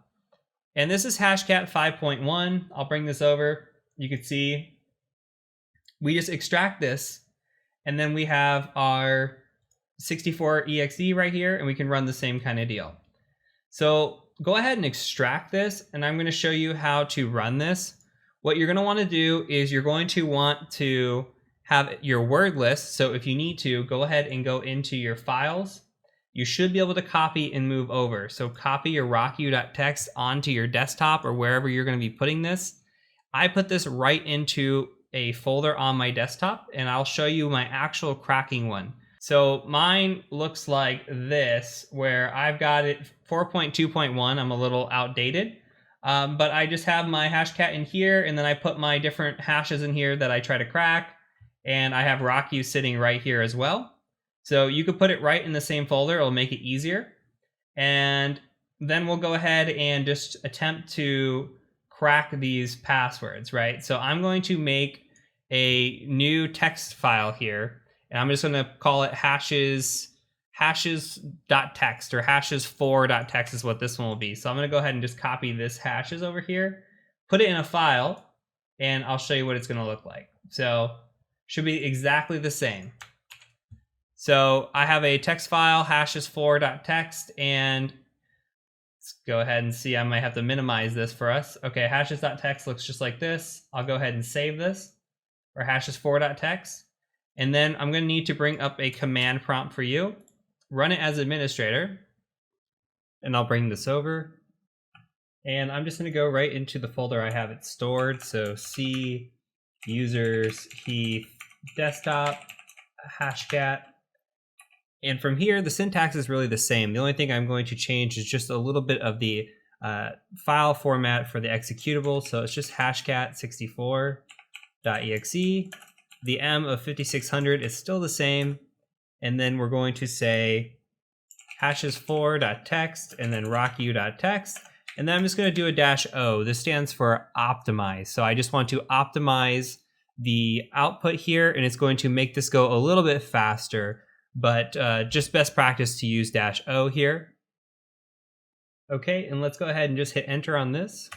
And this is hashcat 5.1. I'll bring this over. You can see we just extract this, and then we have our 64exe right here, and we can run the same kind of deal. So go ahead and extract this, and I'm going to show you how to run this. What you're going to want to do is you're going to want to have your word list. So if you need to, go ahead and go into your files. You should be able to copy and move over. So copy your rocku.txt onto your desktop or wherever you're going to be putting this. I put this right into a folder on my desktop, and I'll show you my actual cracking one. So mine looks like this, where I've got it 4.2.1. I'm a little outdated, but I just have my hashcat in here, and then I put my different hashes in here that I try to crack, and I have RockU sitting right here as well. So you could put it right in the same folder. It'll make it easier. And then we'll go ahead and just attempt to crack these passwords, right? So I'm going to make a new text file here, and I'm just going to call it hashes.txt or hashes4.txt is what this one will be. So I'm going to go ahead and just copy this hashes over here, put it in a file, and I'll show you what it's going to look like. So should be exactly the same. So I have a text file, hashes4.txt, and let's go ahead and see. I might have to minimize this for us. Okay, hashes.txt looks just like this. I'll go ahead and save this, or hashes4.txt. And then I'm going to need to bring up a command prompt for you. Run it as administrator. And I'll bring this over. And I'm just going to go right into the folder I have it stored. So C, users, Heath, desktop, hashcat. And from here, the syntax is really the same. The only thing I'm going to change is just a little bit of the file format for the executable. So it's just hashcat64.exe. The M of 5600 is still the same. and then we're going to say hashes4.text and then rocku.text. And then I'm just going to do a -O. This stands for optimize. So I just want to optimize the output here, and it's going to make this go a little bit faster, but just best practice to use -O here. Okay, and let's go ahead and just hit enter on this.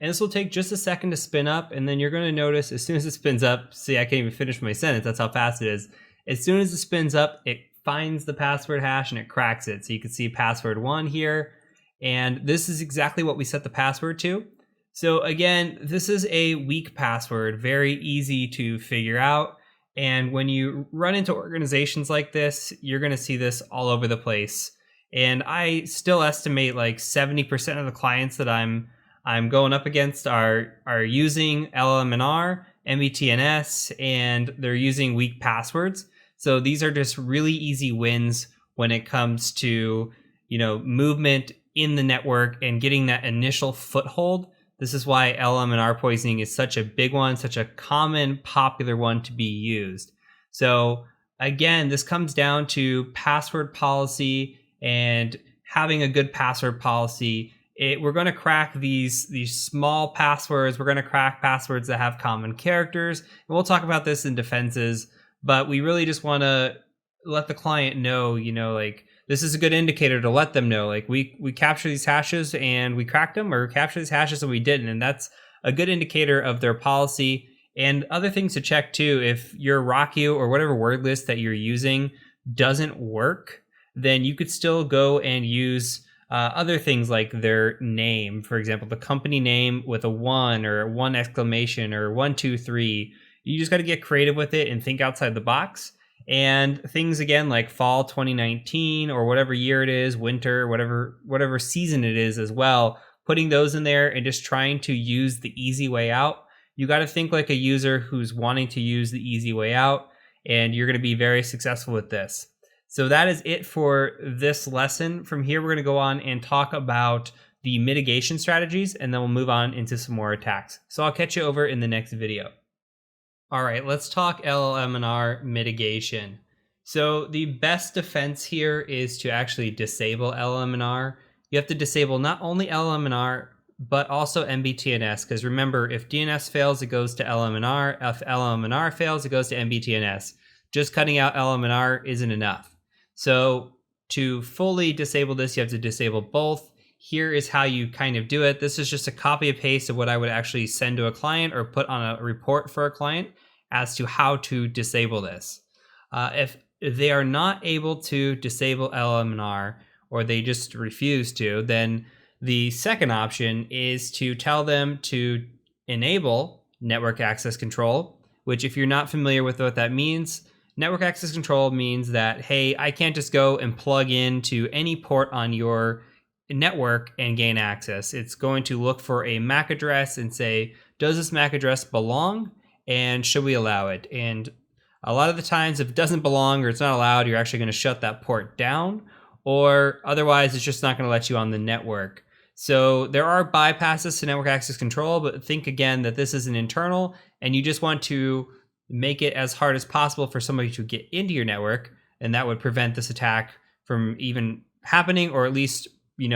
And this will take just a second to spin up, and then you're going to notice as soon as it spins up, see, I can't even finish my sentence, that's how fast it is. As soon as it spins up, it finds the password hash and it cracks it. So you can see password 1 here, and this is exactly what we set the password to. So again, this is a weak password, very easy to figure out. And when you run into organizations like this, you're going to see this all over the place. And I still estimate like 70% of the clients that I'm going up against are using LLM&R, MBTNS, and they're using weak passwords. So these are just really easy wins when it comes to, movement in the network and getting that initial foothold. This is why LLM&R poisoning is such a big one, such a common, popular one to be used. So again, this comes down to password policy and having a good password policy. We're going to crack these small passwords. We're going to crack passwords that have common characters. And we'll talk about this in defenses, but we really just want to let the client know, this is a good indicator to let them know, we capture these hashes and we cracked them, or capture these hashes and we didn't. And that's a good indicator of their policy. And other things to check too, if your Rocku or whatever word list that you're using doesn't work, then you could still go and use other things like their name. For example, the company name with a 1 or 1 exclamation or 1, 2, 3. You just got to get creative with it and think outside the box. And things again like fall 2019 or whatever year it is, winter, whatever season it is as well, putting those in there and just trying to use the easy way out. You got to think like a user who's wanting to use the easy way out, and you're going to be very successful with this. So that is it for this lesson. From here, we're going to go on and talk about the mitigation strategies, and then we'll move on into some more attacks. So I'll catch you over in the next video. All right, let's talk LLM&R mitigation. So the best defense here is to actually disable LLM&R. You have to disable not only LLM&R, but also MBTNS, because remember, if DNS fails, it goes to LLM&R. If LLM&R fails, it goes to MBTNS. Just cutting out LLM&R isn't enough. So to fully disable this, you have to disable both. Here is how you kind of do it. This is just a copy and paste of what I would actually send to a client or put on a report for a client as to how to disable this. If they are not able to disable LLM&R, or they just refuse to, then the second option is to tell them to enable network access control, which if you're not familiar with what that means, network access control means that, hey, I can't just go and plug into any port on your network and gain access. It's going to look for a MAC address and say, does this MAC address belong and should we allow it? And a lot of the times, if it doesn't belong or it's not allowed, you're actually going to shut that port down, or otherwise it's just not going to let you on the network. So there are bypasses to network access control, but think again that this is an internal and you just want to make it as hard as possible for somebody to get into your network, and that would prevent this attack from even happening, or at least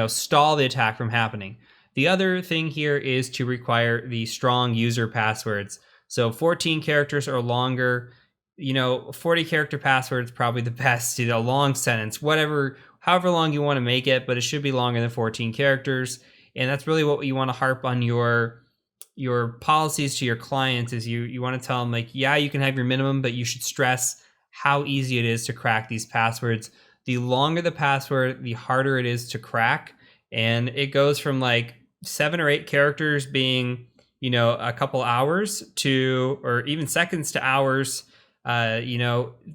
stall the attack from happening. The other thing here is to require the strong user passwords. So 14 characters or longer, 40 character passwords probably the best, a long sentence, however long you want to make it, but it should be longer than 14 characters. And that's really what you want to harp on your policies to your clients is you want to tell them yeah, you can have your minimum, but you should stress how easy it is to crack these passwords. The longer the password, the harder it is to crack. And it goes from 7 or 8 characters being, a couple hours to, or even seconds to hours,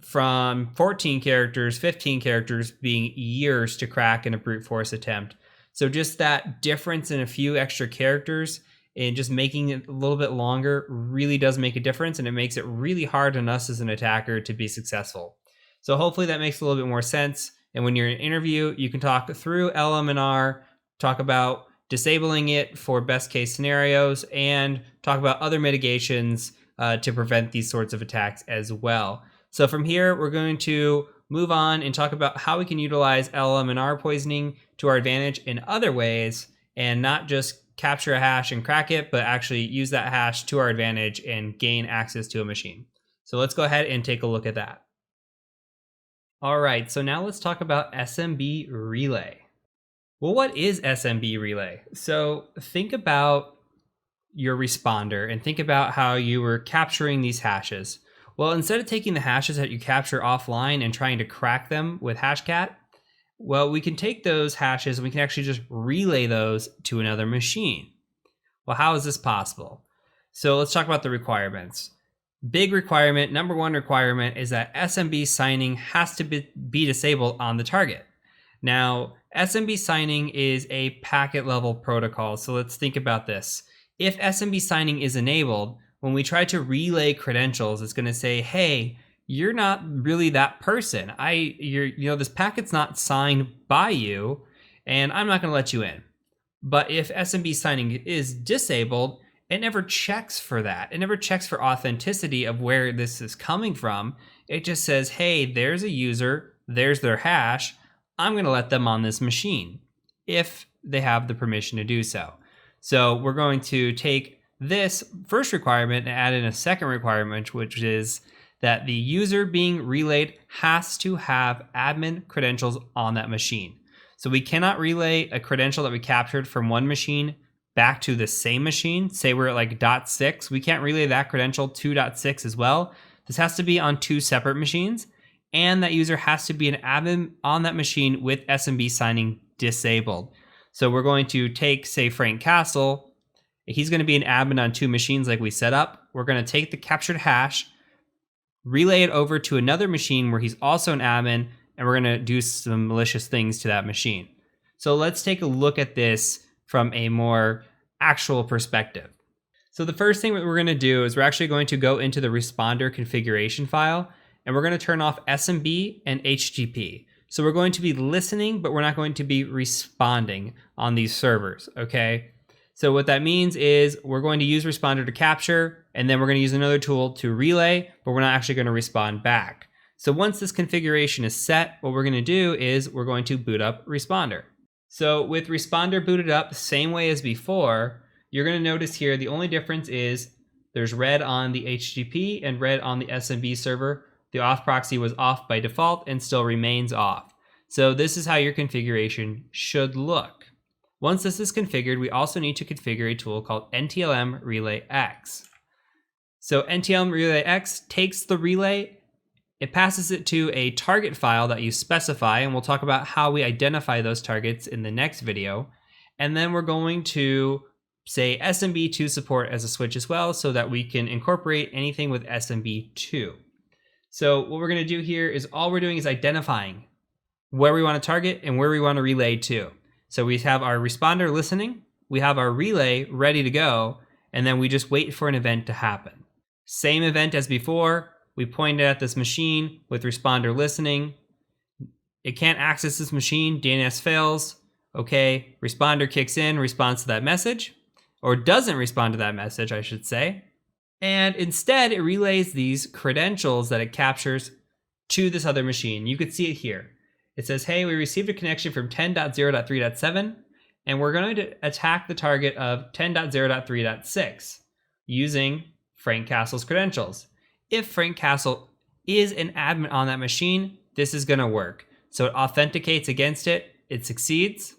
from 14 characters, 15 characters being years to crack in a brute force attempt. So just that difference in a few extra characters and just making it a little bit longer really does make a difference, and it makes it really hard on us as an attacker to be successful. So hopefully that makes a little bit more sense. And when you're in an interview, you can talk through LLM&R, talk about disabling it for best case scenarios, and talk about other mitigations to prevent these sorts of attacks as well. So from here, we're going to move on and talk about how we can utilize LLM&R poisoning to our advantage in other ways, and not just capture a hash and crack it, but actually use that hash to our advantage and gain access to a machine. So let's go ahead and take a look at that. All right, so now let's talk about SMB relay. Well, what is SMB relay? So think about your responder and think about how you were capturing these hashes. Well, instead of taking the hashes that you capture offline and trying to crack them with Hashcat, well, we can take those hashes and we can actually just relay those to another machine. Well, how is this possible? So let's talk about the requirements. Big requirement, number one requirement, is that SMB signing has to be disabled on the target. Now, SMB signing is a packet level protocol, so let's think about this. If SMB signing is enabled, when we try to relay credentials, it's going to say, hey, you're not really that person. This packet's not signed by you, and I'm not going to let you in. But if SMB signing is disabled, it never checks for that. It never checks for authenticity of where this is coming from. It just says, hey, there's a user, there's their hash. I'm going to let them on this machine if they have the permission to do so. So we're going to take this first requirement and add in a second requirement, which is that the user being relayed has to have admin credentials on that machine. So we cannot relay a credential that we captured from one machine back to the same machine. Say we're at like .6, we can't relay that credential to .6 as well. This has to be on two separate machines, and that user has to be an admin on that machine with SMB signing disabled. So we're going to take, say, Frank Castle. He's going to be an admin on two machines like we set up. We're going to take the captured hash, relay it over to another machine where he's also an admin, and we're going to do some malicious things to that machine. So let's take a look at this from a more actual perspective. So the first thing that we're going to do is we're actually going to go into the responder configuration file, and we're going to turn off SMB and HTTP. So we're going to be listening, but we're not going to be responding on these servers, okay? So what that means is we're going to use responder to capture, and then we're going to use another tool to relay, but we're not actually going to respond back. So once this configuration is set, what we're going to do is we're going to boot up responder. So with responder booted up, same way as before, you're going to notice here the only difference is there's red on the HTTP and red on the SMB server. The auth proxy was off by default and still remains off. So this is how your configuration should look. Once this is configured, we also need to configure a tool called NTLM Relay X. So NTLM Relay X takes the relay, it passes it to a target file that you specify, and we'll talk about how we identify those targets in the next video. And then we're going to say SMB2 support as a switch as well, so that we can incorporate anything with SMB2. So what we're going to do here is all we're doing is identifying where we want to target and where we want to relay to. So we have our responder listening, we have our relay ready to go, and then we just wait for an event to happen. Same event as before. We pointed at this machine with responder listening. It can't access this machine. DNS fails. Okay, responder kicks in, responds to that message, or doesn't respond to that message, I should say. And instead, it relays these credentials that it captures to this other machine. You could see it here. It says, hey, we received a connection from 10.0.3.7, and we're going to attack the target of 10.0.3.6 using Frank Castle's credentials. If Frank Castle is an admin on that machine, this is going to work. So it authenticates against it. It succeeds.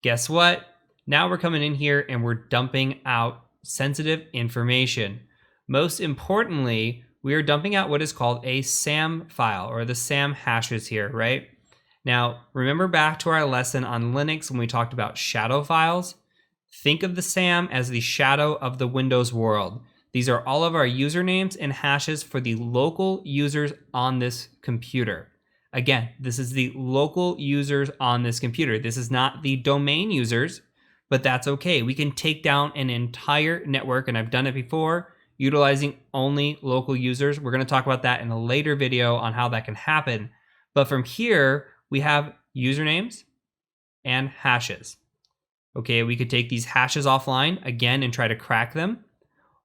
Guess what? Now we're coming in here and we're dumping out sensitive information. Most importantly, we are dumping out what is called a SAM file, or the SAM hashes here, right? Now, remember back to our lesson on Linux when we talked about shadow files? Think of the SAM as the shadow of the Windows world. These are all of our usernames and hashes for the local users on this computer. Again, this is the local users on this computer. This is not the domain users, but that's okay. We can take down an entire network, and I've done it before, utilizing only local users. We're going to talk about that in a later video on how that can happen. But from here, we have usernames and hashes. Okay, we could take these hashes offline again and try to crack them.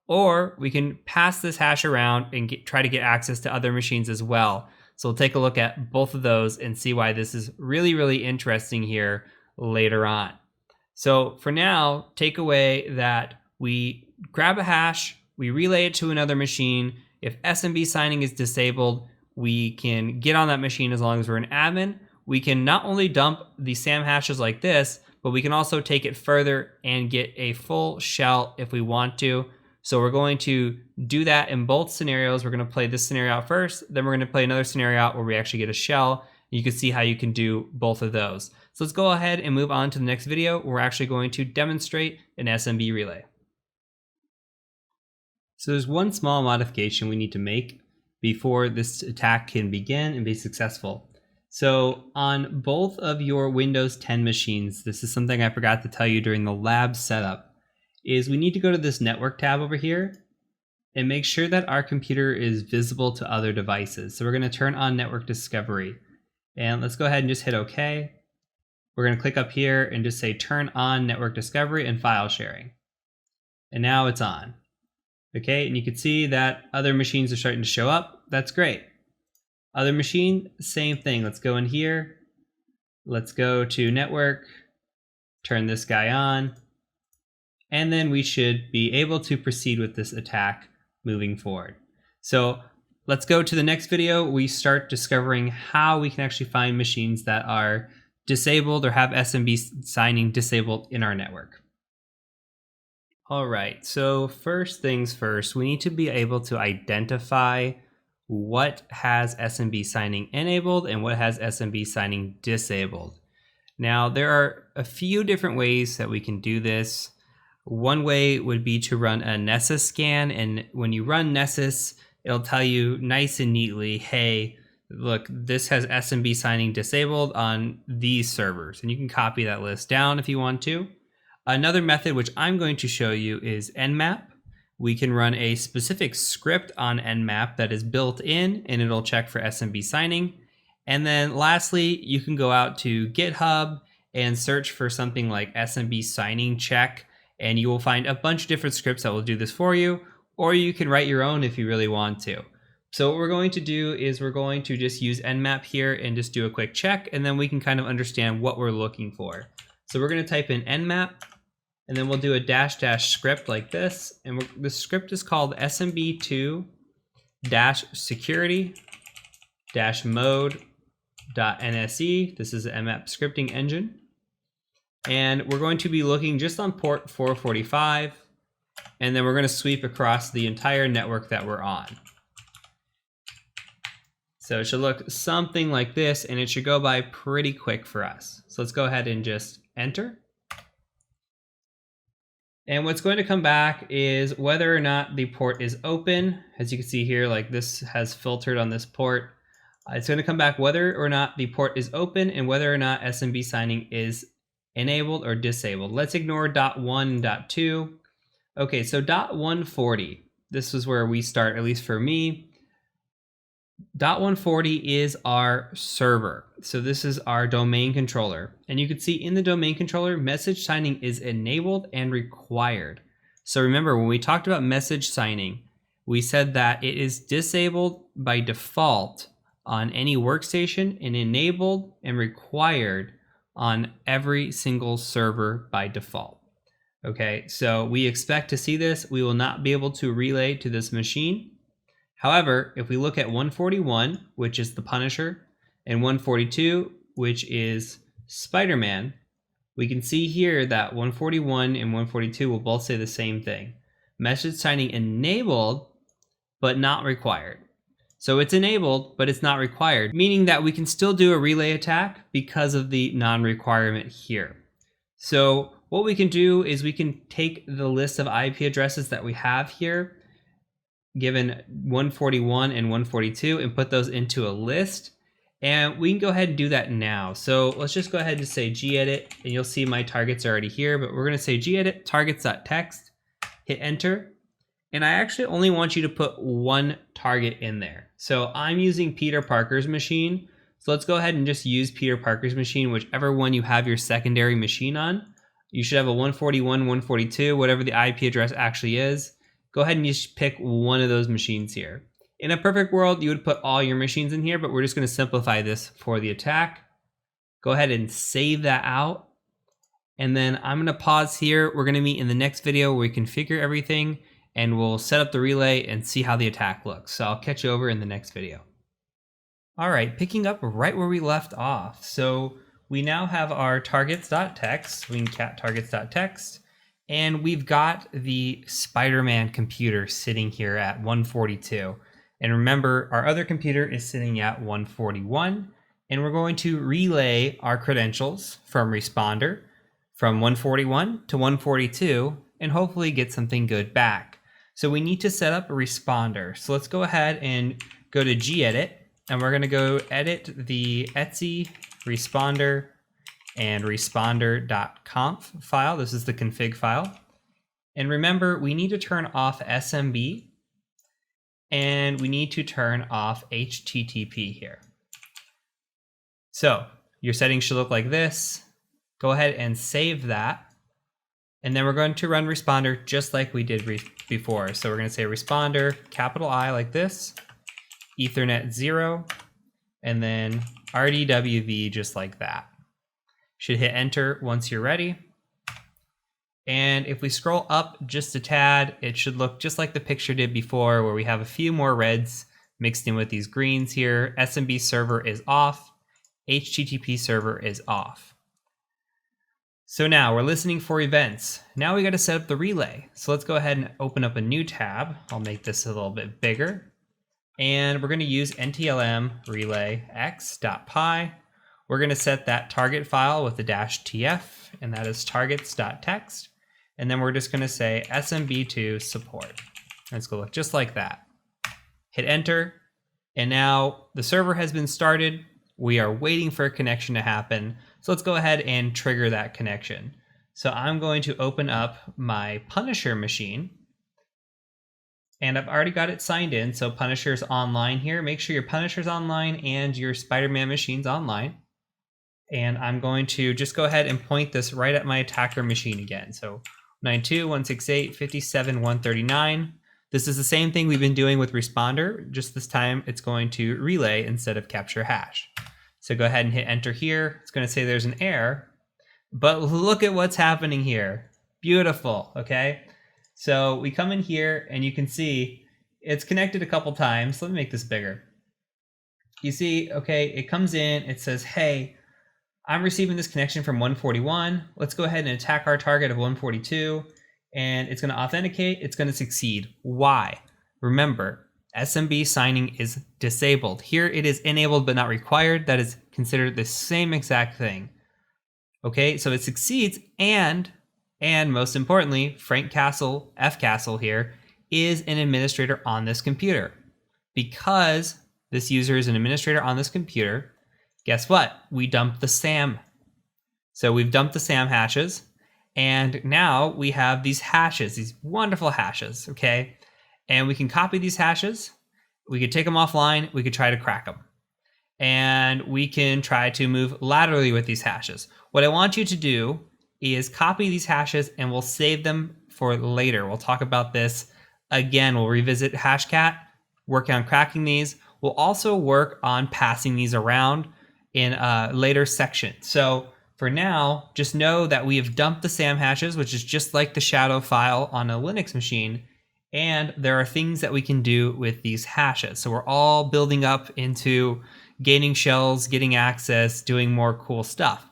or we can pass this hash around and try to get access to other machines as well. So we'll take a look at both of those and see why this is really, really interesting here later on. So for now, take away that we grab a hash, we relay it to another machine. If SMB signing is disabled, we can get on that machine as long as we're an admin. We can not only dump the SAM hashes like this, but we can also take it further and get a full shell if we want to. So we're going to do that in both scenarios. We're going to play this scenario out first, then we're going to play another scenario out where we actually get a shell. You can see how you can do both of those. So let's go ahead and move on to the next video. We're actually going to demonstrate an SMB relay. So there's one small modification we need to make before this attack can begin and be successful. So on both of your Windows 10 machines, this is something I forgot to tell you during the lab setup, is we need to go to this network tab over here and make sure that our computer is visible to other devices. So we're going to turn on network discovery, and let's go ahead and just hit OK. We're going to click up here and just say turn on network discovery and file sharing. And now it's on. Okay, and you can see that other machines are starting to show up. That's great. Other machine, same thing. Let's go in here. Let's go to network, turn this guy on, and then we should be able to proceed with this attack moving forward. So let's go to the next video. We start discovering how we can actually find machines that are disabled or have SMB signing disabled in our network. All right, so first things first, we need to be able to identify what has SMB signing enabled and what has SMB signing disabled. Now, there are a few different ways that we can do this. One way would be to run a Nessus scan, and when you run Nessus, it'll tell you nice and neatly, hey, look, this has SMB signing disabled on these servers, and you can copy that list down if you want to. Another method, which I'm going to show you, is Nmap. We can run a specific script on Nmap that is built in, and it'll check for SMB signing. And then lastly, you can go out to GitHub and search for something like SMB signing check, and you will find a bunch of different scripts that will do this for you, or you can write your own if you really want to. So what we're going to do is we're going to just use Nmap here and just do a quick check, and then we can kind of understand what we're looking for. So we're going to type in Nmap, and then we'll do a -- script like this, and the script is called smb2-security-mode.nse. This is an Nmap scripting engine. And we're going to be looking just on port 445, and then we're going to sweep across the entire network that we're on. So it should look something like this, and it should go by pretty quick for us. So let's go ahead and just enter. And what's going to come back is whether or not the port is open. As you can see here, like this has filtered on this port. It's going to come back whether or not the port is open and whether or not SMB signing is enabled or disabled. Let's ignore .1 and .2. Okay, so .140, this is where we start, at least for me. .140 is our server. So this is our domain controller. And you can see in the domain controller, message signing is enabled and required. So remember, when we talked about message signing, we said that it is disabled by default on any workstation and enabled and required on every single server by default. Okay, so we expect to see this. We will not be able to relay to this machine. However, if we look at 141, which is the Punisher, and 142, which is Spider-Man, we can see here that 141 and 142 will both say the same thing. Message signing enabled, but not required. So it's enabled, but it's not required, meaning that we can still do a relay attack because of the non-requirement here. So what we can do is we can take the list of IP addresses that we have here, given 141 and 142, and put those into a list. And we can go ahead and do that now. So let's just go ahead and say gedit, and you'll see my targets are already here, but we're going to say gedit targets.txt, hit enter. And I actually only want you to put one target in there. So I'm using Peter Parker's machine. So let's go ahead and just use Peter Parker's machine, whichever one you have your secondary machine on. You should have a 141, 142, whatever the IP address actually is. go ahead and just pick one of those machines here. In a perfect world, you would put all your machines in here, but we're just going to simplify this for the attack. Go ahead and save that out. And then I'm going to pause here. We're going to meet in the next video where we configure everything and we'll set up the relay and see how the attack looks. So I'll catch you over in the next video. All right, picking up right where we left off. So we now have our targets.txt, we can cat targets.txt, and we've got the Spider-Man computer sitting here at 142. And remember, our other computer is sitting at 141, and we're going to relay our credentials from responder from 141 to 142, and hopefully get something good back. So we need to set up a responder. So let's go ahead and go to gedit, and we're gonna go edit the etc responder and responder.conf file. This is the config file. And remember, we need to turn off SMB and we need to turn off HTTP here. So your settings should look like this. Go ahead and save that. And then we're going to run responder just like we did before. So we're going to say responder, capital I like this, Ethernet 0, and then RDWV just like that. Should hit enter once you're ready. And if we scroll up just a tad, it should look just like the picture did before, where we have a few more reds mixed in with these greens here. SMB server is off, HTTP server is off. So now we're listening for events. Now we got to set up the relay. So let's go ahead and open up a new tab. I'll make this a little bit bigger. And we're going to use ntlm relay x.py. We're going to set that target file with the -tf, and that is targets.txt. And then we're just going to say smb2 support. And it's going to look just like that. Hit enter. And now the server has been started. We are waiting for a connection to happen. So let's go ahead and trigger that connection. So I'm going to open up my Punisher machine. And I've already got it signed in. So Punisher's online here. Make sure your Punisher's online and your Spider-Man machine's online. And I'm going to just go ahead and point this right at my attacker machine again. So 92.168.57.139. This is the same thing we've been doing with responder, just this time it's going to relay instead of capture hash. So go ahead and hit enter here. It's going to say there's an error, but look at what's happening here. Beautiful, okay? So we come in here and you can see it's connected a couple times. Let me make this bigger. You see, okay, it comes in, it says, hey, I'm receiving this connection from 141. Let's go ahead and attack our target of 142. And it's going to authenticate. It's going to succeed. Why? Remember, SMB signing is disabled. Here it is enabled but not required. That is considered the same exact thing. Okay, so it succeeds, and most importantly, Frank Castle, F Castle here, is an administrator on this computer. Because this user is an administrator on this computer, guess what? We dumped the SAM. So we've dumped the SAM hashes, and now we have these hashes, these wonderful hashes, okay? And we can copy these hashes, we could take them offline, we could try to crack them. And we can try to move laterally with these hashes. What I want you to do is copy these hashes and we'll save them for later. We'll talk about this again. We'll revisit Hashcat, work on cracking these. We'll also work on passing these around in a later section. So for now, just know that we have dumped the SAM hashes, which is just like the shadow file on a Linux machine. And there are things that we can do with these hashes. So we're all building up into gaining shells, getting access, doing more cool stuff.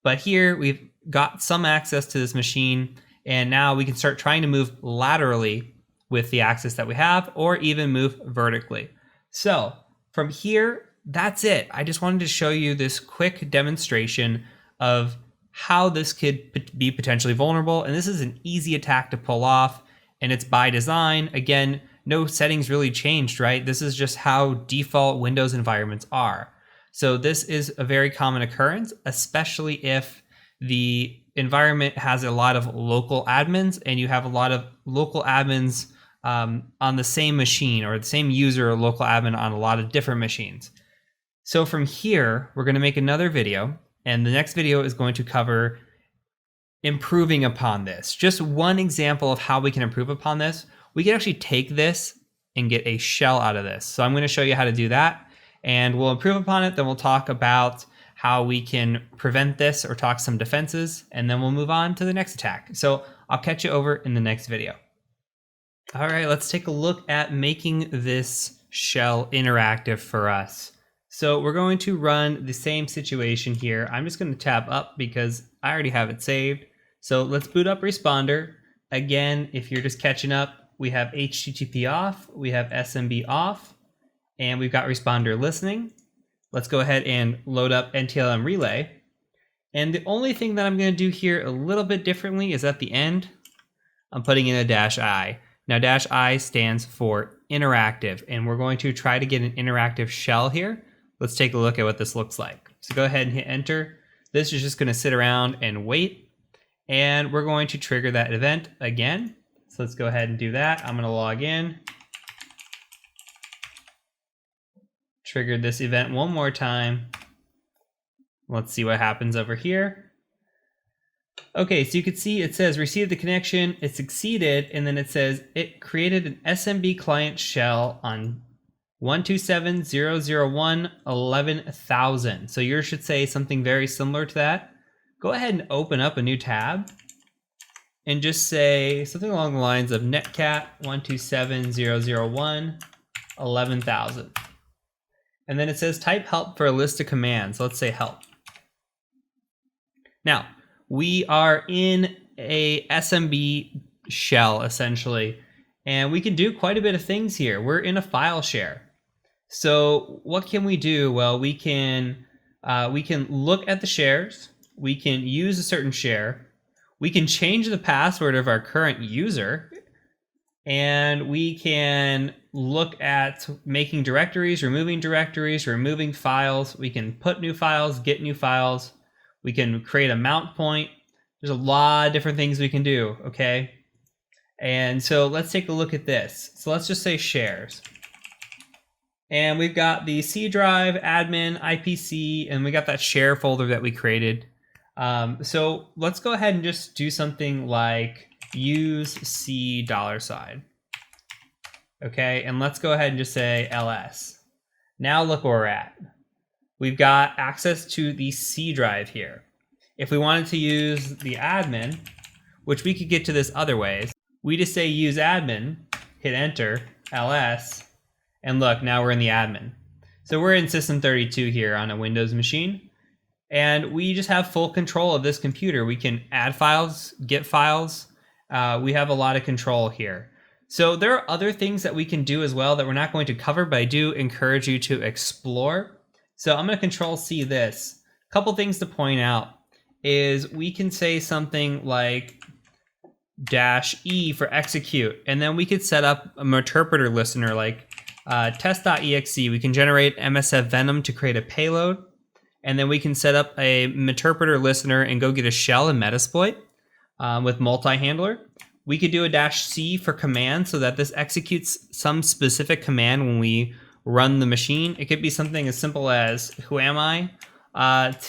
But here we've got some access to this machine, and now we can start trying to move laterally with the access that we have, or even move vertically. So from here, that's it. I just wanted to show you this quick demonstration of how this could be potentially vulnerable. And this is an easy attack to pull off, and it's by design. Again, no settings really changed, right? This is just how default Windows environments are. So this is a very common occurrence, especially if the environment has a lot of local admins and you have a lot of local admins on the same machine, or the same user or local admin on a lot of different machines. So from here, we're going to make another video, and the next video is going to cover improving upon this. Just one example of how we can improve upon this. we can actually take this and get a shell out of this. So I'm going to show you how to do that, and we'll improve upon it. Then we'll talk about how we can prevent this or talk some defenses, and then we'll move on to the next attack. So I'll catch you over in the next video. All right, let's take a look at making this shell interactive for us. So we're going to run the same situation here. I'm just going to tab up because I already have it saved. So let's boot up Responder. Again, if you're just catching up, we have HTTP off, we have SMB off, and we've got Responder listening. Let's go ahead and load up NTLM relay. And the only thing that I'm going to do here a little bit differently is at the end, I'm putting in a -I. Now -I stands for interactive, and we're going to try to get an interactive shell here. Let's take a look at what this looks like. So go ahead and hit enter. This is just going to sit around and wait, and we're going to trigger that event again. So let's go ahead and do that. I'm going to log in. Trigger this event one more time. Let's see what happens over here. Okay, so you can see it says receive the connection, it succeeded, and then it says it created an SMB client shell on 127.0.0.1.11,000. So yours should say something very similar to that. Go ahead and open up a new tab and just say something along the lines of netcat 127.0.0.1.11,000. And then it says type help for a list of commands. Let's say help. Now, we are in a SMB shell, essentially, and we can do quite a bit of things here. We're in a file share. So what can we do? Well, we can look at the shares. We can use a certain share. We can change the password of our current user. And we can look at making directories, removing files. We can put new files, get new files. We can create a mount point. There's a lot of different things we can do, okay? And so let's take a look at this. So let's just say shares. And we've got the C drive, admin, IPC, and we got that share folder that we created. So let's go ahead and just do something like use C $. Okay, and let's go ahead and just say ls. Now look where we're at. We've got access to the C drive here. If we wanted to use the admin, which we could get to this other ways, we just say use admin, hit enter, ls, and look, now we're in the admin. So we're in system 32 here on a Windows machine, and we just have full control of this computer. We can add files, get files. We have a lot of control here. So there are other things that we can do as well that we're not going to cover, but I do encourage you to explore. So I'm going to control C this. A couple things to point out is we can say something like -E for execute, and then we could set up a interpreter listener like test.exe. We can generate MSF Venom to create a payload, and then we can set up a interpreter listener and go get a shell and Metasploit with multi-handler. We could do a -C for command so that this executes some specific command when we run the machine. It could be something as simple as who am I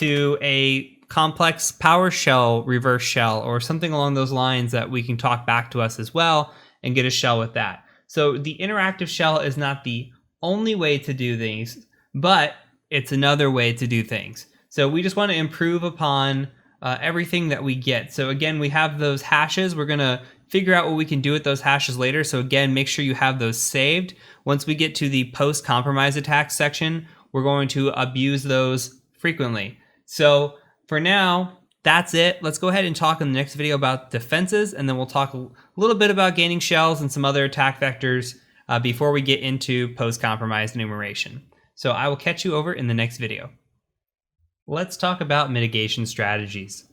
to a complex PowerShell reverse shell or something along those lines that we can talk back to us as well and get a shell with that. So the interactive shell is not the only way to do things, but it's another way to do things. So we just want to improve upon everything that we get. So again, we have those hashes. We're going to figure out what we can do with those hashes later. So again, make sure you have those saved. Once we get to the post-compromise attack section, we're going to abuse those frequently. So for now, that's it. Let's go ahead and talk in the next video about defenses, and then we'll talk a little bit about gaining shells and some other attack vectors before we get into post-compromise enumeration. So I will catch you over in the next video. Let's talk about mitigation strategies.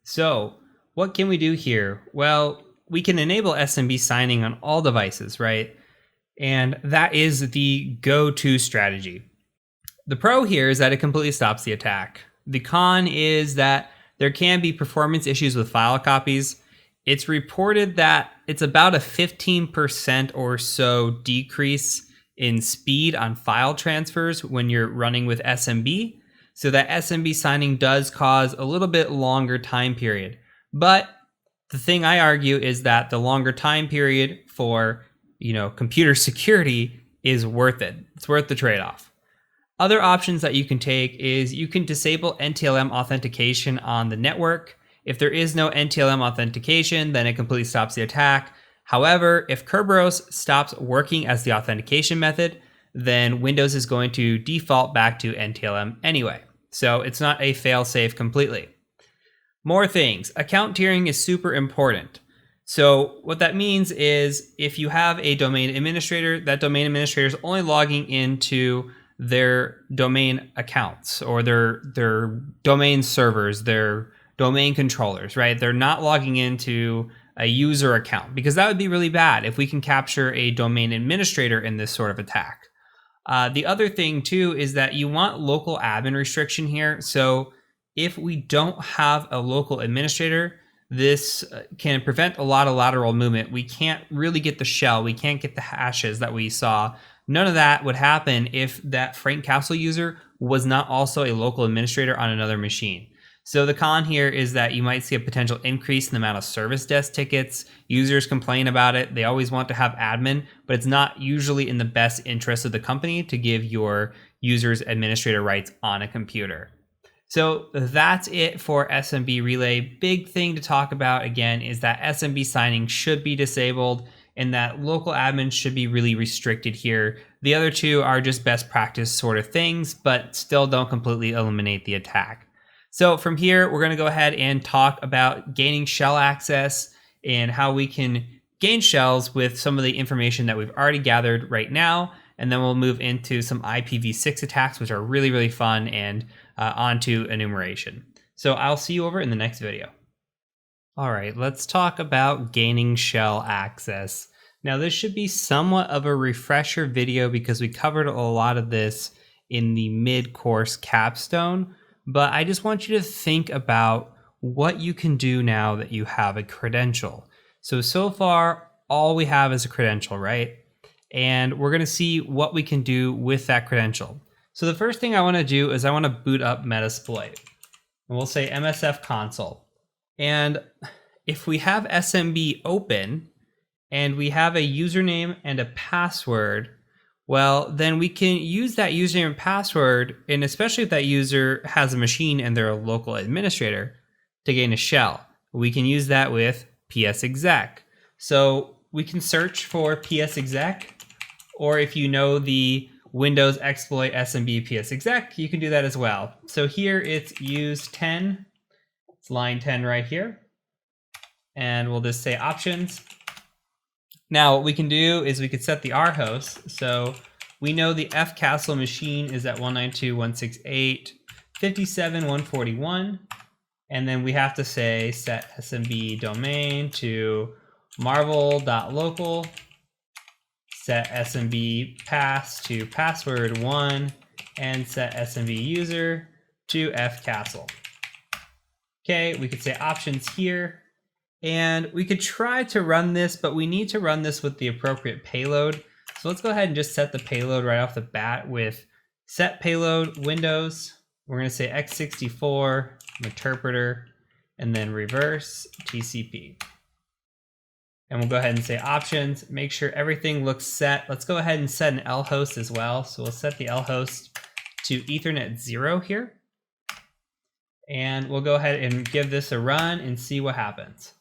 So what can we do here? Well, we can enable SMB signing on all devices, right? And that is the go-to strategy. The pro here is that it completely stops the attack. The con is that there can be performance issues with file copies. It's reported that it's about a 15% or so decrease in speed on file transfers when you're running with SMB. So that SMB signing does cause a little bit longer time period. But the thing I argue is that the longer time period for computer security is worth it. It's worth the trade-off. Other options that you can take is you can disable NTLM authentication on the network. If there is no NTLM authentication, then it completely stops the attack. However, if Kerberos stops working as the authentication method, then Windows is going to default back to NTLM anyway. So it's not a fail-safe completely. More things. Account tiering is super important. So what that means is if you have a domain administrator, that domain administrator is only logging into their domain accounts or their domain servers, their domain controllers, right? They're not logging into a user account, because that would be really bad if we can capture a domain administrator in this sort of attack. The other thing too is that you want local admin restriction here. So if we don't have a local administrator, this can prevent a lot of lateral movement. We can't really get the shell. We can't get the hashes that we saw. None of that would happen if that Frank Castle user was not also a local administrator on another machine. So the con here is that you might see a potential increase in the amount of service desk tickets. Users complain about it. They always want to have admin, but it's not usually in the best interest of the company to give your users administrator rights on a computer. So that's it for SMB Relay. Big thing to talk about again is that SMB signing should be disabled and that local admins should be really restricted here. The other two are just best practice sort of things, but still don't completely eliminate the attack. So from here, we're going to go ahead and talk about gaining shell access and how we can gain shells with some of the information that we've already gathered right now. And then we'll move into some IPv6 attacks, which are really, really fun, and onto enumeration. So I'll see you over in the next video. All right, let's talk about gaining shell access. Now this should be somewhat of a refresher video because we covered a lot of this in the mid-course capstone, but I just want you to think about what you can do now that you have a credential. So far, all we have is a credential, right? And we're gonna see what we can do with that credential. So the first thing I wanna do is I wanna boot up Metasploit. And we'll say MSF console. And if we have SMB open and we have a username and a password, well, then we can use that username and password, and especially if that user has a machine and they're a local administrator, to gain a shell. We can use that with psexec. So we can search for psexec, or if you know the Windows exploit SMB psexec, you can do that as well. So here it's use 10. It's line 10 right here. And we'll just say options. Now what we can do is we could set the rhost. So we know the fcastle machine is at 192.168.57.141. And then we have to say set SMB domain to marvel.local, set SMB pass to password 1, and set SMB user to fcastle. Okay, we could say options here, and we could try to run this, but we need to run this with the appropriate payload. So let's go ahead and just set the payload right off the bat with set payload Windows. We're going to say x64 interpreter and then reverse TCP. And we'll go ahead and say options, make sure everything looks set. Let's go ahead and set an lhost as well. So we'll set the lhost to Ethernet 0 here. And we'll go ahead and give this a run and see what happens.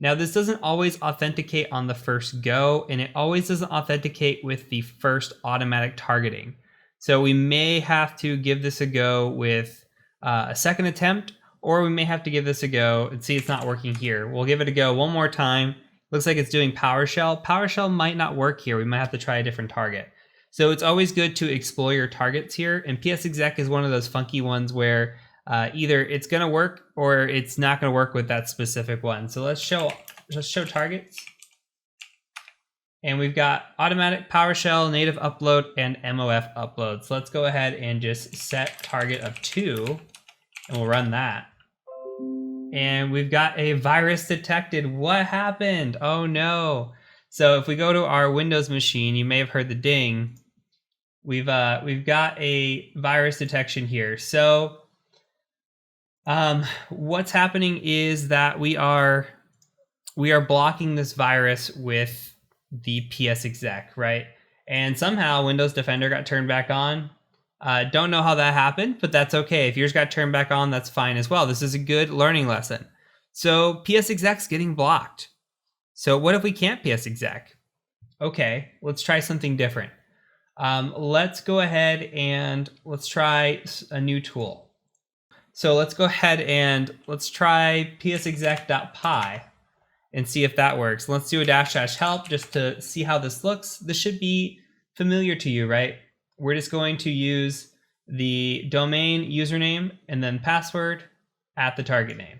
Now this doesn't always authenticate on the first go, and it always doesn't authenticate with the first automatic targeting. So we may have to give this a go with a second attempt, or we may have to give this a go and see it's not working here. We'll give it a go one more time. Looks like it's doing PowerShell. PowerShell might not work here. We might have to try a different target. So it's always good to explore your targets here. And psexec is one of those funky ones where either it's going to work or it's not going to work with that specific one. So let's show targets. And we've got automatic PowerShell, native upload, and MOF upload. So let's go ahead and just set target of 2, and we'll run that. And we've got a virus detected. What happened? Oh no. So if we go to our Windows machine, you may have heard the ding. We've got a virus detection here. So what's happening is that we are blocking this virus with the psexec, right? And somehow Windows Defender got turned back on. Don't know how that happened, but that's okay. If yours got turned back on, that's fine as well. This is a good learning lesson. So psexec's getting blocked. So what if we can't psexec? Okay, let's try something different. Let's go ahead and let's try a new tool. So let's go ahead and let's try psexec.py and see if that works. Let's do a --help just to see how this looks. This should be familiar to you, right? We're just going to use the domain username and then password at the target name.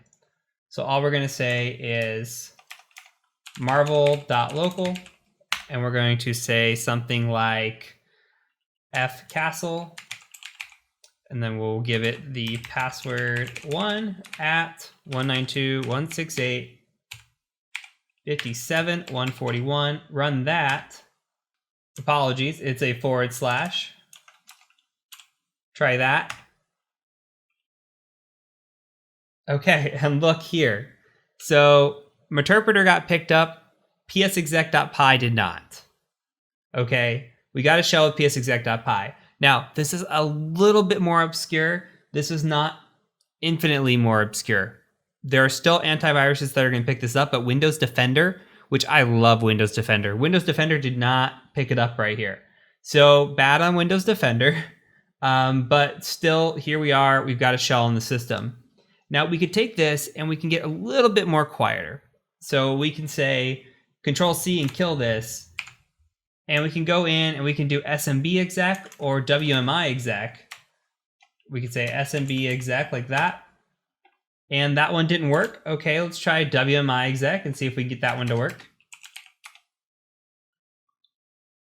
So all we're going to say is marvel.local, and we're going to say something like fcastle, and then we'll give it the password 1@192.168.57.141. Run that. Apologies, it's a /. Try that. Okay, and look here. So Meterpreter got picked up, psexec.py did not. Okay, we got a shell with psexec.py. Now, this is a little bit more obscure. This is not infinitely more obscure. There are still antiviruses that are going to pick this up, but Windows Defender, which I love Windows Defender. Windows Defender did not pick it up right here. So bad on Windows Defender, but still here we are. We've got a shell in the system. Now we could take this and we can get a little bit more quieter. So we can say Control-C and kill this. And we can go in and we can do SMB exec or WMI exec. We could say SMB exec like that. And that one didn't work. Okay, let's try WMI exec and see if we can get that one to work.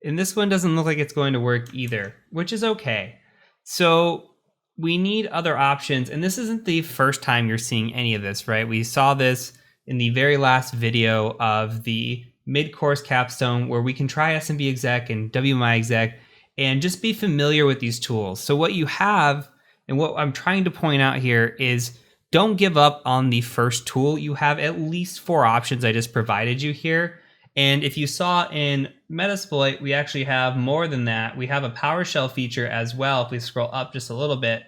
And this one doesn't look like it's going to work either, which is okay. So we need other options. And this isn't the first time you're seeing any of this, right? We saw this in the very last video of the mid-course capstone where we can try SMB exec and WMI exec and just be familiar with these tools. So what you have, and what I'm trying to point out here is don't give up on the first tool. You have at least 4 options I just provided you here. And if you saw in Metasploit, we actually have more than that. We have a PowerShell feature as well. If we scroll up just a little bit,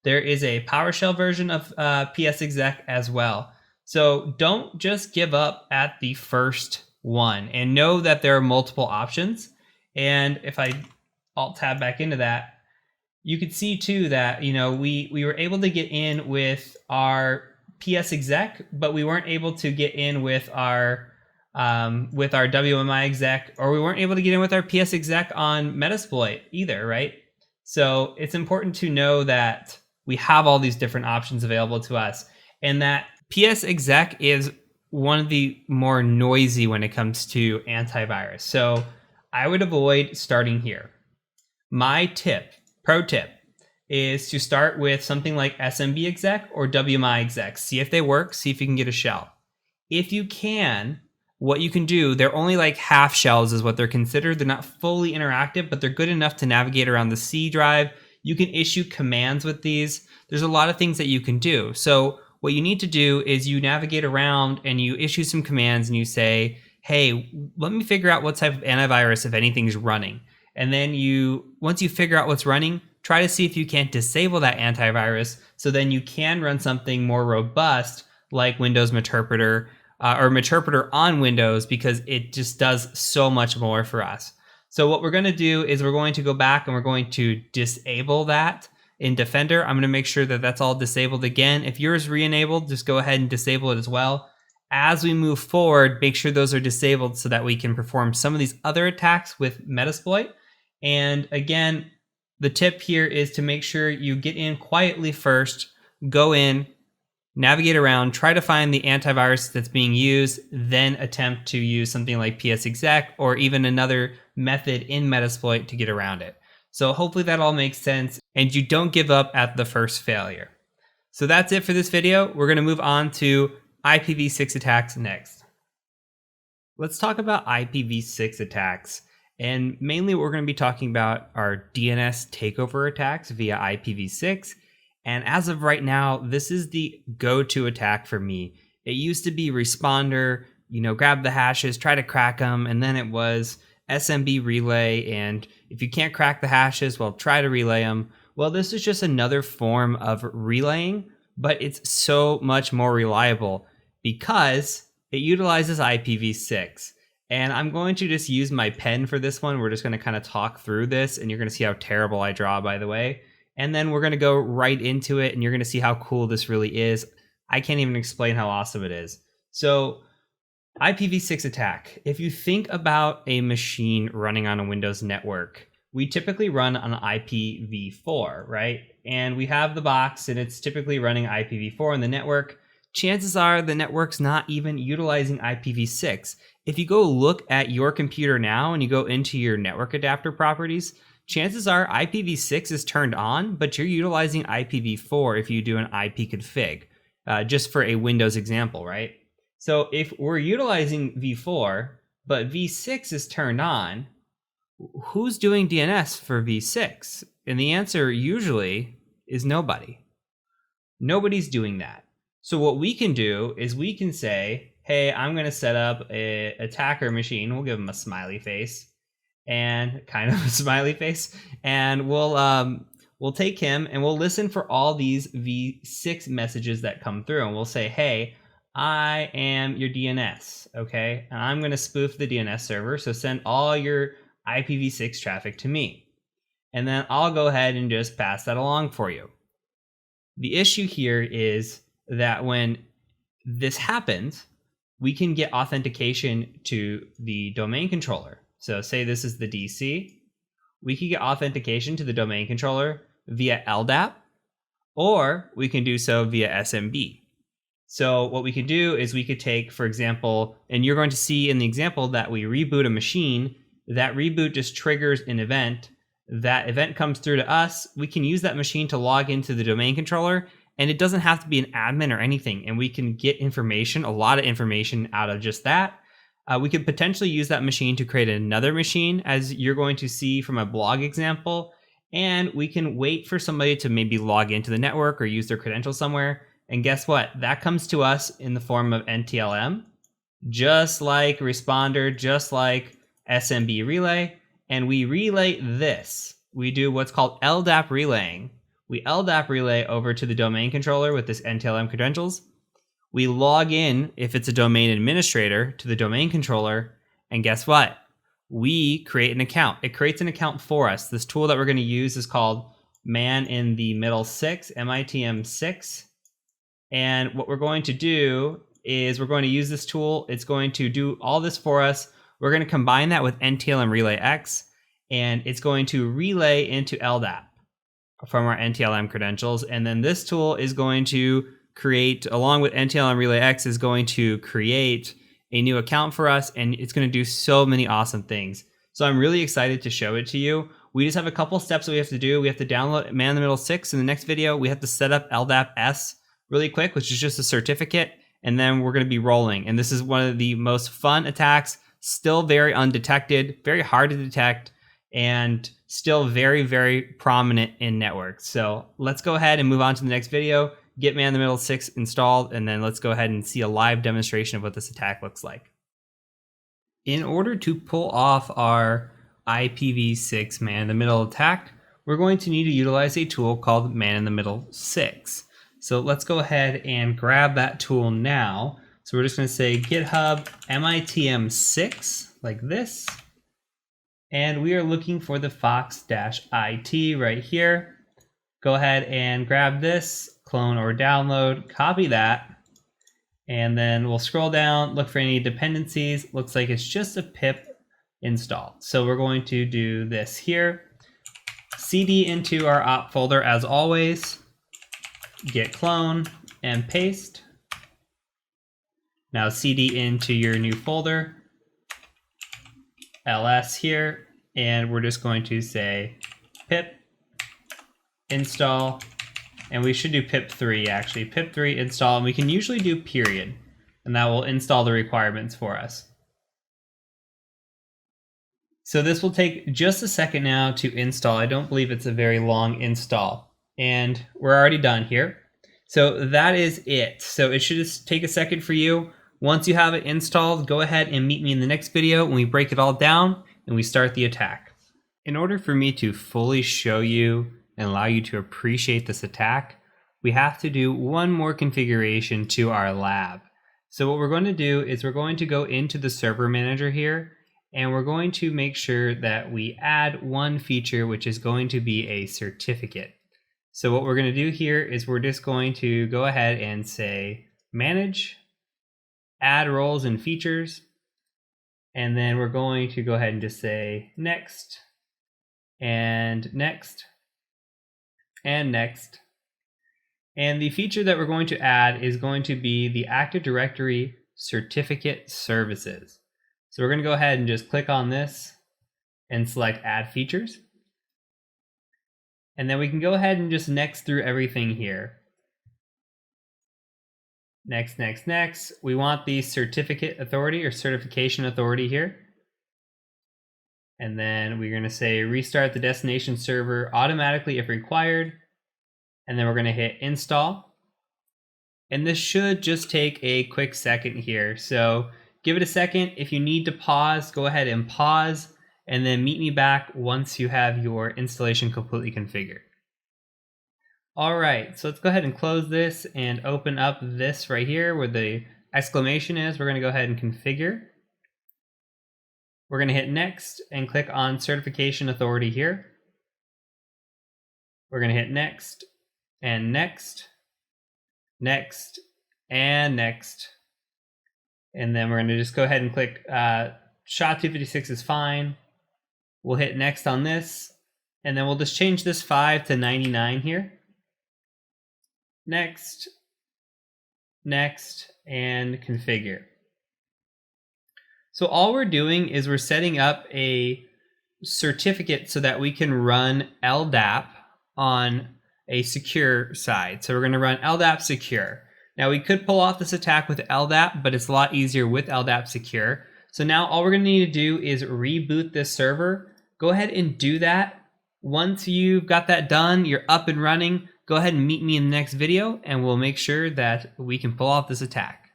there is a PowerShell version of psexec as well. So don't just give up at the first one, and know that there are multiple options. And if I Alt-tab back into that, you could see too that, you know, we were able to get in with our psexec, but we weren't able to get in with our WMI exec, or we weren't able to get in with our psexec on Metasploit either, right? So it's important to know that we have all these different options available to us, and that psexec is one of the more noisy when it comes to antivirus. So I would avoid starting here. My pro tip, is to start with something like SMB exec or WMI exec. See if they work, see if you can get a shell. If you can, what you can do, they're only like half shells is what they're considered. They're not fully interactive, but they're good enough to navigate around the C drive. You can issue commands with these. There's a lot of things that you can do. So what you need to do is you navigate around and you issue some commands and you say, hey, let me figure out what type of antivirus, if anything's running. And then once you figure out what's running, try to see if you can't disable that antivirus, so then you can run something more robust like Windows Meterpreter or Meterpreter on Windows, because it just does so much more for us. So what we're going to do is we're going to go back and we're going to disable that. In Defender, I'm going to make sure that that's all disabled again. If yours re-enabled, just go ahead and disable it as well. As we move forward, make sure those are disabled so that we can perform some of these other attacks with Metasploit. And again, the tip here is to make sure you get in quietly first, go in, navigate around, try to find the antivirus that's being used, then attempt to use something like psexec or even another method in Metasploit to get around it. So hopefully that all makes sense and you don't give up at the first failure. So that's it for this video. We're going to move on to IPv6 attacks next. Let's talk about IPv6 attacks. And mainly what we're going to be talking about are DNS takeover attacks via IPv6. And as of right now, this is the go-to attack for me. It used to be Responder, grab the hashes, try to crack them, and then it was SMB relay, and if you can't crack the hashes, well, try to relay them. Well, this is just another form of relaying, but it's so much more reliable because it utilizes IPv6. And I'm going to just use my pen for this one. We're just going to kind of talk through this, and you're going to see how terrible I draw, by the way. And then we're going to go right into it, and you're going to see how cool this really is. I can't even explain how awesome it is. So IPv6 attack. If you think about a machine running on a Windows network, we typically run on IPv4, right? And we have the box, and it's typically running IPv4 in the network. Chances are the network's not even utilizing IPv6. If you go look at your computer now and you go into your network adapter properties, chances are IPv6 is turned on, but you're utilizing IPv4 if you do an IP config, just for a Windows example, right? So if we're utilizing v4, but v6 is turned on, who's doing DNS for v6? And the answer usually is nobody. Nobody's doing that. So what we can do is we can say, hey, I'm going to set up a attacker machine. We'll give them a smiley face and kind of a smiley face. And we'll take him and we'll listen for all these v6 messages that come through. And we'll say, hey, I am your DNS, okay? And I'm going to spoof the DNS server, so send all your IPv6 traffic to me. And then I'll go ahead and just pass that along for you. The issue here is that when this happens, we can get authentication to the domain controller. So say this is the DC. We can get authentication to the domain controller via LDAP, or we can do so via SMB. So what we could do is we could take, for example, and you're going to see in the example that we reboot a machine. That reboot just triggers an event. That event comes through to us. We can use that machine to log into the domain controller, and it doesn't have to be an admin or anything. And we can get information, a lot of information out of just that. We could potentially use that machine to create another machine, as you're going to see from a blog example. And we can wait for somebody to maybe log into the network or use their credentials somewhere. And guess what? That comes to us in the form of NTLM, just like responder, just like SMB relay. And we relay this. We do what's called LDAP relaying. We LDAP relay over to the domain controller with this NTLM credentials. We log in, if it's a domain administrator, to the domain controller. And guess what? We create an account. It creates an account for us. This tool that we're going to use is called Man in the Middle 6, MITM6. And what we're going to do is we're going to use this tool. It's going to do all this for us. We're going to combine that with NTLM Relay X, and it's going to relay into LDAP from our NTLM credentials. And then this tool is going to create, along with NTLM Relay X, is going to create a new account for us, and it's going to do so many awesome things. So I'm really excited to show it to you. We just have a couple steps that we have to do. We have to download Man in the Middle 6. In the next video, we have to set up LDAP S really quick, which is just a certificate, and then we're going to be rolling. And this is one of the most fun attacks, still very undetected, very hard to detect, and still very, very prominent in networks. So let's go ahead and move on to the next video, get Man in the Middle 6 installed, and then let's go ahead and see a live demonstration of what this attack looks like. In order to pull off our IPv6 Man in the Middle attack, we're going to need to utilize a tool called Man in the Middle 6. So let's go ahead and grab that tool now. So we're just going to say GitHub MITM6 like this. And we are looking for the fox-it right here. Go ahead and grab this, clone or download, copy that. And then we'll scroll down, look for any dependencies. Looks like it's just a pip install. So we're going to do this here. CD into our op folder as always. Git clone and paste. Now CD into your new folder, ls here, and we're just going to say pip install, and we should do pip3 actually, pip3 install, and we can usually do period, and that will install the requirements for us. So this will take just a second now to install. I don't believe it's a very long install. And we're already done here. So that is it. So it should just take a second for you. Once you have it installed, go ahead and meet me in the next video when we break it all down and we start the attack. In order for me to fully show you and allow you to appreciate this attack, we have to do one more configuration to our lab. So what we're going to do is we're going to go into the server manager here, and we're going to make sure that we add one feature, which is going to be a certificate. So what we're going to do here is we're just going to go ahead and say manage, add roles and features, and then we're going to go ahead and just say next, and next, and next. And the feature that we're going to add is going to be the Active Directory Certificate Services. So we're going to go ahead and just click on this and select Add Features. And then we can go ahead and just next through everything here. Next, next, next. We want the certificate authority or certification authority here. And then we're going to say restart the destination server automatically if required. And then we're going to hit install. And this should just take a quick second here. So give it a second. If you need to pause, go ahead and pause, and then meet me back once you have your installation completely configured. All right, so let's go ahead and close this and open up this right here where the exclamation is. We're going to go ahead and configure. We're going to hit next and click on certification authority here. We're going to hit next and next, next, and next. And then we're going to just go ahead and click SHA-256 is fine. We'll hit next on this, and then we'll just change this 5 to 99 here. Next, next, and configure. So all we're doing is we're setting up a certificate so that we can run LDAP on a secure side. So we're going to run LDAP secure. Now we could pull off this attack with LDAP, but it's a lot easier with LDAP secure. So now all we're going to need to do is reboot this server. Go ahead and do that. Once you've got that done, you're up and running, go ahead and meet me in the next video and we'll make sure that we can pull off this attack.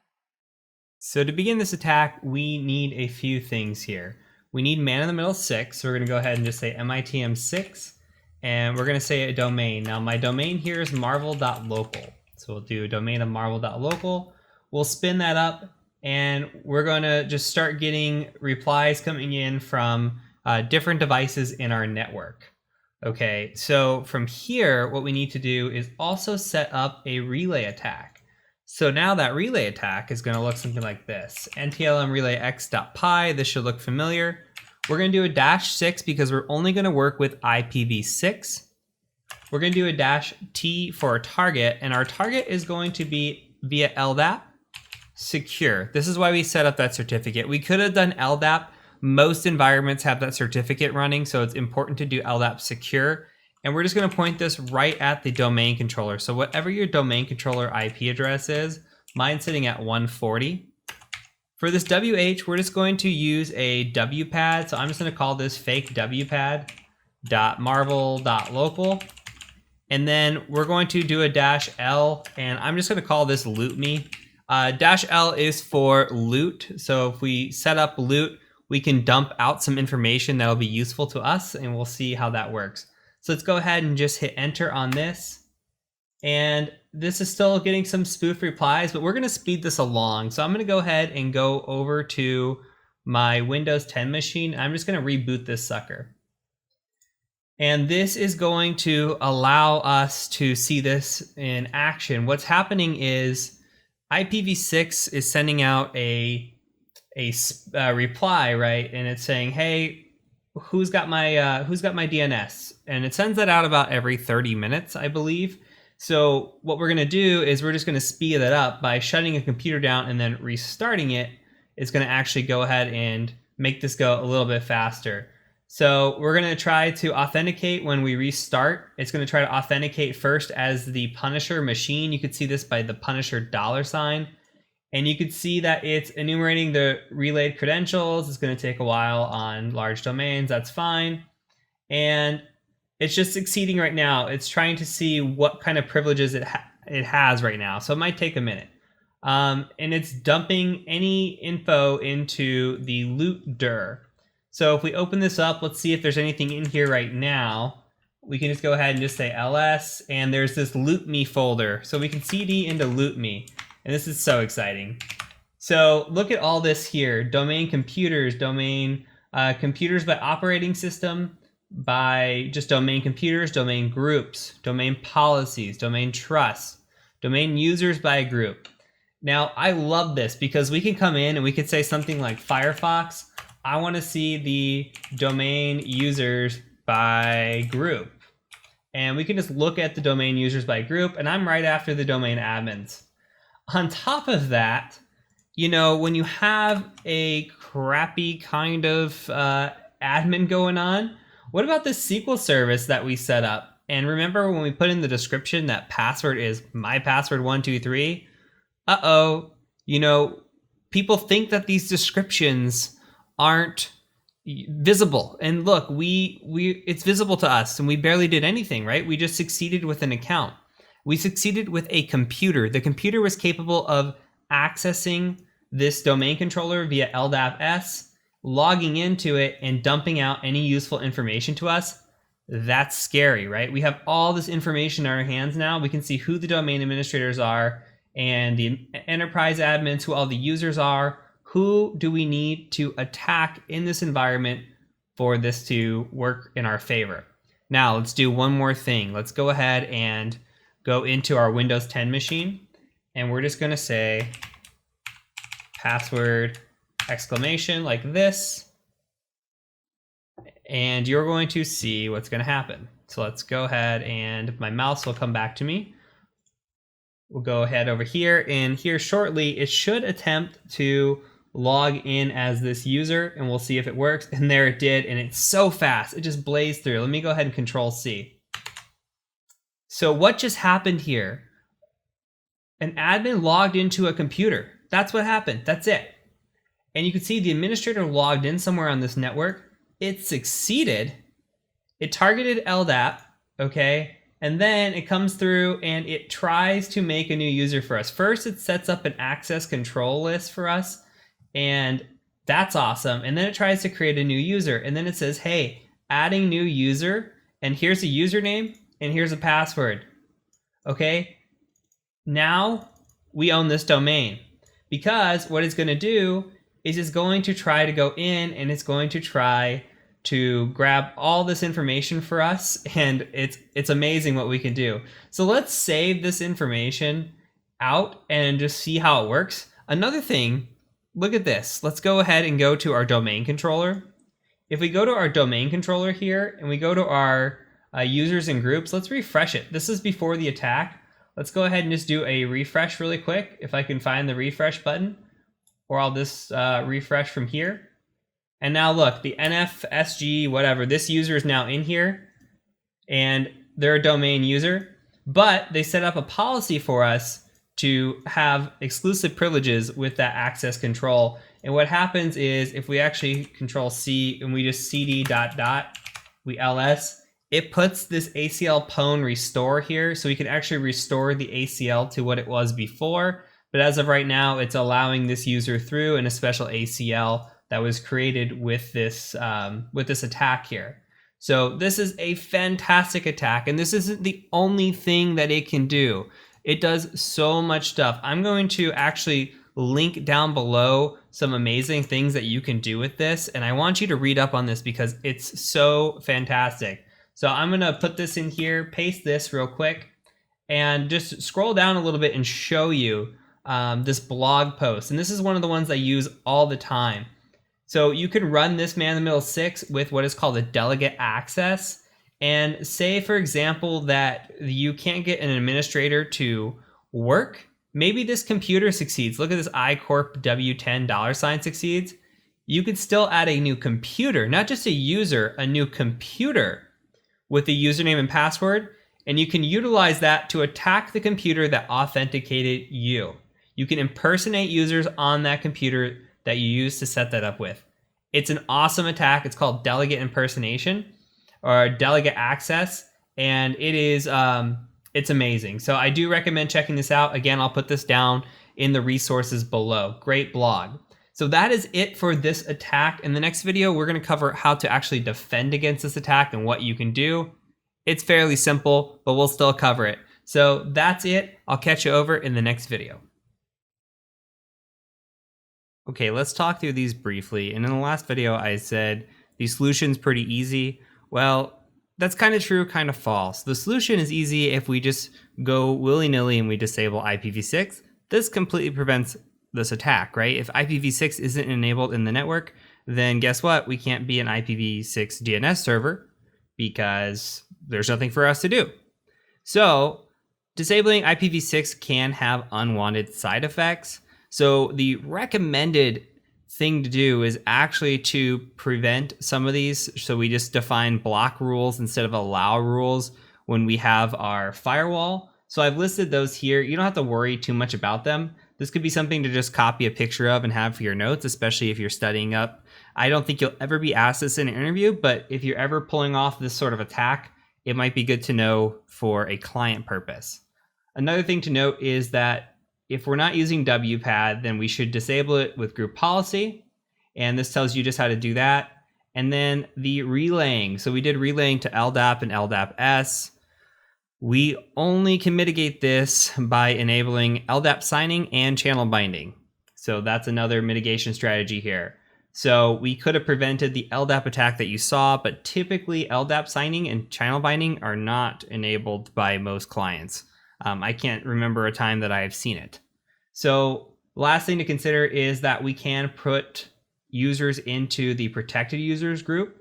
So to begin this attack, we need a few things here. We need man in the middle 6. So we're going to go ahead and just say mitm6, and we're going to say a domain. Now my domain here is marvel.local. So we'll do a domain of marvel.local. We'll spin that up, and we're going to just start getting replies coming in from different devices in our network. Okay, so from here, what we need to do is also set up a relay attack. So now that relay attack is going to look something like this. NTLM relay x.py, this should look familiar. We're going to do a -6 because we're only going to work with IPv6. We're going to do a -T for our target, and our target is going to be via LDAP secure. This is why we set up that certificate. We could have done LDAP. Most environments have that certificate running, so it's important to do LDAP secure. And we're just going to point this right at the domain controller. So whatever your domain controller IP address is, mine's sitting at 140. For this WH, we're just going to use a WPAD. So I'm just going to call this fake WPAD.marvel.local. And then we're going to do a -L, and I'm just going to call this loot me. -L is for loot. So if we set up loot, we can dump out some information that'll be useful to us, and we'll see how that works. So let's go ahead and just hit enter on this. And this is still getting some spoof replies, but we're going to speed this along. So I'm going to go ahead and go over to my Windows 10 machine. I'm just going to reboot this sucker. And this is going to allow us to see this in action. What's happening is IPv6 is sending out a reply, right? And it's saying, hey, who's got my DNS? And it sends that out about every 30 minutes, I believe. So what we're going to do is we're just going to speed that up by shutting a computer down and then restarting it. It's going to actually go ahead and make this go a little bit faster. So we're going to try to authenticate when we restart. It's going to try to authenticate first as the Punisher machine. You could see this by the Punisher $. And you could see that it's enumerating the relayed credentials. It's going to take a while on large domains. That's fine. And it's just succeeding right now. It's trying to see what kind of privileges it has right now. So it might take a minute. And it's dumping any info into the loot dir. So if we open this up, let's see if there's anything in here right now. We can just go ahead and just say ls, and there's this loot me folder. So we can cd into loot me, and this is so exciting. So look at all this here: domain computers, domain computers by operating system, by just domain computers, domain groups, domain policies, domain trusts, domain users by group. Now, I love this because we can come in and we could say something like Firefox, I want to see the domain users by group. And we can just look at the domain users by group, and I'm right after the domain admins. On top of that, you know, when you have a crappy kind of admin going on, what about this SQL service that we set up? And remember when we put in the description that password is my password 123? Uh-oh, you know, people think that these descriptions aren't visible. And look, it's visible to us, and we barely did anything, right? We just succeeded with an account. We succeeded with a computer. The computer was capable of accessing this domain controller via LDAP-S, logging into it, and dumping out any useful information to us. That's scary, right? We have all this information in our hands now. We can see who the domain administrators are and the enterprise admins, who all the users are. Who do we need to attack in this environment for this to work in our favor? Now, let's do one more thing. Let's go ahead and go into our Windows 10 machine, and we're just going to say password exclamation like this, and you're going to see what's going to happen. So let's go ahead, and my mouse will come back to me. We'll go ahead over here, and here shortly it should attempt to log in as this user, and we'll see if it works. And there it did, and it's so fast. It just blazed through. Let me go ahead and Control C. So what just happened here? An admin logged into a computer. That's what happened. That's it. And you can see the administrator logged in somewhere on this network. It succeeded. It targeted LDAP, okay? And then it comes through and it tries to make a new user for us. First, it sets up an access control list for us, and that's awesome. And then it tries to create a new user, and then it says, hey, adding new user, and here's a username, and here's a password. Okay, now we own this domain, because what it's going to do is it's going to try to go in and it's going to try to grab all this information for us, and it's amazing what we can do. So let's save this information out and just see how it works. Another thing, look at this. Let's go ahead and go to our domain controller. If we go to our domain controller here and we go to our users and groups, let's refresh it. This is before the attack. Let's go ahead and just do a refresh really quick, if I can find the refresh button, or I'll just refresh from here. And now look, the NFSG, whatever, this user is now in here, and they're a domain user, but they set up a policy for us to have exclusive privileges with that access control. And what happens is, if we actually Control C and we just cd ... we ls, it puts this ACL pwn restore here, so we can actually restore the ACL to what it was before. But as of right now, it's allowing this user through in a special ACL that was created with this attack here. So this is a fantastic attack, and this isn't the only thing that it can do. It does so much stuff. I'm going to actually link down below some amazing things that you can do with this, and I want you to read up on this because it's so fantastic. So I'm going to put this in here, paste this real quick, and just scroll down a little bit and show you this blog post. And this is one of the ones I use all the time. So you can run this man-in-the-middle 6 with what is called a delegate access. And say, for example, that you can't get an administrator to work. Maybe this computer succeeds. Look at this iCorp W10 $ succeeds. You could still add a new computer, not just a user, a new computer with the username and password. And you can utilize that to attack the computer that authenticated you. You can impersonate users on that computer that you use to set that up with. It's an awesome attack. It's called delegate impersonation, or delegate access, and it is it's amazing. So I do recommend checking this out. Again, I'll put this down in the resources below. Great blog. So that is it for this attack. In the next video, we're going to cover how to actually defend against this attack and what you can do. It's fairly simple, but we'll still cover it. So that's it. I'll catch you over in the next video. Okay, let's talk through these briefly. And in the last video, I said the solution's pretty easy. Well, that's kind of true, kind of false. The solution is easy if we just go willy-nilly and we disable IPv6. This completely prevents this attack, right? If IPv6 isn't enabled in the network, then guess what? We can't be an IPv6 DNS server because there's nothing for us to do. So disabling IPv6 can have unwanted side effects. So the recommended thing to do is actually to prevent some of these. So we just define block rules instead of allow rules when we have our firewall. So I've listed those here. You don't have to worry too much about them. This could be something to just copy a picture of and have for your notes, especially if you're studying up. I don't think you'll ever be asked this in an interview, but if you're ever pulling off this sort of attack, it might be good to know for a client purpose. Another thing to note is that if we're not using WPAD, then we should disable it with group policy. And this tells you just how to do that. And then the relaying. So we did relaying to LDAP and LDAP-S. We only can mitigate this by enabling LDAP signing and channel binding. So that's another mitigation strategy here. So we could have prevented the LDAP attack that you saw, but typically LDAP signing and channel binding are not enabled by most clients. I can't remember a time that I have seen it. So last thing to consider is that we can put users into the protected users group,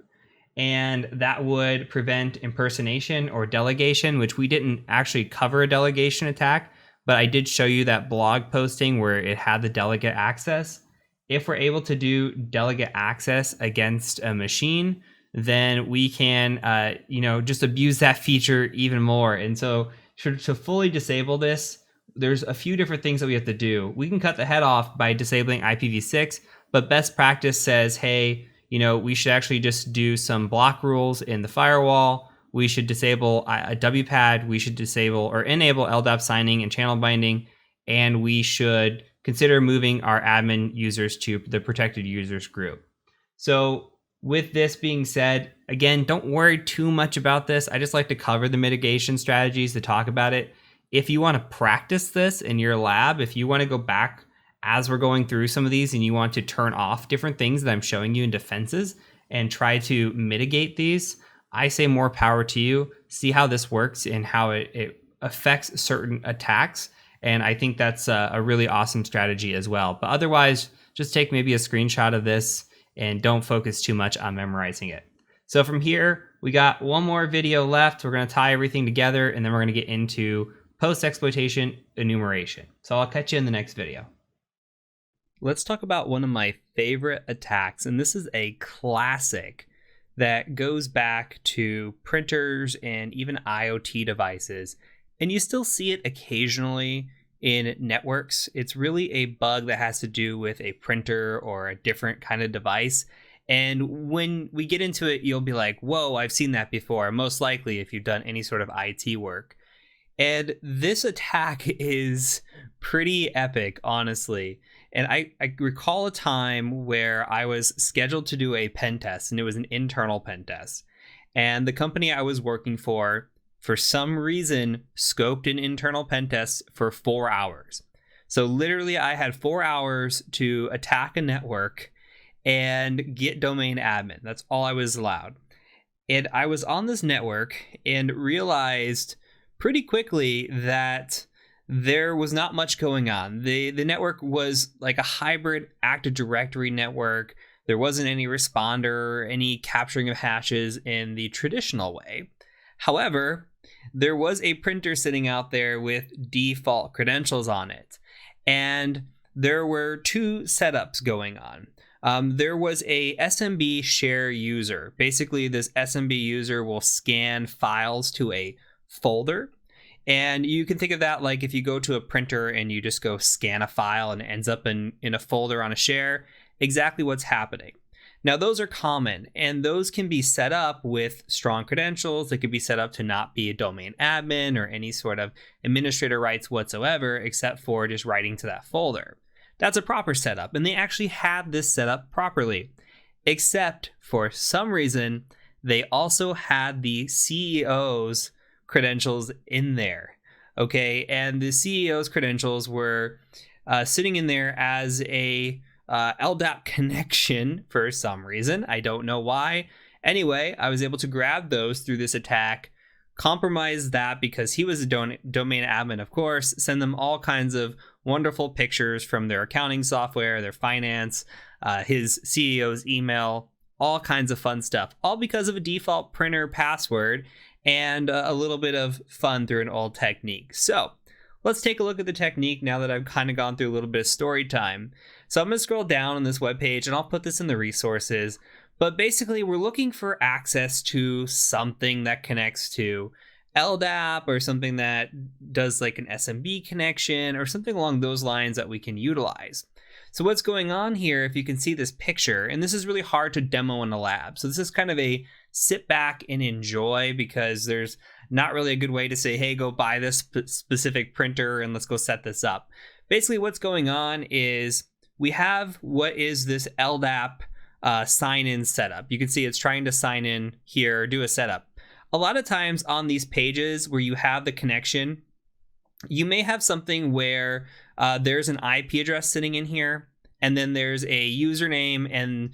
and that would prevent impersonation or delegation, which we didn't actually cover a delegation attack, but I did show you that blog posting where it had the delegate access. If we're able to do delegate access against a machine, then we can, just abuse that feature even more. And so to fully disable this, there's a few different things that we have to do. We can cut the head off by disabling IPv6, but best practice says, hey, we should actually just do some block rules in the firewall. We should disable a WPAD. We should disable or enable LDAP signing and channel binding. And we should consider moving our admin users to the protected users group. So with this being said, again, don't worry too much about this. I just like to cover the mitigation strategies to talk about it. If you want to practice this in your lab, if you want to go back as we're going through some of these and you want to turn off different things that I'm showing you in defenses and try to mitigate these, I say more power to you. See how this works and how it affects certain attacks. And I think that's a really awesome strategy as well. But otherwise, just take maybe a screenshot of this and don't focus too much on memorizing it. So from here, we got one more video left. We're going to tie everything together, and then we're going to get into post-exploitation enumeration. So I'll catch you in the next video. Let's talk about one of my favorite attacks, and this is a classic that goes back to printers and even IoT devices, and you still see it occasionally in networks. It's really a bug that has to do with a printer or a different kind of device. And when we get into it, you'll be like, whoa, I've seen that before, most likely if you've done any sort of IT work. And this attack is pretty epic, honestly. And I recall a time where I was scheduled to do a pen test, and it was an internal pen test. And the company I was working for some reason, scoped an internal pen test for 4 hours. So literally, I had 4 hours to attack a network and get domain admin. That's all I was allowed. And I was on this network and realized pretty quickly that there was not much going on. The network was like a hybrid Active Directory network. There wasn't any responder, any capturing of hashes in the traditional way. However, there was a printer sitting out there with default credentials on it. And there were two setups going on. There was a SMB share user. Basically, this SMB user will scan files to a folder. And you can think of that like if you go to a printer and you just go scan a file and it ends up in a folder on a share, exactly what's happening. Now, those are common, and those can be set up with strong credentials. They could be set up to not be a domain admin or any sort of administrator rights whatsoever, except for just writing to that folder. That's a proper setup, and they actually had this set up properly, except for some reason, they also had the CEO's credentials in there. Okay, and the CEO's credentials were sitting in there as a LDAP connection for some reason. I don't know why. Anyway, I was able to grab those through this attack, compromise that because he was a domain admin, of course, send them all kinds of wonderful pictures from their accounting software, their finance, his CEO's email, all kinds of fun stuff, all because of a default printer password and a little bit of fun through an old technique. So let's take a look at the technique now that I've kind of gone through a little bit of story time. So I'm going to scroll down on this webpage and I'll put this in the resources. But basically, we're looking for access to something that connects to LDAP or something that does like an SMB connection or something along those lines that we can utilize. So what's going on here, if you can see this picture, and this is really hard to demo in a lab. So this is kind of a sit back and enjoy because there's not really a good way to say, hey, go buy this specific printer and let's go set this up. Basically, what's going on is we have what is this LDAP sign-in setup. You can see it's trying to sign in here, do a setup. A lot of times on these pages where you have the connection, you may have something where there's an IP address sitting in here, and then there's a username and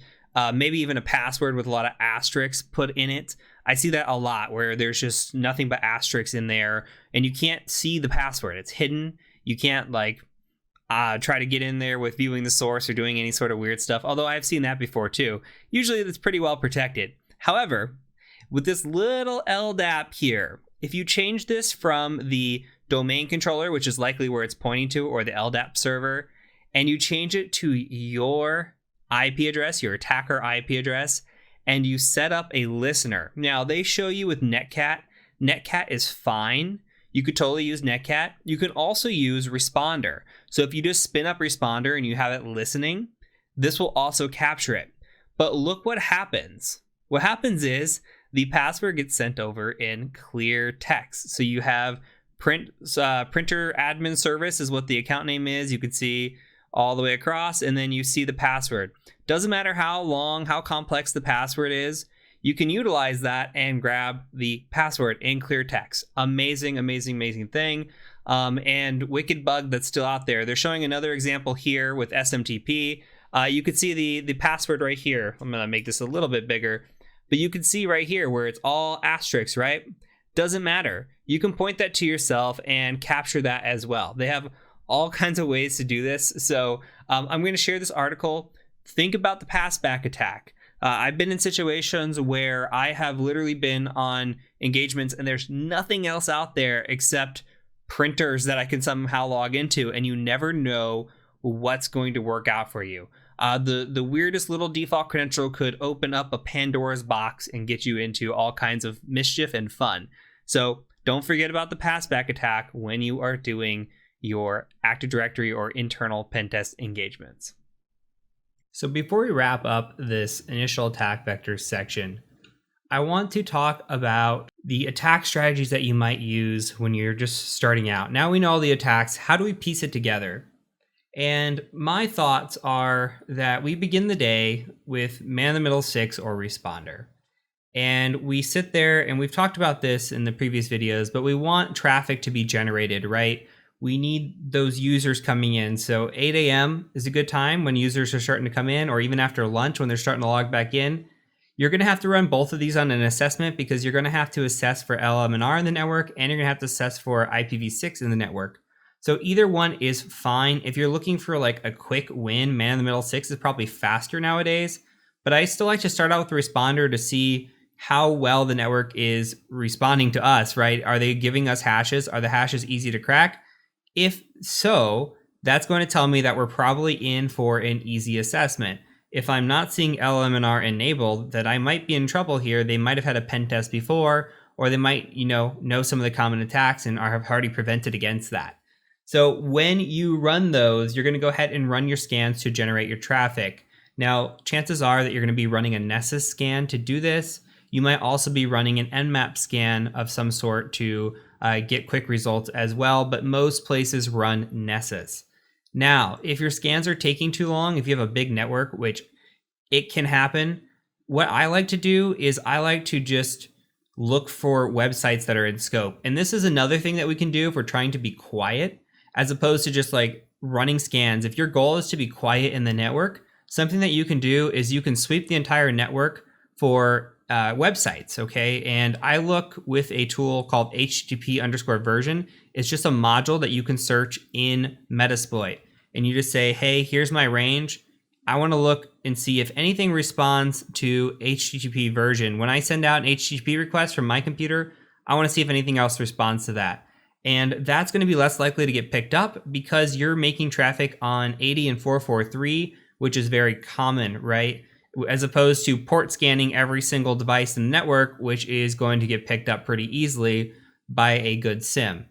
maybe even a password with a lot of asterisks put in it. I see that a lot where there's just nothing but asterisks in there, and you can't see the password. It's hidden. You can't like try to get in there with viewing the source or doing any sort of weird stuff, although I've seen that before too. Usually it's pretty well protected. However, with this little LDAP here, if you change this from the domain controller, which is likely where it's pointing to, or the LDAP server, and you change it to your IP address, your attacker IP address, and you set up a listener. Now, they show you with Netcat. Netcat is fine. You could totally use Netcat. You can also use Responder. So if you just spin up Responder and you have it listening, this will also capture it. But look what happens. What happens is the password gets sent over in clear text. So you have printer admin service is what the account name is. You can see all the way across, and then you see the password. Doesn't matter how long, how complex the password is, you can utilize that and grab the password in clear text. Amazing, amazing, amazing thing. And wicked bug that's still out there. They're showing another example here with SMTP. You could see the password right here. I'm gonna make this a little bit bigger, but you can see right here where it's all asterisks, right? Doesn't matter. You can point that to yourself and capture that as well. They have all kinds of ways to do this. So I'm going to share this article. Think about the passback attack. I've been in situations where I have literally been on engagements and there's nothing else out there except printers that I can somehow log into, and you never know what's going to work out for you. The weirdest little default credential could open up a Pandora's box and get you into all kinds of mischief and fun. So don't forget about the passback attack when you are doing your Active Directory or internal pen test engagements. So before we wrap up this initial attack vectors section, I want to talk about the attack strategies that you might use when you're just starting out. Now we know all the attacks. How do we piece it together? And my thoughts are that we begin the day with man in the middle 6 or responder. And we sit there, and we've talked about this in the previous videos, but we want traffic to be generated, right? We need those users coming in. So 8 a.m. is a good time when users are starting to come in, or even after lunch when they're starting to log back in. You're going to have to run both of these on an assessment because you're going to have to assess for LM&R in the network, and you're going to have to assess for IPv6 in the network. So either one is fine. If you're looking for like a quick win, man in the middle 6 is probably faster nowadays. But I still like to start out with the responder to see how well the network is responding to us, right? Are they giving us hashes? Are the hashes easy to crack? If so, that's going to tell me that we're probably in for an easy assessment. If I'm not seeing LM&R enabled, that I might be in trouble here. They might have had a pen test before, or they might, know some of the common attacks and have already prevented against that. So when you run those, you're going to go ahead and run your scans to generate your traffic. Now, chances are that you're going to be running a Nessus scan to do this. You might also be running an Nmap scan of some sort to get quick results as well, but most places run Nessus. Now, if your scans are taking too long, if you have a big network, which it can happen, what I like to do is I like to just look for websites that are in scope. And this is another thing that we can do if we're trying to be quiet, as opposed to just like running scans. If your goal is to be quiet in the network, something that you can do is you can sweep the entire network for websites, okay? And I look with a tool called http_version. It's just a module that you can search in Metasploit. And you just say, hey, here's my range. I want to look and see if anything responds to HTTP version. When I send out an HTTP request from my computer, I want to see if anything else responds to that. And that's going to be less likely to get picked up because you're making traffic on 80 and 443, which is very common, right? As opposed to port scanning every single device in the network, which is going to get picked up pretty easily by a good SIM.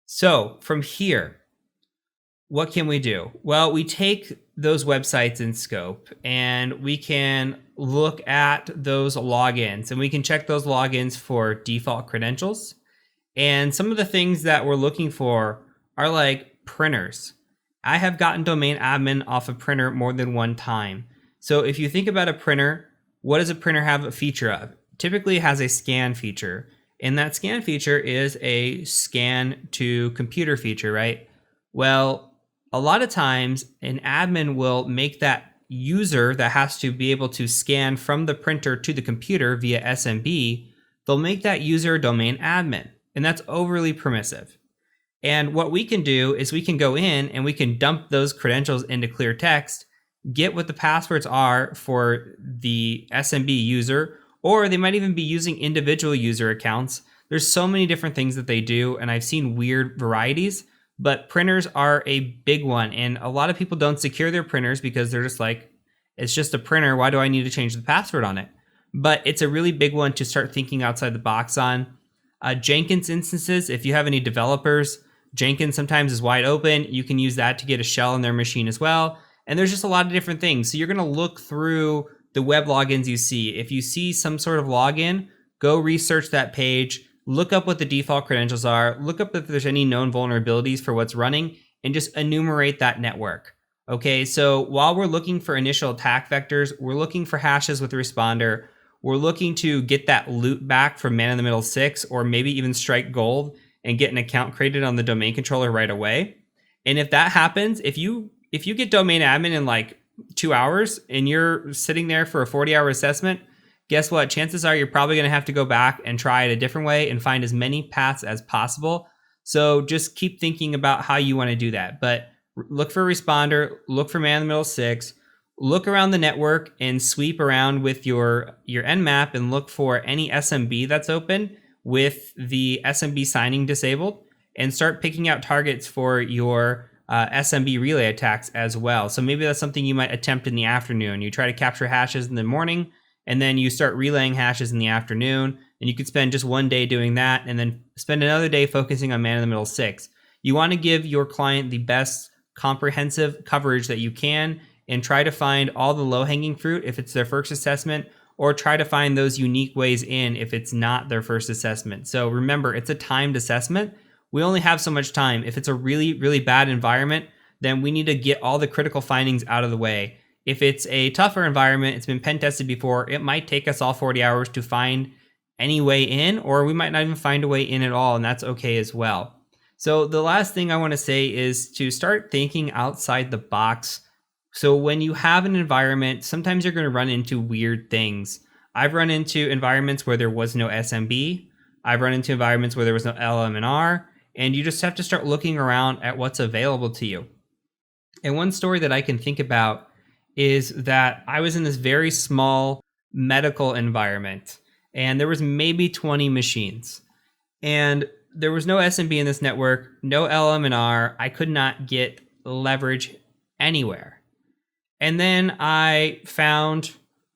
So from here, what can we do? Well, we take those websites in scope and we can look at those logins and we can check those logins for default credentials. And some of the things that we're looking for are like printers. I have gotten domain admin off a printer more than one time. So if you think about a printer, what does a printer have a feature of? Typically it has a scan feature. And that scan feature is a scan to computer feature, right? Well, a lot of times an admin will make that user that has to be able to scan from the printer to the computer via SMB, they'll make that user domain admin. And that's overly permissive. And what we can do is we can go in and we can dump those credentials into clear text, get what the passwords are for the SMB user, or they might even be using individual user accounts. There's so many different things that they do, and I've seen weird varieties, but printers are a big one. And a lot of people don't secure their printers because they're just like, it's just a printer. Why do I need to change the password on it? But it's a really big one to start thinking outside the box on. Jenkins instances, if you have any developers, Jenkins sometimes is wide open. You can use that to get a shell on their machine as well. And there's just a lot of different things. So you're going to look through the web logins you see. If you see some sort of login, go research that page, look up what the default credentials are, look up if there's any known vulnerabilities for what's running, and just enumerate that network. Okay, so while we're looking for initial attack vectors, we're looking for hashes with the responder. We're looking to get that loot back from man in the middle 6, or maybe even strike gold and get an account created on the domain controller right away. And if that happens, if you get domain admin in like 2 hours and you're sitting there for a 40-hour assessment, guess what? Chances are you're probably going to have to go back and try it a different way and find as many paths as possible. So just keep thinking about how you want to do that. But look for responder, look for man in the middle 6, look around the network and sweep around with your Nmap and look for any SMB that's open with the SMB signing disabled, and start picking out targets for your SMB relay attacks as well. So maybe that's something you might attempt in the afternoon. You try to capture hashes in the morning, and then you start relaying hashes in the afternoon, and you could spend just one day doing that and then spend another day focusing on man in the middle 6. You want to give your client the best comprehensive coverage that you can, and try to find all the low-hanging fruit if it's their first assessment, or try to find those unique ways in if it's not their first assessment. So remember, it's a timed assessment. We only have so much time. If it's a really, really bad environment, then we need to get all the critical findings out of the way. If it's a tougher environment, it's been pen tested before, it might take us all 40 hours to find any way in, or we might not even find a way in at all, and that's okay as well. So the last thing I want to say is to start thinking outside the box. So when you have an environment, sometimes you're going to run into weird things. I've run into environments where there was no SMB. I've run into environments where there was no LM&R, and you just have to start looking around at what's available to you. And one story that I can think about is that I was in this very small medical environment, and there was maybe 20 machines. And there was no SMB in this network, no LM&R. I could not get leverage anywhere. And then I found,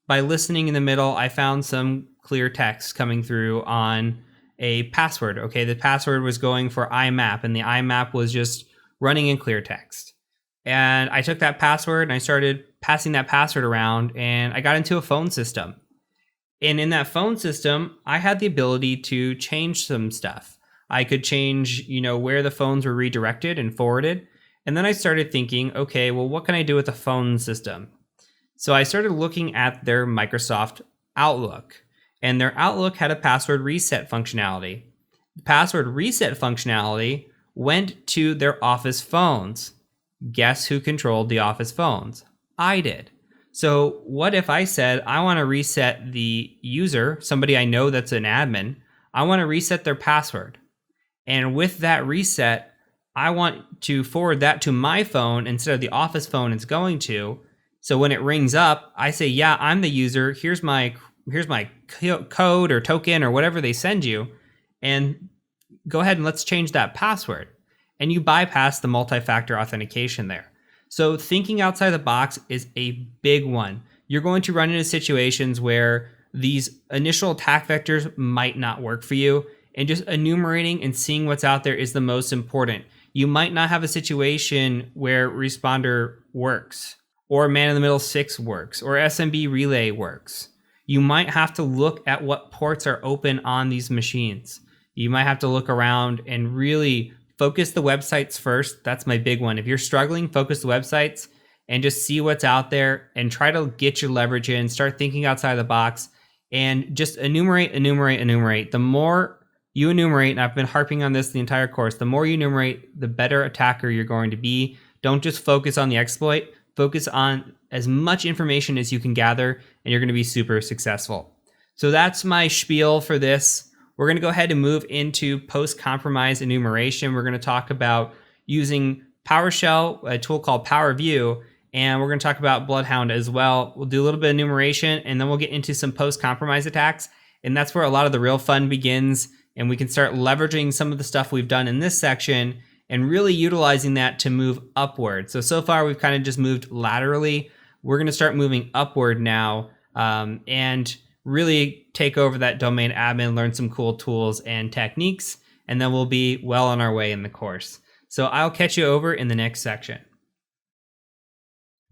by listening in the middle, I found some clear text coming through on a password. Okay, the password was going for IMAP, and the IMAP was just running in clear text. And I took that password and I started passing that password around, and I got into a phone system. And in that phone system, I had the ability to change some stuff. I could change, where the phones were redirected and forwarded. And then I started thinking, okay, well, what can I do with a phone system? So I started looking at their Microsoft Outlook, and their Outlook had a password reset functionality. The password reset functionality went to their Office phones. Guess who controlled the Office phones? I did. So what if I said, I want to reset the user, somebody I know that's an admin, I want to reset their password. And with that reset, I want to forward that to my phone instead of the Office phone it's going to. So when it rings up, I say, yeah, I'm the user. Here's my code or token or whatever they send you. And go ahead and let's change that password. And you bypass the multi-factor authentication there. So thinking outside the box is a big one. You're going to run into situations where these initial attack vectors might not work for you, and just enumerating and seeing what's out there is the most important. You might not have a situation where responder works, or man in the middle 6 works, or SMB relay works. You might have to look at what ports are open on these machines. You might have to look around and really focus the websites first. That's my big one. If you're struggling, focus the websites and just see what's out there and try to get your leverage in, start thinking outside the box, and just enumerate. The more you enumerate, and I've been harping on this the entire course, the more you enumerate, the better attacker you're going to be. Don't just focus on the exploit, focus on as much information as you can gather, and you're going to be super successful. So that's my spiel for this. We're going to go ahead and move into post-compromise enumeration. We're going to talk about using PowerShell, a tool called PowerView, and we're going to talk about Bloodhound as well. We'll do a little bit of enumeration, and then we'll get into some post-compromise attacks, and that's where a lot of the real fun begins, and we can start leveraging some of the stuff we've done in this section and really utilizing that to move upward. So far, we've kind of just moved laterally. We're going to start moving upward now, and really take over that domain admin, learn some cool tools and techniques, and then we'll be well on our way in the course. So I'll catch you over in the next section.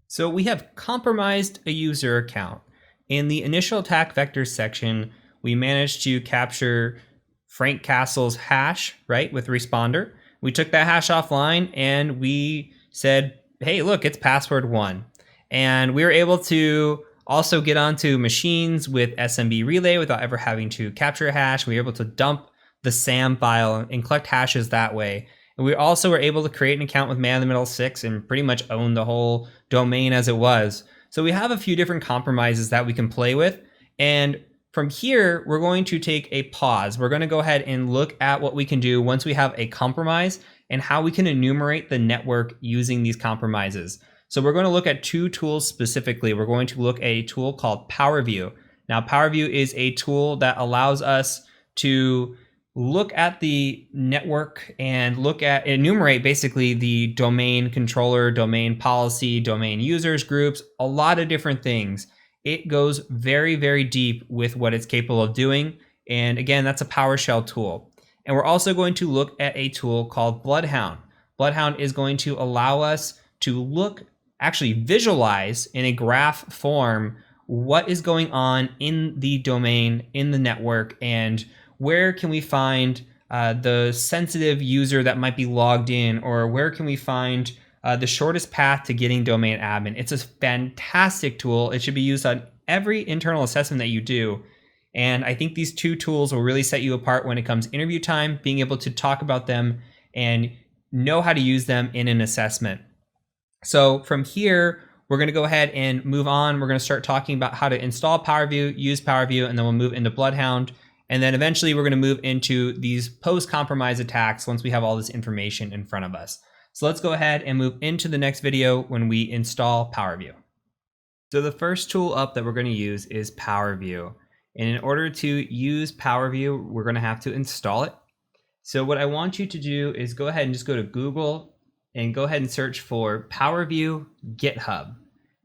So we have compromised a user account. In the initial attack vectors section, we managed to capture Frank Castle's hash, right, with responder. We took that hash offline and we said, hey, look, it's password 1. And we were able to also get onto machines with SMB relay without ever having to capture a hash. We were able to dump the SAM file and collect hashes that way. And we also were able to create an account with man in the middle 6 and pretty much own the whole domain as it was. So we have a few different compromises that we can play with. And from here, we're going to take a pause. We're going to go ahead and look at what we can do once we have a compromise and how we can enumerate the network using these compromises. So we're going to look at 2 tools specifically. We're going to look at a tool called PowerView. Now, PowerView is a tool that allows us to look at the network and enumerate basically the domain controller, domain policy, domain users groups, a lot of different things. It goes very, very deep with what it's capable of doing. And again, that's a PowerShell tool. And we're also going to look at a tool called Bloodhound. Bloodhound is going to allow us to actually visualize in a graph form what is going on in the domain, in the network, and where can we find the sensitive user that might be logged in, or where can we find the shortest path to getting domain admin. It's a fantastic tool. It should be used on every internal assessment that you do. And I think these 2 tools will really set you apart when it comes interview time, being able to talk about them and know how to use them in an assessment. So from here, we're going to go ahead and move on. We're going to start talking about how to install PowerView, use PowerView, and then we'll move into Bloodhound. And then eventually we're going to move into these post-compromise attacks once we have all this information in front of us. So let's go ahead and move into the next video when we install PowerView. So the first tool up that we're going to use is PowerView. And in order to use PowerView, we're going to have to install it. So what I want you to do is go ahead and just go to Google and go ahead and search for PowerView GitHub.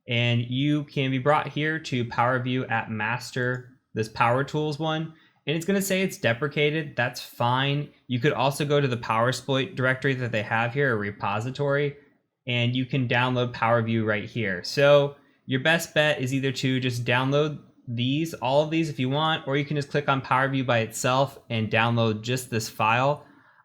And you can be brought here to PowerView at master, this Power Tools one. And it's going to say it's deprecated. That's fine. You could also go to the PowerSploit directory that they have here, a repository. and you can download PowerView right here. So your best bet is either to just download all of these if you want, or you can just click on PowerView by itself and download just this file.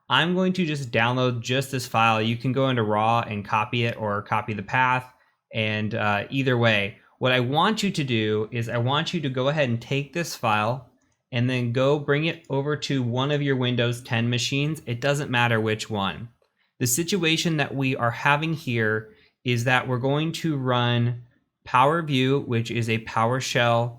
I'm going to just download just this file. You can go into RAW and copy it or copy the path. And either way, what I want you to do is I want you to go ahead and take this file and then go bring it over to one of your Windows 10 machines. It doesn't matter which one. The situation that we are having here is that we're going to run PowerView, which is a PowerShell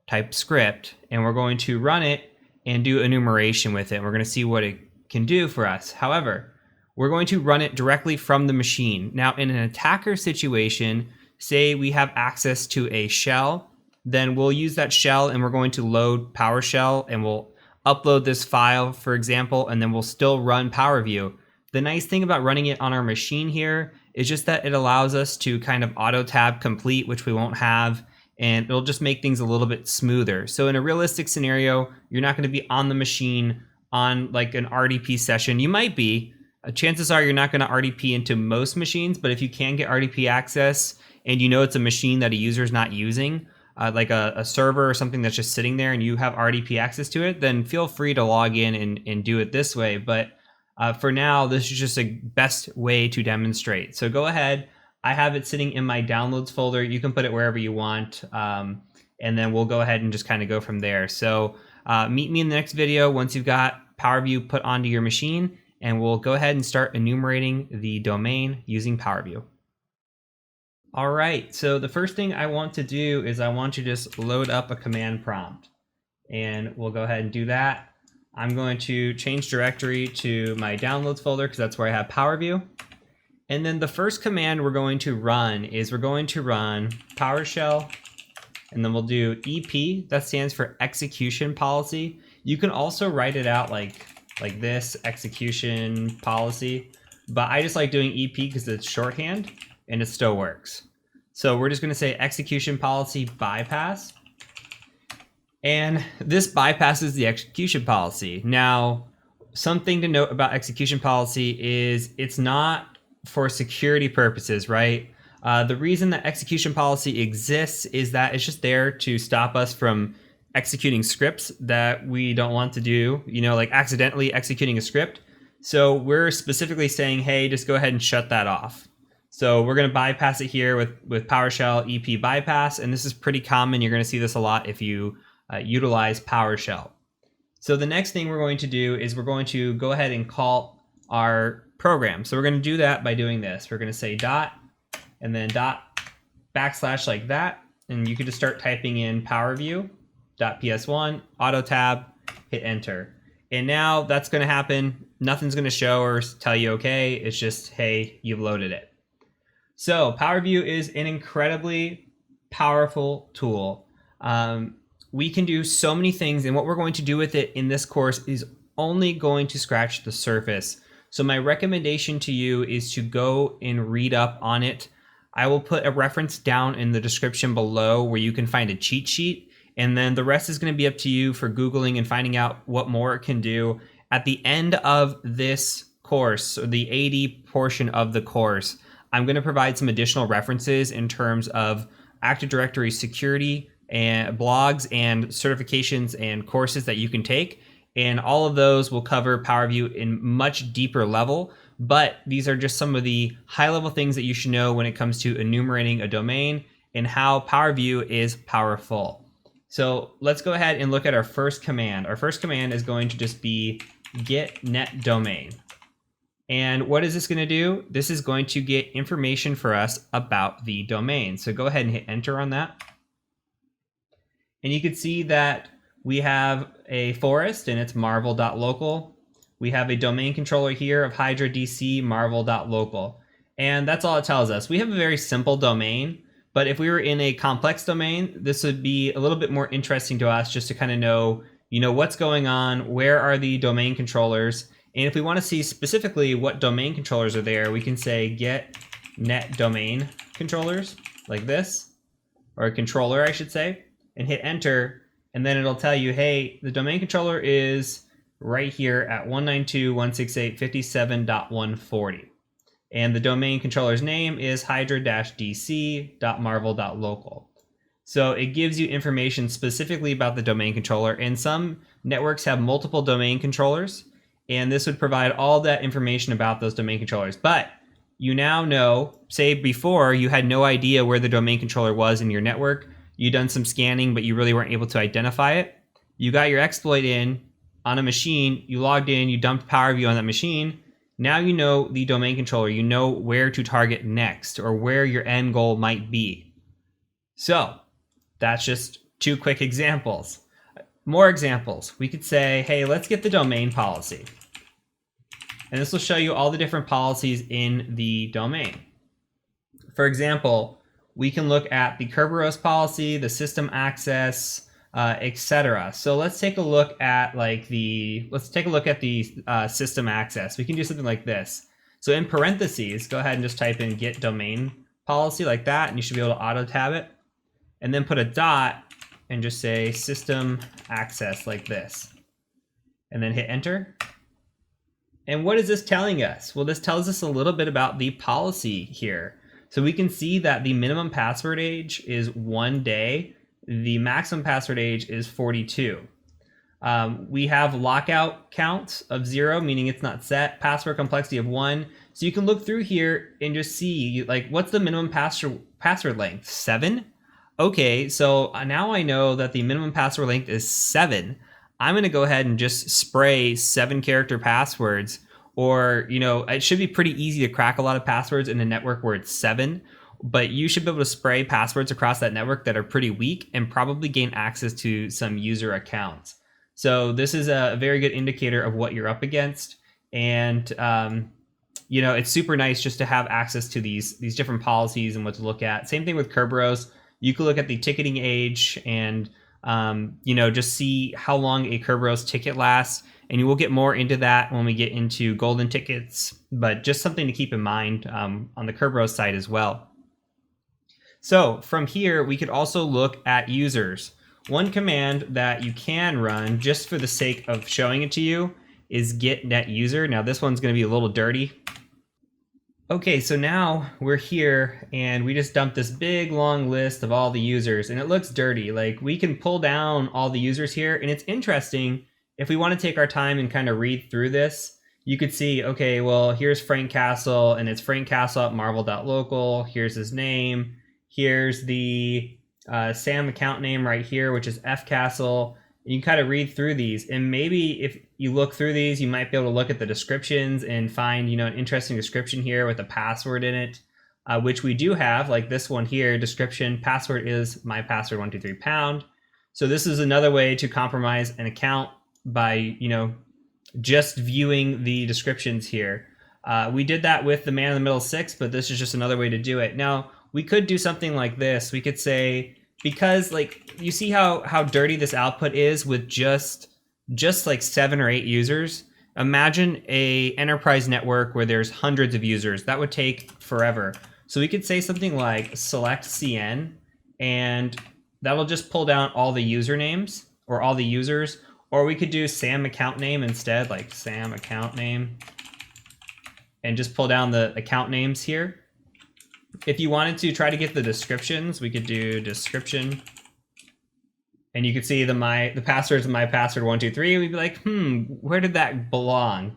type script, and we're going to run it and do enumeration with it. We're going to see what it can do for us. However, we're going to run it directly from the machine. Now, in an attacker situation, say we have access to a shell, then we'll use that shell and we're going to load PowerShell and we'll upload this file, for example, and then we'll still run PowerView. The nice thing about running it on our machine here is just that it allows us to kind of auto tab complete, which we won't have, and it'll just make things a little bit smoother. So in a realistic scenario, you're not going to be on the machine on like an RDP session. You might be. Chances are you're not going to RDP into most machines, but if you can get RDP access and you know it's a machine that a user is not using, like a server or something that's just sitting there and you have RDP access to it, then feel free to log in and do it this way. But for now, this is just a best way to demonstrate. So go ahead. I have it sitting in my downloads folder. You can put it wherever you want. And then we'll go ahead and just kind of go from there. So meet me in the next video once you've got PowerView put onto your machine, and we'll go ahead and start enumerating the domain using PowerView. All right, so the first thing I want to do is I want to just load up a command prompt, and we'll go ahead and do that. I'm going to change directory to my downloads folder because that's where I have PowerView. And then the first command we're going to run is we're going to run PowerShell, and then we'll do EP. That stands for execution policy. You can also write it out like this, execution policy, but I just like doing EP because it's shorthand and it still works. So we're just going to say execution policy bypass. And this bypasses the execution policy. Now, something to note about execution policy is it's not for security purposes, right? The reason that execution policy exists is that it's just there to stop us from executing scripts that we don't want to do, like accidentally executing a script. So we're specifically saying, hey, just go ahead and shut that off. So we're going to bypass it here with PowerShell EP bypass. And this is pretty common. You're going to see this a lot if you utilize PowerShell. So the next thing we're going to do is we're going to go ahead and call our program. So we're going to do that by doing this. We're going to say dot and then dot backslash like that. And you can just start typing in PowerView.ps1, auto tab, hit enter. And now that's going to happen. Nothing's going to show or tell you, okay, it's just, hey, you've loaded it. So PowerView is an incredibly powerful tool. We can do so many things, and what we're going to do with it in this course is only going to scratch the surface. So my recommendation to you is to go and read up on it. I will put a reference down in the description below where you can find a cheat sheet, and then the rest is going to be up to you for Googling and finding out what more it can do. At the end of this course, or the AD portion of the course, I'm going to provide some additional references in terms of Active Directory security and blogs and certifications and courses that you can take. And all of those will cover PowerView in much deeper level. But these are just some of the high level things that you should know when it comes to enumerating a domain and how PowerView is powerful. So let's go ahead and look at our first command. Our first command is going to just be get net domain. And what is this going to do? This is going to get information for us about the domain. So go ahead and hit enter on that. And you can see that we have a forest and it's marvel.local. We have a domain controller here of Hydra DC marvel.local. And that's all it tells us. We have a very simple domain, but if we were in a complex domain, this would be a little bit more interesting to us just to kind of know, what's going on, where are the domain controllers? And if we want to see specifically what domain controllers are there, we can say get net domain controllers like this, or a controller, I should say, and hit enter. And then it'll tell you, hey, the domain controller is right here at 192.168.57.140. And the domain controller's name is hydra-dc.marvel.local. So it gives you information specifically about the domain controller, and some networks have multiple domain controllers, and this would provide all that information about those domain controllers. But you now know, say before you had no idea where the domain controller was in your network, you done some scanning, but you really weren't able to identify it. You got your exploit in on a machine, you logged in, you dumped PowerView on that machine. Now you know the domain controller, you know where to target next or where your end goal might be. So that's just 2 quick examples. More examples. We could say, hey, let's get the domain policy. And this will show you all the different policies in the domain. For example, we can look at the Kerberos policy, the system access, etc. So let's take a look at the system access. We can do something like this. So in parentheses, go ahead and just type in get domain policy like that, and you should be able to auto tab it. And then put a dot and just say system access like this. And then hit enter. And what is this telling us? Well, this tells us a little bit about the policy here. So we can see that the minimum password age is 1 day. The maximum password age is 42. We have lockout counts of 0, meaning it's not set, password complexity of 1. So you can look through here and just see, like, what's the minimum password length? 7? Okay, so now I know that the minimum password length is 7. I'm going to go ahead and just spray 7-character passwords, or, it should be pretty easy to crack a lot of passwords in a network where it's 7, but you should be able to spray passwords across that network that are pretty weak and probably gain access to some user accounts. So this is a very good indicator of what you're up against. And, it's super nice just to have access to these different policies and what to look at. Same thing with Kerberos. You can look at the ticketing age and, just see how long a Kerberos ticket lasts. And you will get more into that when we get into golden tickets, but just something to keep in mind on the Kerberos side as well. So from here, we could also look at users. One command that you can run just for the sake of showing it to you is get net user. Now this one's going to be a little dirty. Okay, so now we're here and we just dumped this big long list of all the users, and it looks dirty. Like, we can pull down all the users here, and it's interesting. If we want to take our time and kind of read through this, you could see, okay, well, here's Frank Castle, and it's Frank Castle at marvel.local. Here's his name. Here's the Sam account name right here, which is F Castle. And you can kind of read through these, and maybe if you look through these, you might be able to look at the descriptions and find, an interesting description here with a password in it, which we do have, like this one here, description, password is my password 123#. So this is another way to compromise an account by, just viewing the descriptions here. We did that with the man in the middle 6, but this is just another way to do it. Now, we could do something like this. We could say, because you see how dirty this output is with just like 7 or 8 users. Imagine a enterprise network where there's hundreds of users. That would take forever. So we could say something like select CN, and that'll just pull down all the usernames or all the users. Or we could do Sam account name instead, like Sam account name, and just pull down the account names here. If you wanted to try to get the descriptions, we could do description. And you could see the passwords of my password 123. We'd be like, where did that belong?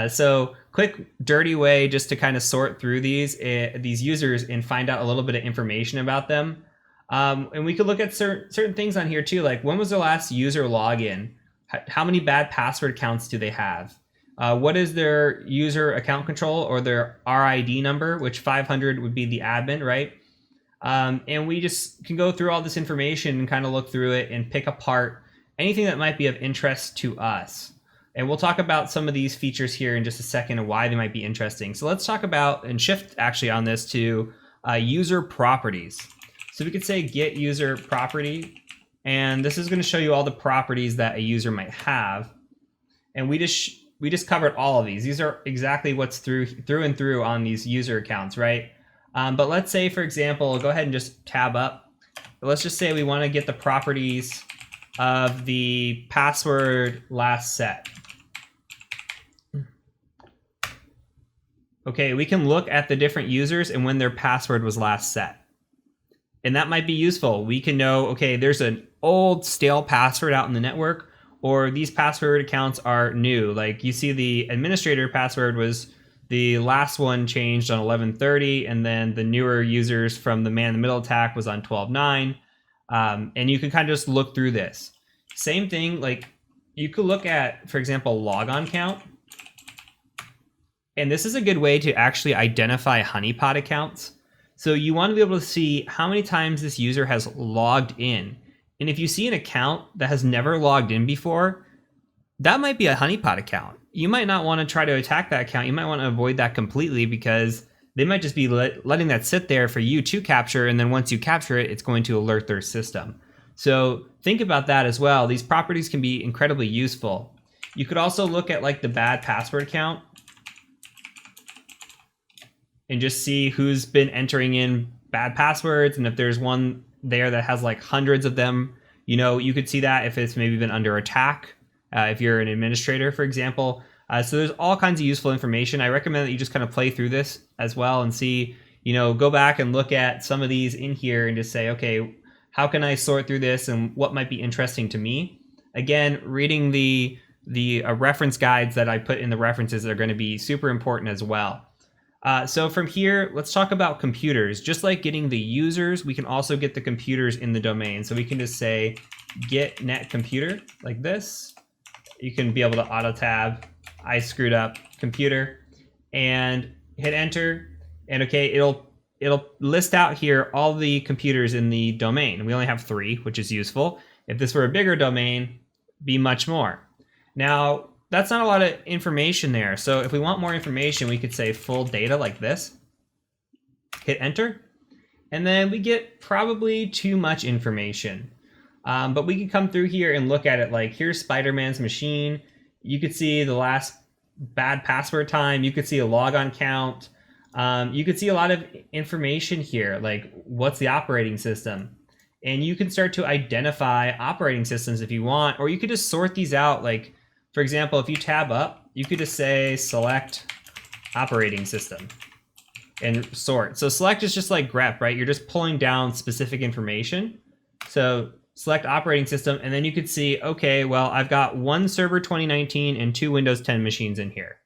So quick, dirty way just to kind of sort through these users and find out a little bit of information about them. And we could look at certain things on here too, like when was their last user login? How many bad password counts do they have? What is their user account control or their RID number, which 500 would be the admin, right? And we just can go through all this information and kind of look through it and pick apart anything that might be of interest to us. And we'll talk about some of these features here in just a second and why they might be interesting. So let's talk about and shift actually on this to user properties. So we could say get user property, and this is going to show you all the properties that a user might have. And we just covered all of these. These are exactly what's through and through on these user accounts, right? But let's say, for example, go ahead and just tab up. Let's just say we want to get the properties of the password last set. okay, we can look at the different users and when their password was last set. And that might be useful. We can know, okay, there's an old stale password out in the network, or these password accounts are new. Like you see the administrator password was the last one changed on 11/30, and then the newer users from the man-in-the-middle attack was on 12/9. And you can kind of just look through this. Same thing, like you could look at, for example, logon count. And this is a good way to actually identify honeypot accounts. So you want to be able to see how many times this user has logged in. And if you see an account that has never logged in before, that might be a honeypot account. You might not want to try to attack that account. You might want to avoid that completely because they might just be letting that sit there for you to capture. And then once you capture it, it's going to alert their system. So think about that as well. These properties can be incredibly useful. You could also look at like the bad password count and just see who's been entering in bad passwords. And if there's one there that has like hundreds of them, you know, you could see that if it's maybe been under attack, if you're an administrator, for example. So there's all kinds of useful information. I recommend that you just kind of play through this as well and see, you know, go back and look at some of these in here and just say, okay, how can I sort through this and what might be interesting to me? Again, reading the reference guides that I put in the references are going to be super important as well. So from here, let's talk about computers. Just like getting the users, we can also get the computers in the domain. So we can just say get net computer like this. You can be able to auto tab, I screwed up, computer, and hit enter. And okay, it'll list out here all the computers in the domain. We only have 3, which is useful. If this were a bigger domain, be much more. Now, that's not a lot of information there. So if we want more information, we could say full data like this. Hit enter. And then we get probably too much information. But we can come through here and look at it like, here's Spider-Man's machine. You could see the last bad password time. You could see a logon count. You could see a lot of information here, like what's the operating system? And you can start to identify operating systems if you want, or you could just sort these out. Like, for example, if you tab up, you could just say select operating system and sort. So select is just like grep, right? You're just pulling down specific information. So select operating system, and then you could see, okay, well, I've got 1 server 2019 and 2 Windows 10 machines in here.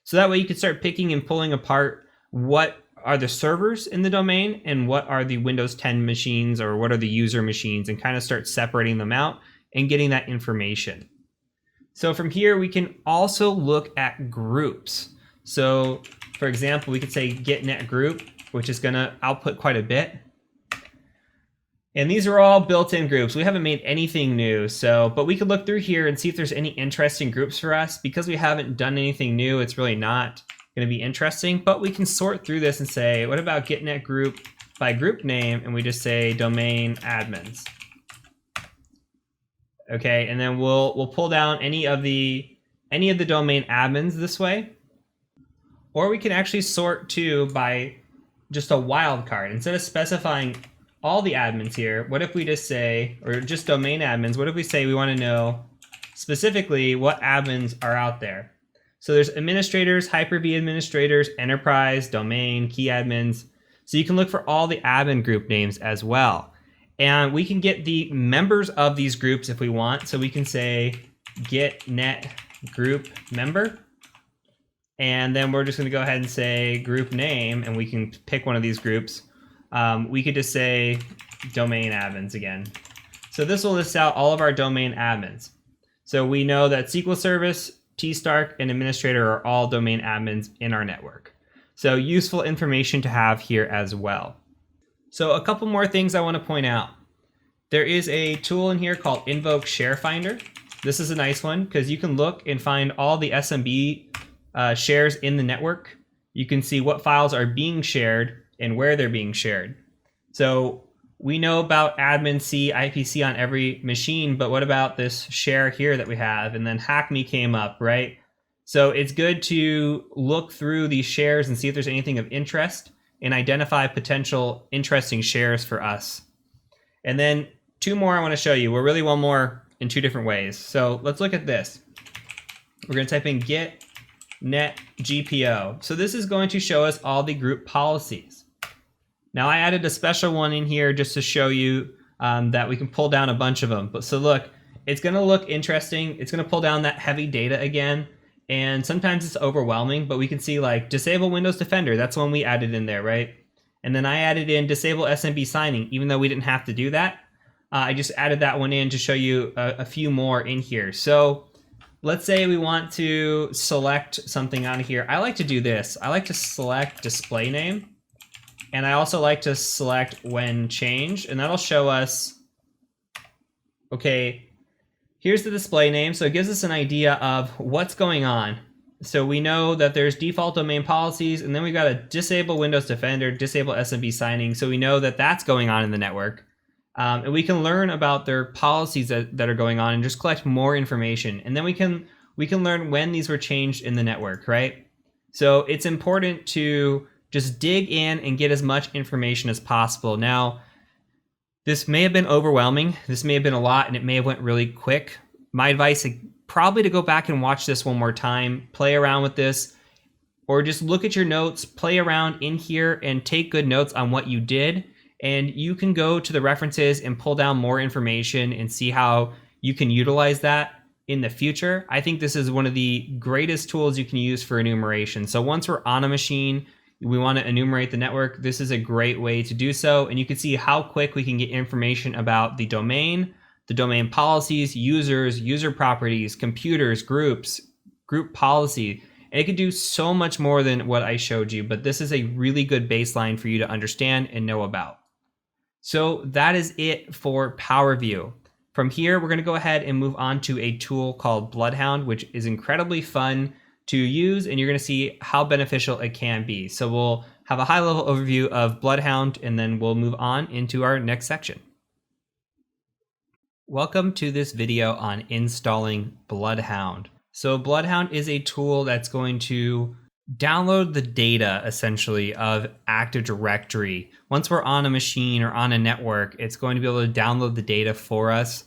So that way you could start picking and pulling apart what are the servers in the domain and what are the Windows 10 machines or what are the user machines, and kind of start separating them out and getting that information. So from here, we can also look at groups. So for example, we could say get net group, which is going to output quite a bit. And these are all built-in groups. We haven't made anything new. But we could look through here and see if there's any interesting groups for us. Because we haven't done anything new, it's really not going to be interesting. But we can sort through this and say, what about get net group by group name? And we just say domain admins. Okay, and then we'll pull down any of the domain admins this way. Or we can actually sort too by just a wildcard. Instead of specifying all the admins here, what if we just say, or just domain admins, what if we say we want to know specifically what admins are out there? So there's administrators, Hyper-V administrators, enterprise, domain, key admins. So you can look for all the admin group names as well. And we can get the members of these groups if we want. So we can say get net group member. And then we're just going to go ahead and say group name, and we can pick one of these groups. We could just say domain admins again. So this will list out all of our domain admins. So we know that SQL Service, T-Stark, and Administrator are all domain admins in our network. So useful information to have here as well. So a couple more things I want to point out. There is a tool in here called Invoke Share Finder. This is a nice one because you can look and find all the SMB shares in the network. You can see what files are being shared and where they're being shared. So we know about admin C, IPC on every machine, but what about this share here that we have? And then HackMe came up, right? So it's good to look through these shares and see if there's anything of interest and identify potential interesting shares for us. And then 2 more I want to show you. Well, really 1 more in 2 different ways. So let's look at this. We're going to type in get net GPO. So this is going to show us all the group policies. Now I added a special one in here just to show you that we can pull down a bunch of them. But so look, it's going to look interesting. It's going to pull down that heavy data again. And sometimes it's overwhelming, but we can see like disable Windows Defender. That's one we added in there, right? And then I added in disable SMB signing, even though we didn't have to do that. I just added that one in to show you a few more in here. So let's say we want to select something on here. I like to do this. I like to select display name. And I also like to select when changed. And that'll show us, okay, here's the display name. So it gives us an idea of what's going on. So we know that there's default domain policies, and then we've got to disable Windows Defender, disable SMB signing. So we know that that's going on in the network. And we can learn about their policies that are going on and just collect more information. And then we can learn when these were changed in the network, right? So it's important to just dig in and get as much information as possible. Now, this may have been overwhelming. This may have been a lot, and it may have went really quick. My advice is probably to go back and watch this one more time, play around with this, or just look at your notes, play around in here, and take good notes on what you did. And you can go to the references and pull down more information and see how you can utilize that in the future. I think this is one of the greatest tools you can use for enumeration. So once we're on a machine, we want to enumerate the network. This is a great way to do so. And you can see how quick we can get information about the domain policies, users, user properties, computers, groups, group policy. And it could do so much more than what I showed you, but this is a really good baseline for you to understand and know about. So that is it for PowerView. From here, we're going to go ahead and move on to a tool called Bloodhound, which is incredibly fun to use, and you're going to see how beneficial it can be. So we'll have a high-level overview of Bloodhound, and then we'll move on into our next section. Welcome to this video on installing Bloodhound. So Bloodhound is a tool that's going to download the data, essentially, of Active Directory. Once we're on a machine or on a network, it's going to be able to download the data for us.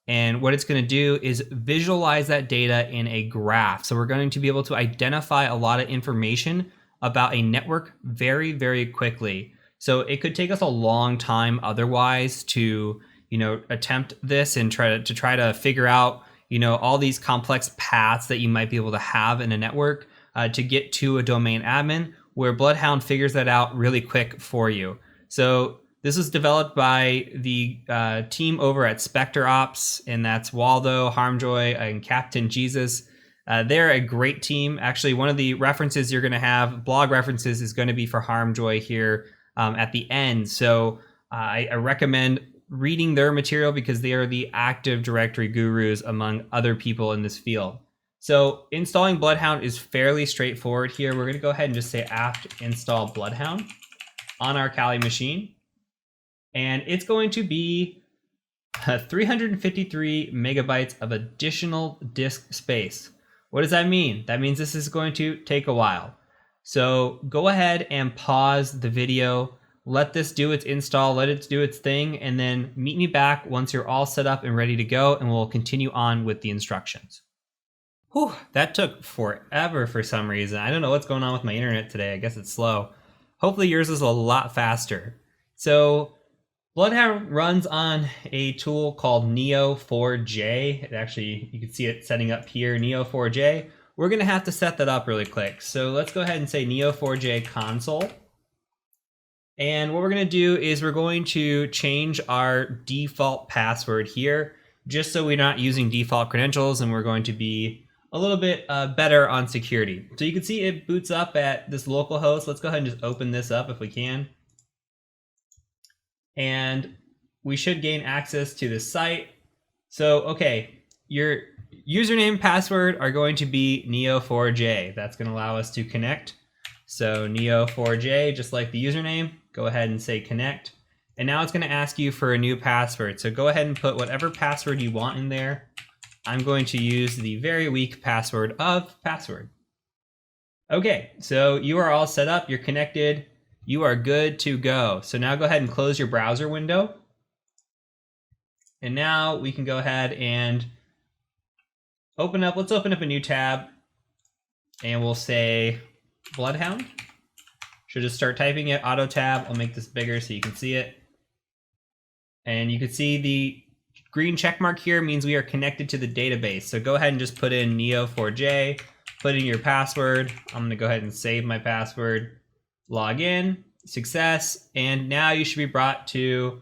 And what it's going to do is visualize that data in a graph. So we're going to be able to identify a lot of information about a network very, very quickly. So it could take us a long time otherwise to, attempt this and try to figure out, all these complex paths that you might be able to have in a network to get to a domain admin, where Bloodhound figures that out really quick for you. So this was developed by the team over at Spectre Ops, and that's Waldo, Harmjoy, and Captain Jesus. They're a great team. Actually, one of the references you're going to have, blog references, is going to be for Harmjoy here at the end. So I recommend reading their material because they are the Active Directory gurus among other people in this field. So installing Bloodhound is fairly straightforward here. We're going to go ahead and just say apt install Bloodhound on our Kali machine. And it's going to be 353 megabytes of additional disk space. What does that mean? That means this is going to take a while. So go ahead and pause the video. Let this do its install, let it do its thing, and then meet me back once you're all set up and ready to go, and we'll continue on with the instructions. Whew, that took forever for some reason. I don't know what's going on with my internet today. I guess it's slow. Hopefully yours is a lot faster. So Bloodhound runs on a tool called Neo4j. It actually, you can see it setting up here, Neo4j. We're going to have to set that up really quick. So let's go ahead and say Neo4j console. And what we're going to do is we're going to change our default password here, just so we're not using default credentials, and we're going to be a little bit better on security. So you can see it boots up at this local host. Let's go ahead and just open this up if we can. And we should gain access to this site. So, okay, your username and password are going to be Neo4j. That's going to allow us to connect. So Neo4j, just like the username, go ahead and say connect. And now it's going to ask you for a new password. So go ahead and put whatever password you want in there. I'm going to use the very weak password of password. Okay, so you are all set up. You're connected. You are good to go. So now go ahead and close your browser window. And now we can go ahead and let's open up a new tab. and we'll say Bloodhound. Should just start typing it, auto tab. I'll make this bigger so you can see it. And you can see the green check mark here means we are connected to the database. So go ahead and just put in Neo4j, put in your password. I'm gonna go ahead and save my password, log in, success, and now you should be brought to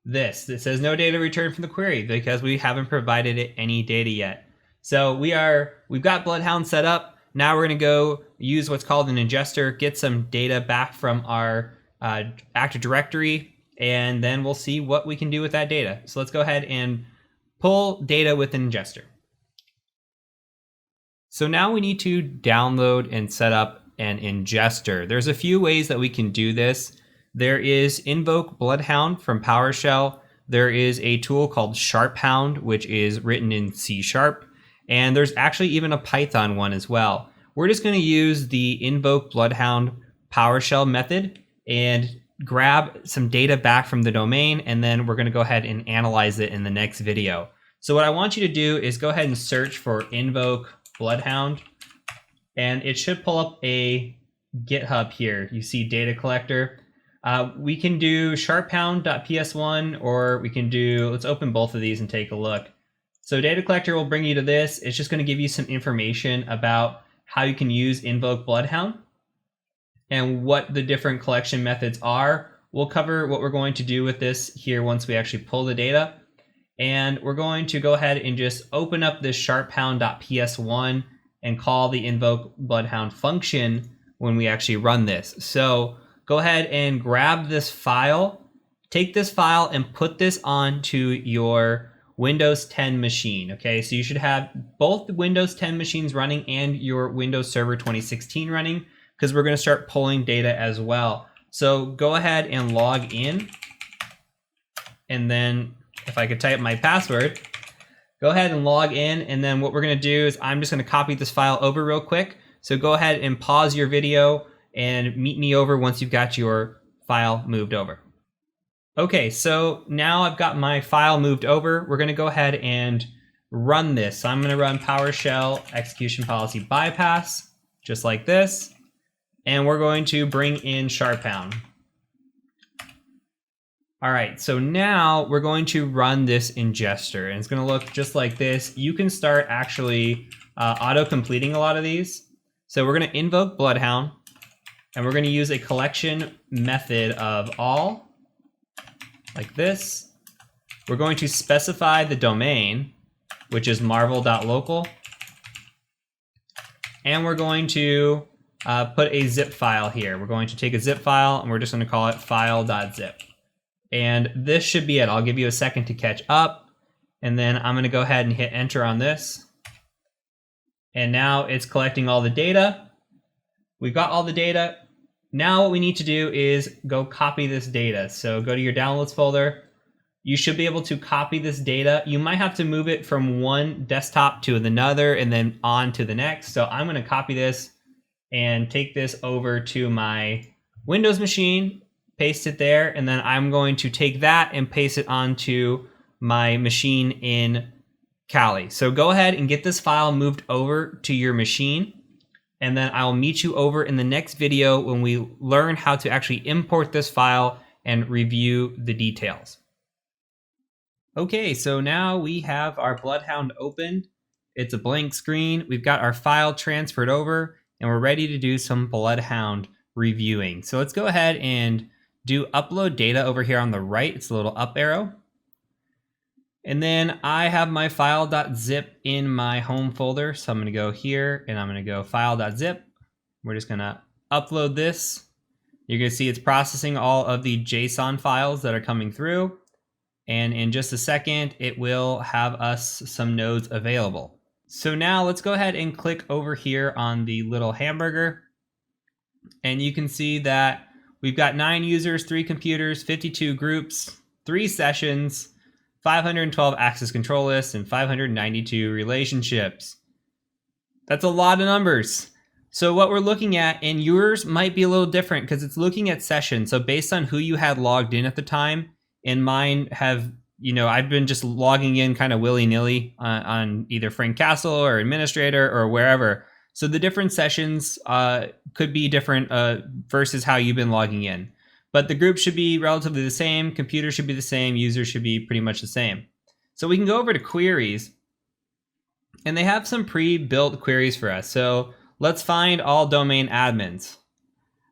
this. It says no data returned from the query because we haven't provided it any data yet. So we've got Bloodhound set up. Now we're gonna go use what's called an ingester, get some data back from our Active Directory, and then we'll see what we can do with that data. So let's go ahead and pull data with an ingester. So now we need to download and set up an ingester. There's a few ways that we can do this. There is invoke Bloodhound from PowerShell. There is a tool called SharpHound, which is written in C#. And there's actually even a Python one as well. We're just going to use the invoke Bloodhound PowerShell method and grab some data back from the domain, and then we're going to go ahead and analyze it in the next video. So what I want you to do is go ahead and search for invoke Bloodhound, and it should pull up a GitHub here. You see data collector. We can do sharphound.ps1, or we can do, let's open both of these and take a look. So data collector will bring you to this. It's just going to give you some information about how you can use invoke Bloodhound and what the different collection methods are. We'll cover what we're going to do with this here once we actually pull the data. And we're going to go ahead and just open up this sharphound.ps1 and call the invoke Bloodhound function when we actually run this. So go ahead and grab this file, take this file and put this onto your Windows 10 machine. Okay, so you should have both the Windows 10 machines running and your Windows Server 2016 running, because we're going to start pulling data as well. So go ahead and log in. And then if I could type my password, go ahead and log in. And then what we're going to do is I'm just going to copy this file over real quick. So go ahead and pause your video and meet me over once you've got your file moved over. Okay, so now I've got my file moved over. We're going to go ahead and run this. So I'm going to run PowerShell execution policy bypass, just like this. And we're going to bring in SharpHound. All right, so now we're going to run this ingester, and it's going to look just like this. You can start actually auto-completing a lot of these. So we're going to invoke Bloodhound, and we're going to use a collection method of all, like this. We're going to specify the domain, which is marvel.local. And we're going to put a zip file here. We're going to take a zip file and we're just going to call it file.zip. And this should be it. I'll give you a second to catch up. And then I'm going to go ahead and hit enter on this. And now it's collecting all the data. We've got all the data. Now what we need to do is go copy this data. So go to your downloads folder. You should be able to copy this data. You might have to move it from one desktop to another and then on to the next. So I'm going to copy this and take this over to my Windows machine, paste it there, and then I'm going to take that and paste it onto my machine in Kali. So go ahead and get this file moved over to your machine. And then I'll meet you over in the next video when we learn how to actually import this file and review the details. Okay, so now we have our Bloodhound opened. It's a blank screen. We've got our file transferred over, and we're ready to do some Bloodhound reviewing. So let's go ahead and do upload data over here on the right. It's a little up arrow. And then I have my file.zip in my home folder. So I'm going to go here and I'm going to go file.zip. We're just going to upload this. You're going to see it's processing all of the JSON files that are coming through. And in just a second, it will have us some nodes available. So now let's go ahead and click over here on the little hamburger. And you can see that we've got 9 users, 3 computers, 52 groups, 3 sessions, 512 access control lists, and 592 relationships. That's a lot of numbers. So what we're looking at, and yours might be a little different because it's looking at sessions. So based on who you had logged in at the time, and mine have, I've been just logging in kind of willy-nilly on either Frank Castle or administrator or wherever. So the different sessions could be different versus how you've been logging in. But the group should be relatively the same, computer should be the same, users should be pretty much the same. So we can go over to queries, and they have some pre-built queries for us. So let's find all domain admins.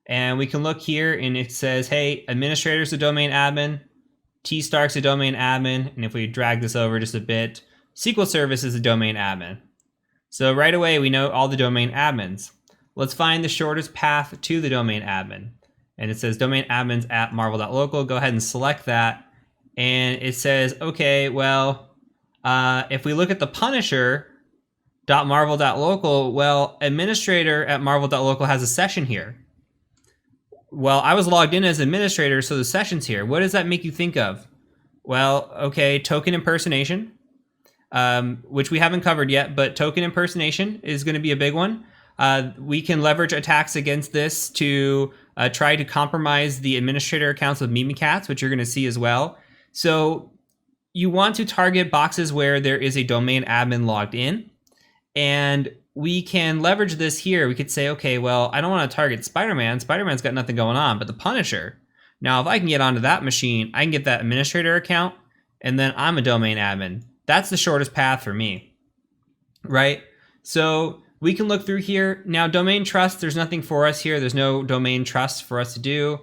And we can look here and it says, hey, administrator's a domain admin, T-Stark's a domain admin, and if we drag this over just a bit, SQL Service is a domain admin. So right away, we know all the domain admins. Let's find the shortest path to the domain admin. And it says domain admins at marvel.local. Go ahead and select that. And it says, okay, well, if we look at the punisher.marvel.local, well, administrator at marvel.local has a session here. Well, I was logged in as administrator, so the session's here. What does that make you think of? Well, okay, token impersonation, which we haven't covered yet, but token impersonation is going to be a big one. We can leverage attacks against this to try to compromise the administrator accounts of Mimikatz, which you're going to see as well. So you want to target boxes where there is a domain admin logged in, and we can leverage this here. We could say, okay, well, I don't want to target Spider-Man. Spider-Man's got nothing going on, but the Punisher. Now, if I can get onto that machine, I can get that administrator account, and then I'm a domain admin. That's the shortest path for me, right? So we can look through here. Now, domain trust, there's nothing for us here. There's no domain trust for us to do.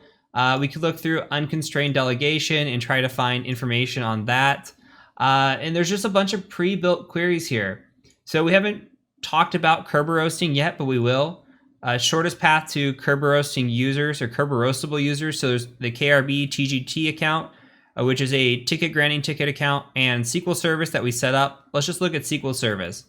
We could look through unconstrained delegation and try to find information on that. And there's just a bunch of pre-built queries here. So we haven't talked about Kerberoasting yet, but we will. Shortest path to Kerberoasting users or Kerberoastable users. So there's the KRB TGT account, which is a ticket granting ticket account, and SQL Service that we set up. Let's just look at SQL Service.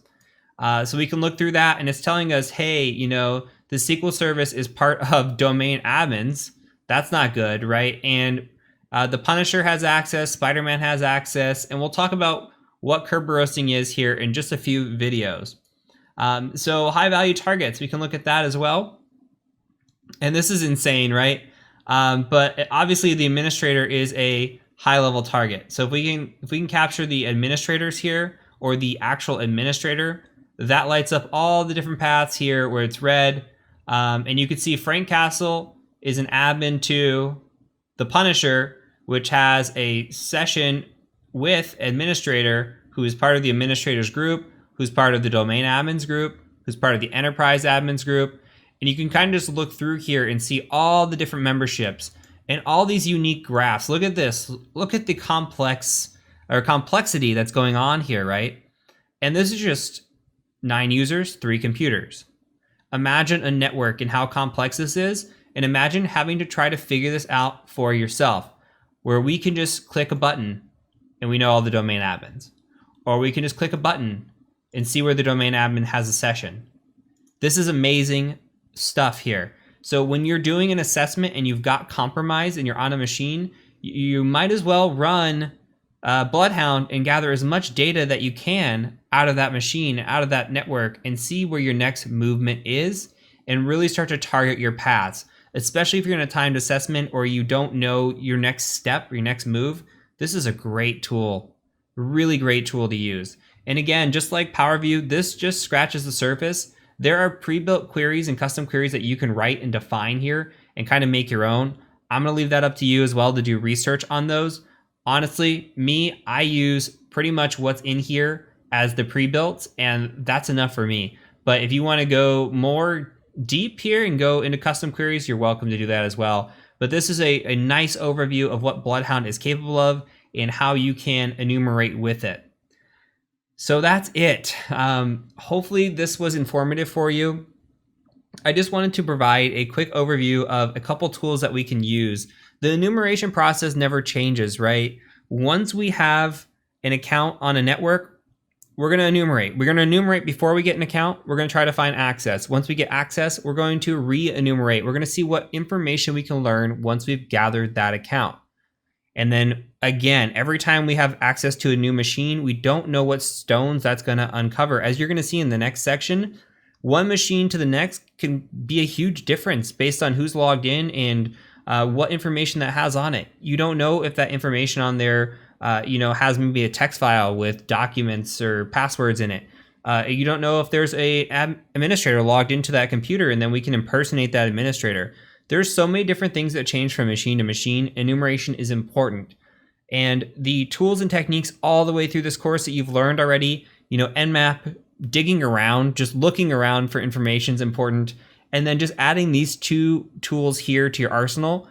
So we can look through that, and it's telling us, hey, you know, the SQL Service is part of domain admins. That's not good, right? And the Punisher has access, Spider-Man has access, and we'll talk about what Kerberoasting is here in just a few videos. So high value targets, we can look at that as well. And this is insane, right? But obviously the administrator is a high level target. So if we can capture the administrators here, or the actual administrator, that lights up all the different paths here where it's red. And you can see Frank Castle is an admin to the Punisher, which has a session with administrator who is part of the administrators group, who's part of the domain admins group, who's part of the enterprise admins group. And you can kind of just look through here and see all the different memberships and all these unique graphs. Look at this. Look at the complexity that's going on here, right? And this is just 9 users, 3 computers. Imagine a network and how complex this is, and imagine having to try to figure this out for yourself, where we can just click a button and we know all the domain admins. Or we can just click a button and see where the domain admin has a session. This is amazing stuff here. So when you're doing an assessment and you've got compromise and you're on a machine, you might as well run Bloodhound and gather as much data that you can out of that machine, out of that network, and see where your next movement is, and really start to target your paths. Especially if you're in a timed assessment or you don't know your next step or your next move, this is a great tool, really great tool to use. And again, just like Power View, this just scratches the surface. There are pre-built queries and custom queries that you can write and define here and kind of make your own. I'm going to leave that up to you as well to do research on those. Honestly, I use pretty much what's in here as the pre-built, and that's enough for me. But if you want to go more deep here and go into custom queries, you're welcome to do that as well. But this is a nice overview of what Bloodhound is capable of and how you can enumerate with it. So that's it. Hopefully this was informative for you. I just wanted to provide a quick overview of a couple tools that we can use. The enumeration process never changes, right? Once we have an account on a network, we're going to enumerate. We're going to enumerate before we get an account. We're going to try to find access. Once we get access, we're going to re-enumerate. We're going to see what information we can learn once we've gathered that account. And then again, every time we have access to a new machine, we don't know what stones that's going to uncover. As you're going to see in the next section, one machine to the next can be a huge difference based on who's logged in and what information that has on it. You don't know if that information on there, has maybe a text file with documents or passwords in it. You don't know if there's a administrator logged into that computer, and then we can impersonate that administrator. There's so many different things that change from machine to machine. Enumeration is important. And the tools and techniques all the way through this course that you've learned already, Nmap, digging around, just looking around for information is important. And then just adding these two tools here to your arsenal,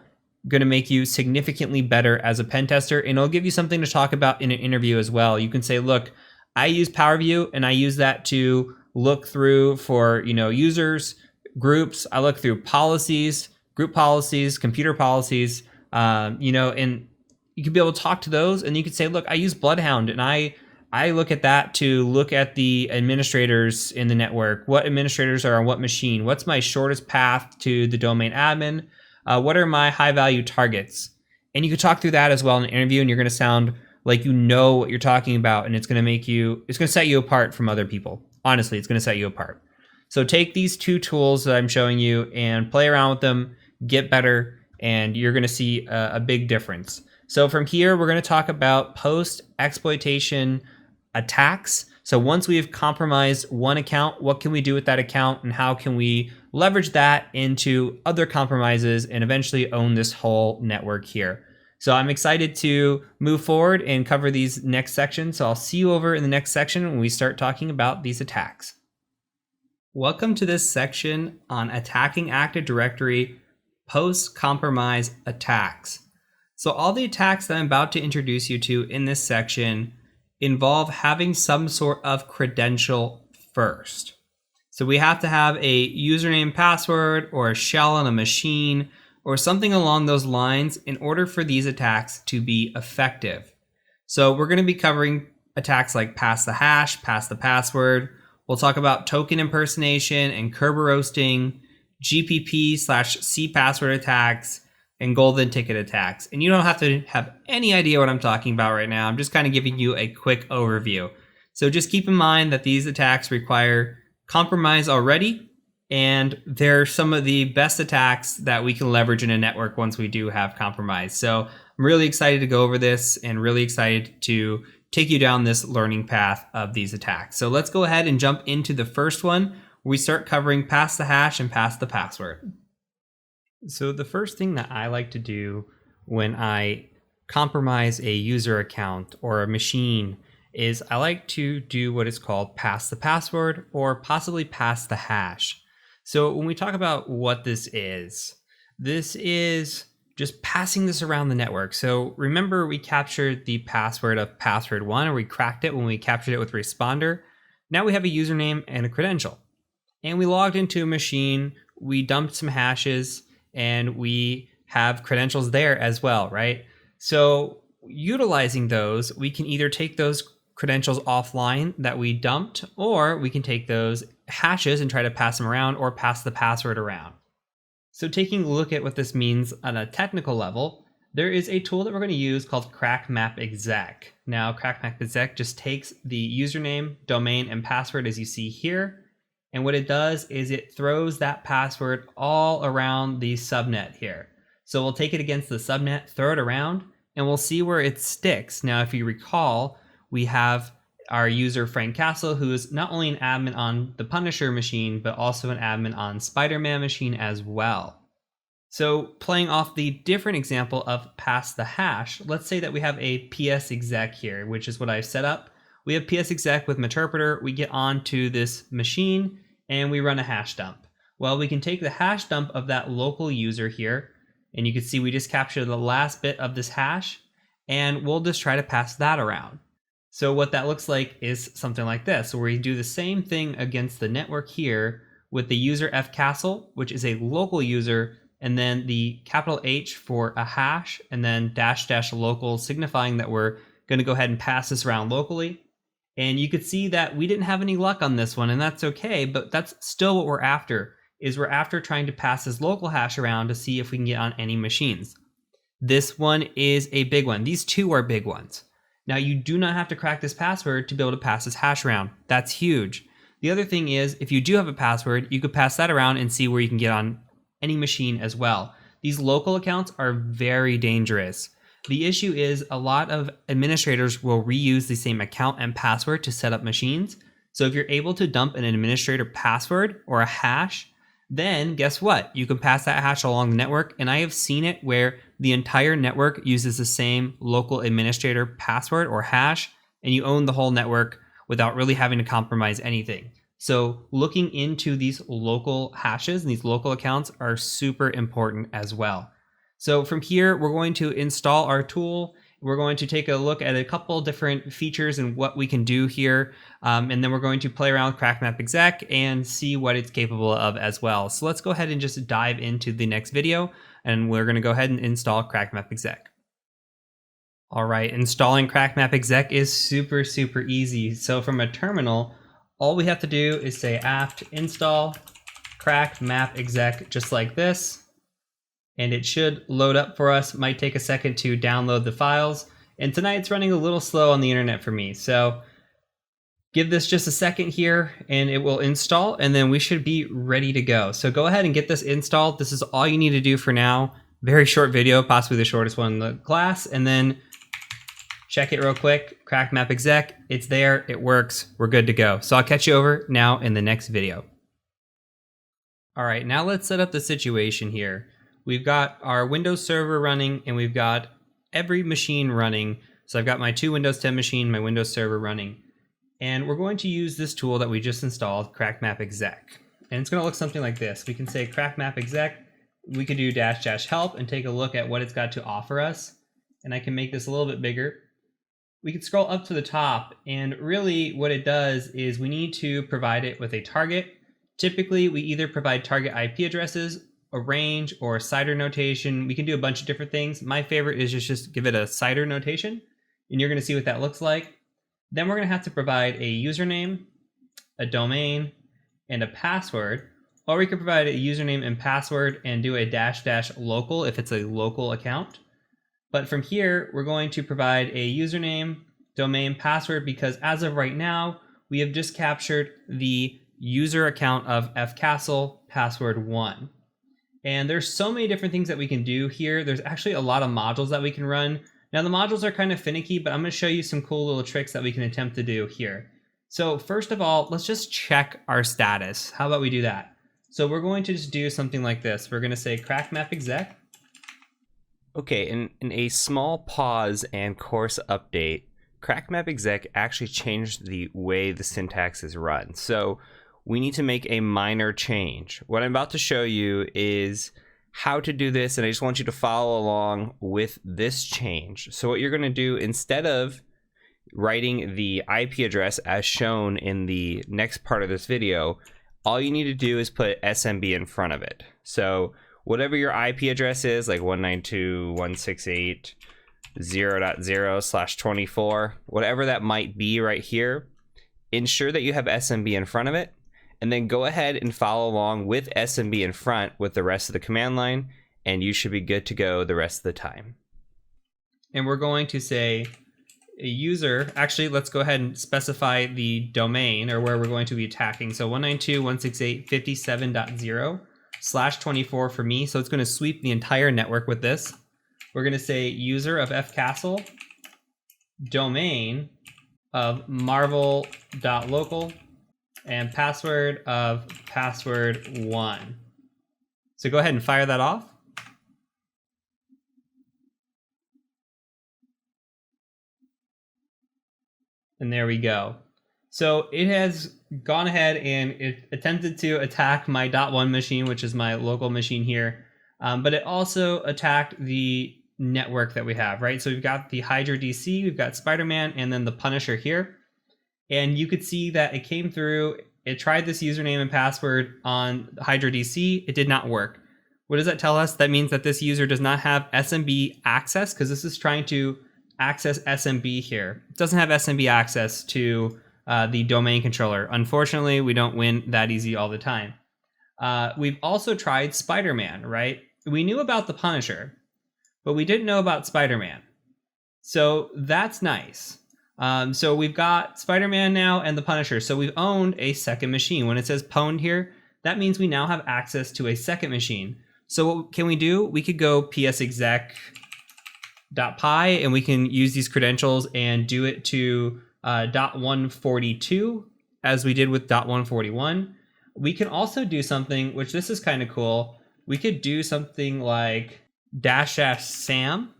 going to make you significantly better as a pen tester. And it'll give you something to talk about in an interview as well. You can say, look, I use PowerView and I use that to look through for, users, groups. I look through policies, group policies, computer policies, and you could be able to talk to those, and you could say, look, I use Bloodhound, and I look at that to look at the administrators in the network. What administrators are on what machine? What's my shortest path to the domain admin? What are my high value targets? And you could talk through that as well in an interview, and you're going to sound like you know what you're talking about, and it's going to set you apart from other people. Honestly, it's going to set you apart. So take these two tools that I'm showing you and play around with them, get better, and you're going to see a big difference. So from here, we're going to talk about post-exploitation attacks. So once we've compromised one account, what can we do with that account, and how can we leverage that into other compromises and eventually own this whole network here? So I'm excited to move forward and cover these next sections. So I'll see you over in the next section when we start talking about these attacks. Welcome to this section on attacking Active Directory post-compromise attacks. So all the attacks that I'm about to introduce you to in this section involve having some sort of credential first. So we have to have a username, password, or a shell on a machine, or something along those lines in order for these attacks to be effective. So we're going to be covering attacks like pass the hash, pass the password. We'll talk about token impersonation and Kerber roasting, GPP/C password attacks, and golden ticket attacks. And you don't have to have any idea what I'm talking about right now. I'm just kind of giving you a quick overview. So just keep in mind that these attacks require compromise already, and they're some of the best attacks that we can leverage in a network once we do have compromise. So I'm really excited to go over this and really excited to take you down this learning path of these attacks. So let's go ahead and jump into the first one, where we start covering pass the hash and pass the password. So the first thing that I like to do when I compromise a user account or a machine is I like to do what is called pass the password or possibly pass the hash. So when we talk about what this is just passing this around the network. So remember, we captured the password of password 1, or we cracked it when we captured it with responder. Now we have a username and a credential, and we logged into a machine, we dumped some hashes, and we have credentials there as well, right? So utilizing those, we can either take those credentials offline that we dumped, or we can take those hashes and try to pass them around or pass the password around. So taking a look at what this means on a technical level, there is a tool that we're going to use called CrackMapExec. Now, CrackMapExec just takes the username, domain, and password as you see here. And what it does is it throws that password all around the subnet here. So we'll take it against the subnet, throw it around, and we'll see where it sticks. Now, if you recall, we have our user Frank Castle, who is not only an admin on the Punisher machine, but also an admin on Spider-Man machine as well. So playing off the different example of pass the hash, let's say that we have a PSExec here, which is what I've set up. We have PSExec with Meterpreter. We get onto this machine and we run a hash dump. Well, we can take the hash dump of that local user here, and you can see we just captured the last bit of this hash, and we'll just try to pass that around. So what that looks like is something like this, where we do the same thing against the network here with the user fcastle, which is a local user, and then the capital H for a hash, and then -- local, signifying that we're going to go ahead and pass this around locally. And you could see that we didn't have any luck on this one, and that's okay, but that's still what we're after, is we're after trying to pass this local hash around to see if we can get on any machines. This one is a big one. These two are big ones. Now, you do not have to crack this password to be able to pass this hash around. That's huge. The other thing is, if you do have a password, you could pass that around and see where you can get on any machine as well. These local accounts are very dangerous. The issue is a lot of administrators will reuse the same account and password to set up machines. So if you're able to dump an administrator password or a hash, then guess what? You can pass that hash along the network. And I have seen it where the entire network uses the same local administrator password or hash, and you own the whole network without really having to compromise anything. So looking into these local hashes and these local accounts are super important as well. So from here, we're going to install our tool. We're going to take a look at a couple different features and what we can do here. And then we're going to play around with CrackMap Exec and see what it's capable of as well. So let's go ahead and just dive into the next video, and we're going to go ahead and install CrackMap Exec. All right, installing CrackMap Exec is super easy. So from a terminal, all we have to do is say apt install CrackMap Exec, just like this. And it should load up for us. Might take a second to download the files. And tonight it's running a little slow on the internet for me. So give this just a second here and it will install, and then we should be ready to go. So go ahead and get this installed. This is all you need to do for now. Very short video, possibly the shortest one in the class. And then check it real quick. CrackMap Exec, it's there, it works, we're good to go. So I'll catch you over now in the next video. All right, now let's set up the situation here. We've got our Windows server running and we've got every machine running. So I've got my 2 Windows 10 machine, my Windows server running. And we're going to use this tool that we just installed, CrackMap Exec. And it's going to look something like this. We can say CrackMap Exec. We could do -- help and take a look at what it's got to offer us. And I can make this a little bit bigger. We can scroll up to the top, and really what it does is we need to provide it with a target. Typically, we either provide target IP addresses, a range, or a CIDR notation. We can do a bunch of different things. My favorite is just give it a CIDR notation, and you're going to see what that looks like. Then we're going to have to provide a username, a domain, and a password. Or we could provide a username and password and do a -- local if it's a local account. But from here, we're going to provide a username, domain, password, because as of right now, we have just captured the user account of fcastle password 1. And there's so many different things that we can do here. There's actually a lot of modules that we can run. Now the modules are kind of finicky, but I'm going to show you some cool little tricks that we can attempt to do here. So first of all, let's just check our status. How about we do that? So we're going to just do something like this. We're going to say CrackMap Exec. Okay, in a small pause and course update, CrackMap Exec actually changed the way the syntax is run. So we need to make a minor change. What I'm about to show you is how to do this, and I just want you to follow along with this change. So what you're going to do, instead of writing the IP address as shown in the next part of this video, all you need to do is put SMB in front of it. So whatever your IP address is, like 192.168.0.0/24, whatever that might be right here, ensure that you have SMB in front of it, and then go ahead and follow along with SMB in front with the rest of the command line, and you should be good to go the rest of the time. And we're going to say a user, actually, let's go ahead and specify the domain or where we're going to be attacking. So 192.168.57.0/24 for me. So it's going to sweep the entire network with this. We're going to say user of fcastle, domain of marvel.local, and password of password1. So go ahead and fire that off. And there we go. So it has gone ahead and it attempted to attack my .1 machine, which is my local machine here. But it also attacked the network that we have, right? So we've got the Hydra DC, we've got Spider-Man, and then the Punisher here. And you could see that it came through, it tried this username and password on Hydra DC, it did not work. What does that tell us? That means that this user does not have SMB access, because this is trying to access SMB here. It doesn't have SMB access to the domain controller. Unfortunately, we don't win that easy all the time. We've also tried Spider-Man, right? We knew about the Punisher, but we didn't know about Spider-Man. So that's nice. So we've got Spider-Man now and the Punisher. So we've owned a second machine. When it says pwned here, that means we now have access to a second machine. So what can we do? We could go psexec.py and we can use these credentials and do it to .142 as we did with .141. We can also do something, which this is kind of cool. We could do something like --sam.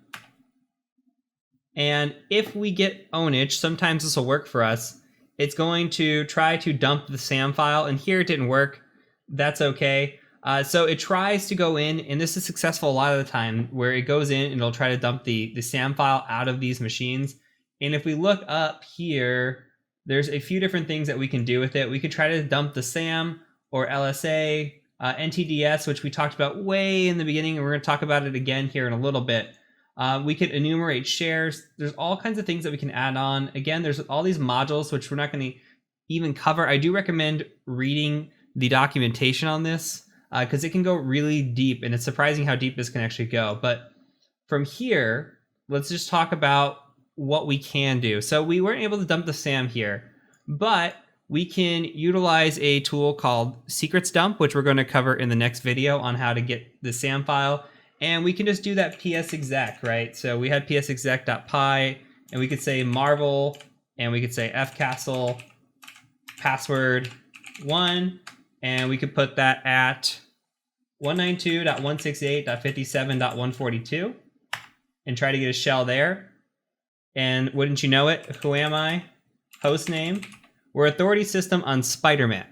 And if we get ownage, sometimes this will work for us. It's going to try to dump the SAM file, and here it didn't work. That's okay. So it tries to go in, and this is successful a lot of the time, where it goes in and it'll try to dump the SAM file out of these machines. And if we look up here, there's a few different things that we can do with it. We could try to dump the SAM or LSA, NTDS, which we talked about way in the beginning, and we're going to talk about it again here in a little bit. We could enumerate shares. There's all kinds of things that we can add on. Again, there's all these modules, which we're not going to even cover. I do recommend reading the documentation on this because it can go really deep, and it's surprising how deep this can actually go. But from here, let's just talk about what we can do. So we weren't able to dump the SAM here, but we can utilize a tool called secrets dump, which we're going to cover in the next video on how to get the SAM file. And we can just do that psexec, right? So we had psexec.py, and we could say marvel, and we could say fcastle password 1, and we could put that at 192.168.57.142 and try to get a shell there. And wouldn't you know it, who am I? Host name. We're authority system on Spider-Man.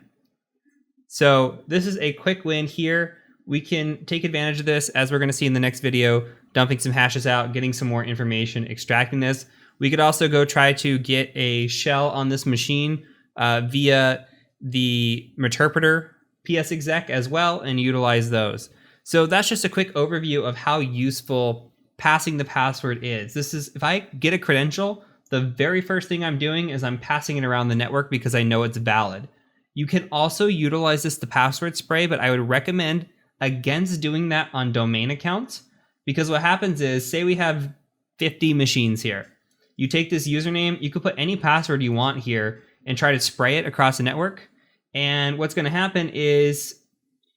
So this is a quick win here. We can take advantage of this, as we're going to see in the next video, dumping some hashes out, getting some more information, extracting this. We could also go try to get a shell on this machine via the interpreter psexec as well, and utilize those. So that's just a quick overview of how useful passing the password is. This is, if I get a credential, the very first thing I'm doing is I'm passing it around the network because I know it's valid. You can also utilize this to password spray, but I would recommend against doing that on domain accounts, because what happens is, say we have 50 machines here. You take this username, you could put any password you want here and try to spray it across the network. And what's going to happen is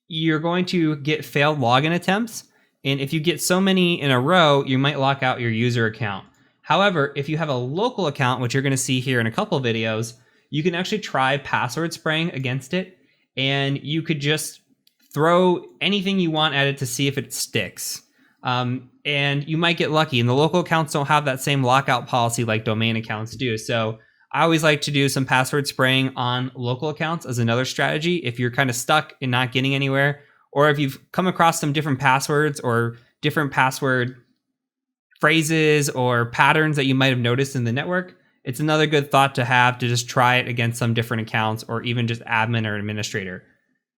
you're going to get failed login attempts. And if you get so many in a row, you might lock out your user account. However, if you have a local account, which you're going to see here in a couple videos, you can actually try password spraying against it. And you could just throw anything you want at it to see if it sticks. And you might get lucky. And the local accounts don't have that same lockout policy like domain accounts do. So I always like to do some password spraying on local accounts as another strategy if you're kind of stuck and not getting anywhere, or if you've come across some different passwords or different password phrases or patterns that you might have noticed in the network. It's another good thought to have, to just try it against some different accounts, or even just admin or administrator.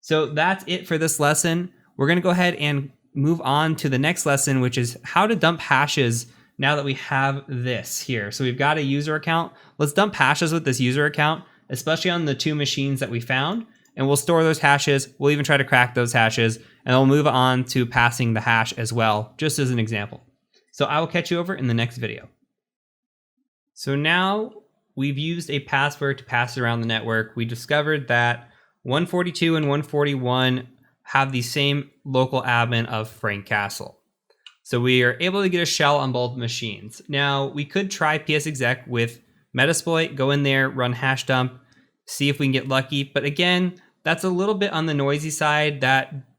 So that's it for this lesson. We're going to go ahead and move on to the next lesson, which is how to dump hashes now that we have this here. So we've got a user account. Let's dump hashes with this user account, especially on the 2 machines that we found. And we'll store those hashes. We'll even try to crack those hashes. And we'll move on to passing the hash as well, just as an example. So I will catch you over in the next video. So now we've used a password to pass around the network. We discovered that 142 and 141 have the same local admin of Frank Castle. So we are able to get a shell on both machines. Now we could try psexec with Metasploit, go in there, run hash dump, see if we can get lucky. But again, that's a little bit on the noisy side.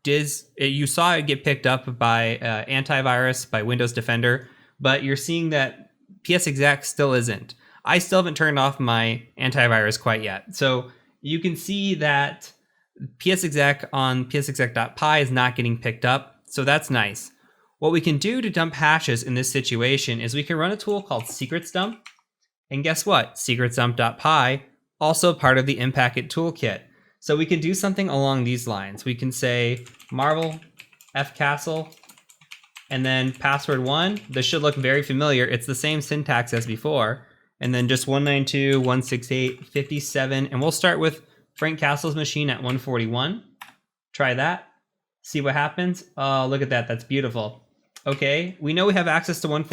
You saw it get picked up by antivirus, by Windows Defender, but you're seeing that psexec still isn't. I still haven't turned off my antivirus quite yet. So you can see that psexec on psexec.py is not getting picked up. So that's nice. What we can do to dump hashes in this situation is we can run a tool called secrets dump. And guess what? secretsdump.py, also part of the Impacket toolkit. So we can do something along these lines. We can say marvel fcastle and then password 1. This should look very familiar. It's the same syntax as before. And then just 192.168.57. And we'll start with Frank Castle's machine at 141. Try that. See what happens. Oh, look at that. That's beautiful. Okay, we know we have access to 141.